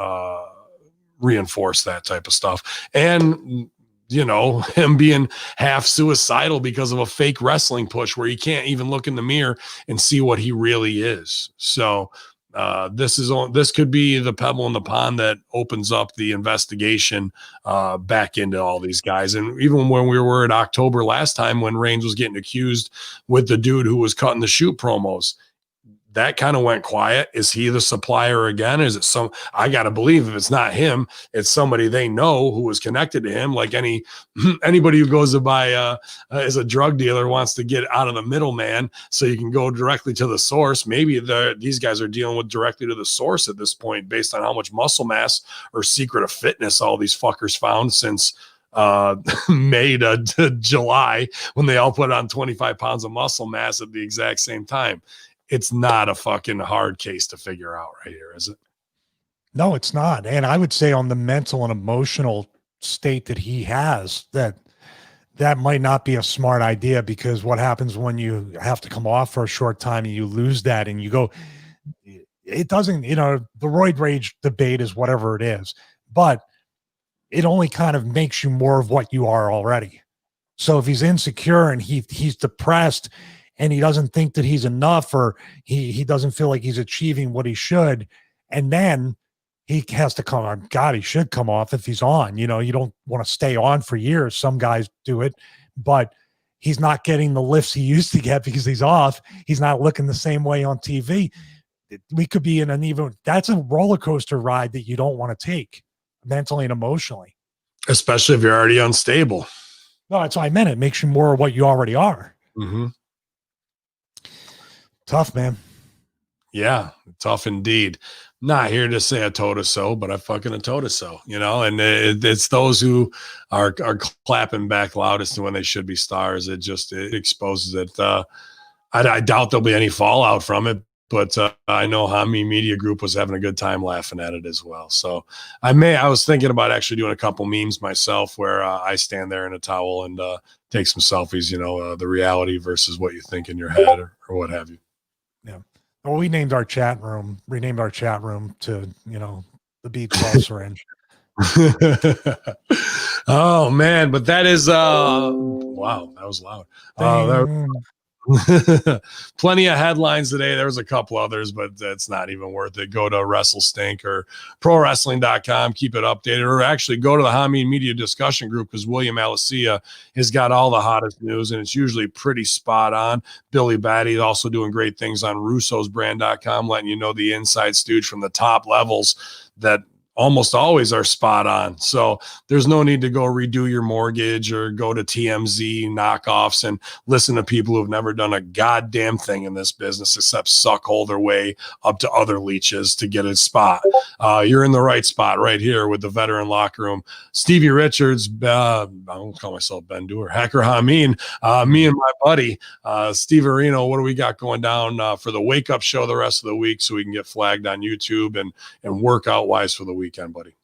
reinforce that type of stuff. And him being half suicidal because of a fake wrestling push where he can't even look in the mirror and see what he really is. So this could be the pebble in the pond that opens up the investigation back into all these guys. And even when we were at October last time, when Reigns was getting accused with the dude who was cutting the shoot promos, that kind of went quiet. Is he the supplier again? Is it I got to believe if it's not him, it's somebody they know who was connected to him. Like anybody who goes to buy as a drug dealer wants to get out of the middleman so you can go directly to the source. Maybe these guys are dealing with directly to the source at this point based on how much muscle mass or secret of fitness all these fuckers found since May to July when they all put on 25 pounds of muscle mass at the exact same time. It's not a fucking hard case to figure out right here, is it? No, it's not. And I would say on the mental and emotional state that he has, that might not be a smart idea, because what happens when you have to come off for a short time and you lose that and you go, it doesn't, the roid rage debate is whatever it is, but it only kind of makes you more of what you are already. So if he's insecure and he's depressed and he doesn't think that he's enough, or he doesn't feel like he's achieving what he should, and then he has to come on. God, he should come off if he's on. You don't want to stay on for years. Some guys do it, but he's not getting the lifts he used to get because he's off. He's not looking the same way on TV. We could be in that's a roller coaster ride that you don't want to take mentally and emotionally. Especially if you're already unstable. No, that's what I meant. It makes you more of what you already are. Mm-hmm. Tough, man. Yeah, tough indeed. Not here to say I told us so, but I fucking told us so, and it's those who are clapping back loudest when they should be stars. It exposes it. I doubt there'll be any fallout from it, but I know Hamin Media Group was having a good time laughing at it as well. So I was thinking about actually doing a couple memes myself where I stand there in a towel and take some selfies, the reality versus what you think in your head or what have you. Yeah. Well, we renamed our chat room to, the B12 syringe. Oh man, but that is wow, that was loud. Plenty of headlines today. There was a couple others, but that's not even worth it. Go to WrestleStink or ProWrestling.com, keep it updated, or actually go to the Hamin Media discussion group because William Alicia has got all the hottest news, and it's usually pretty spot on. Billy Batty also doing great things on russosbrand.com, letting you know the inside stooge from the top levels that almost always are spot on. So there's no need to go redo your mortgage or go to TMZ knockoffs and listen to people who've never done a goddamn thing in this business except suck hole their way up to other leeches to get a spot. You're in the right spot right here with the veteran locker room. Stevie Richards, I won't call myself Ben Doer, Hacker Hamin, me and my buddy, Steve Areno. What do we got going down for the wake up show the rest of the week so we can get flagged on YouTube and workout wise for the weekend, buddy?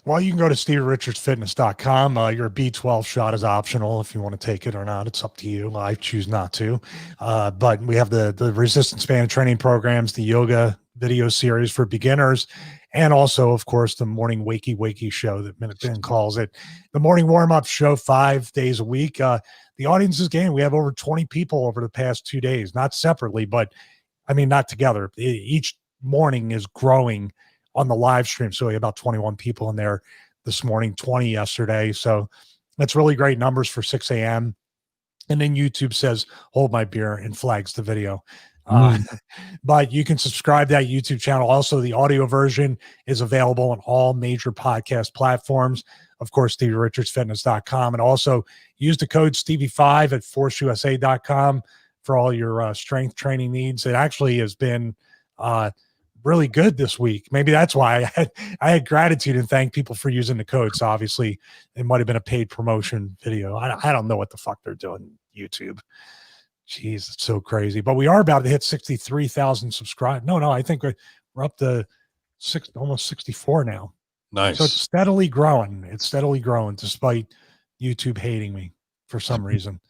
Well, you can go to StevieRichardsFitness.com. Your B12 shot is optional if you want to take it or not. It's up to you. I choose not to. But we have the resistance band training programs, the yoga video series for beginners, and also, of course, the morning wakey show that Minute Ben calls it. The morning warm-up show 5 days a week. The audience is game. We have over 20 people over the past 2 days, not separately, but not together. Each morning is growing on the live stream. So we have about 21 people in there this morning, 20 yesterday. So that's really great numbers for 6 a.m. And then YouTube says, hold my beer, and flags the video. But you can subscribe to that YouTube channel. Also, the audio version is available on all major podcast platforms. Of course, StevieRichardsFitness.com. And also use the code Stevie5 at ForceUSA.com for all your strength training needs. It actually has been really good this week. Maybe that's why I had gratitude and thank people for using the code. So obviously it might have been a paid promotion video. I don't know what the fuck they're doing, YouTube. Jeez, it's so crazy. But we are about to hit 63,000 subscribers. No, I think we're up to almost 64 now. Nice. So it's steadily growing. It's steadily growing despite YouTube hating me for some reason.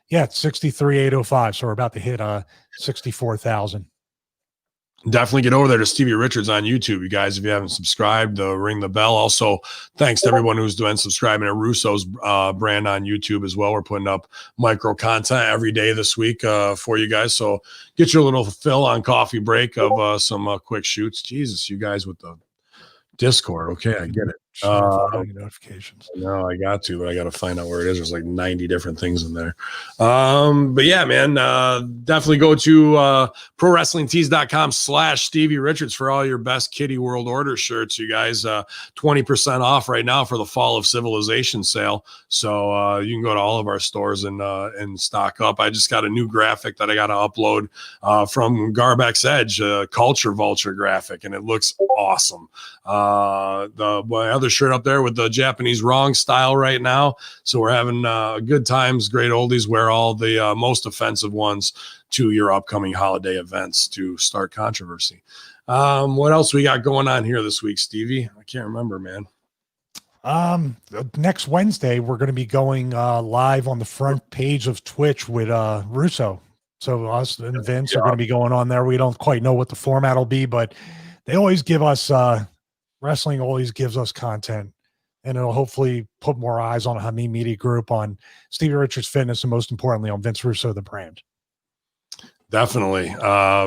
Yeah, it's 63,805. So we're about to hit 64,000. Definitely get over there to Stevie Richards on YouTube, you guys. If you haven't subscribed, ring the bell. Also, thanks to everyone who's doing subscribing to Russo's brand on YouTube as well. We're putting up micro content every day this week for you guys. So get your little fill on coffee break of some quick shoots. Jesus, you guys with the Discord. Okay, I get it. Notifications. No, I got to, but I got to find out where it is. There's like 90 different things in there. But yeah, man, definitely go to ProWrestlingTees.com/Stevie Richards for all your best Kitty World Order shirts, you guys. 20% off right now for the Fall of Civilization sale. So you can go to all of our stores and stock up. I just got a new graphic that I got to upload from Garbeck's Edge, Culture Vulture graphic, and it looks awesome. My other shirt up there with the Japanese wrong style right now. So we're having good times, great oldies. Wear all the most offensive ones to your upcoming holiday events to start controversy. What else we got going on here this week, Stevie? I can't remember, man. Next Wednesday, we're going to be going live on the front page of Twitch with Russo. So us and Vince are going to be going on there. We don't quite know what the format will be, but they always give us wrestling always gives us content, and it'll hopefully put more eyes on Hamin Media Group, on Stevie Richards Fitness, and most importantly on Vince Russo, the brand. Definitely.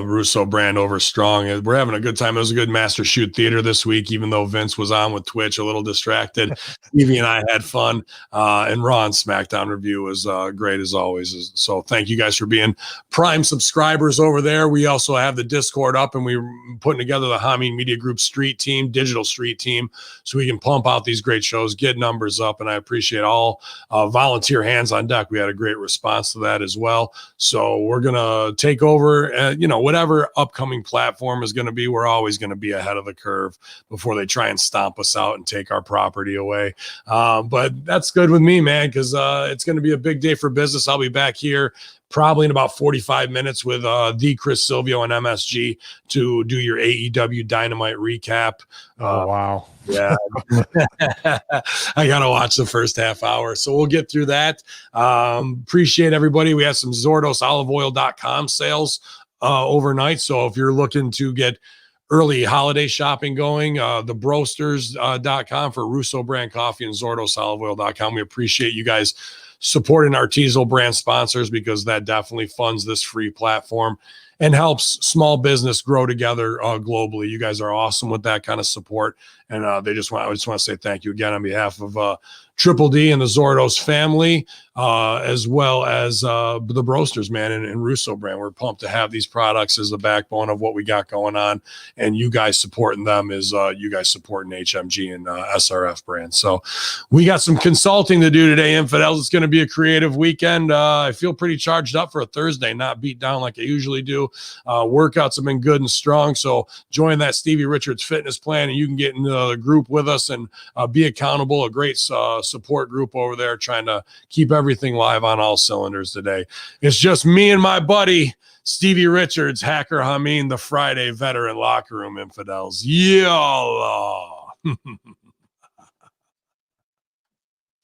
Russo brand over strong. We're having a good time. It was a good Master Shoot Theater this week, even though Vince was on with Twitch, a little distracted. Stevie and I had fun. And Raw and SmackDown review was great as always. So thank you guys for being Prime subscribers over there. We also have the Discord up, and we're putting together the Hamin Media Group street team, digital street team, so we can pump out these great shows, get numbers up. And I appreciate all volunteer hands on deck. We had a great response to that as well. So we're going to take over, whatever upcoming platform is going to be, we're always going to be ahead of the curve before they try and stomp us out and take our property away. But that's good with me, man, because it's going to be a big day for business. I'll be back here probably in about 45 minutes with the Chris Silvio and MSG to do your AEW Dynamite recap. Oh, wow. Yeah. I got to watch the first half hour. So we'll get through that. Appreciate everybody. We have some ZordosOliveOil.com sales overnight. So if you're looking to get early holiday shopping going, the Brosters.com for Russo brand coffee and ZordosOliveOil.com. We appreciate you guys supporting our Teasel brand sponsors because that definitely funds this free platform and helps small business grow together globally. You guys are awesome with that kind of support. And I just want to say thank you again on behalf of Triple D and the Zordos family, as well as the Brosters, man, and Russo brand. We're pumped to have these products as the backbone of what we got going on. And you guys supporting them is you guys supporting HMG and SRF brand. So we got some consulting to do today, Infidels. It's going to be a creative weekend. I feel pretty charged up for a Thursday, not beat down like I usually do. Workouts have been good and strong. So join that Stevie Richards fitness plan and you can get into the group with us and be accountable. A great support group over there trying to keep everything live on all cylinders today. It's just me and my buddy Stevie Richards, Hacker Hamin, the Friday veteran locker room Infidels. Yalla.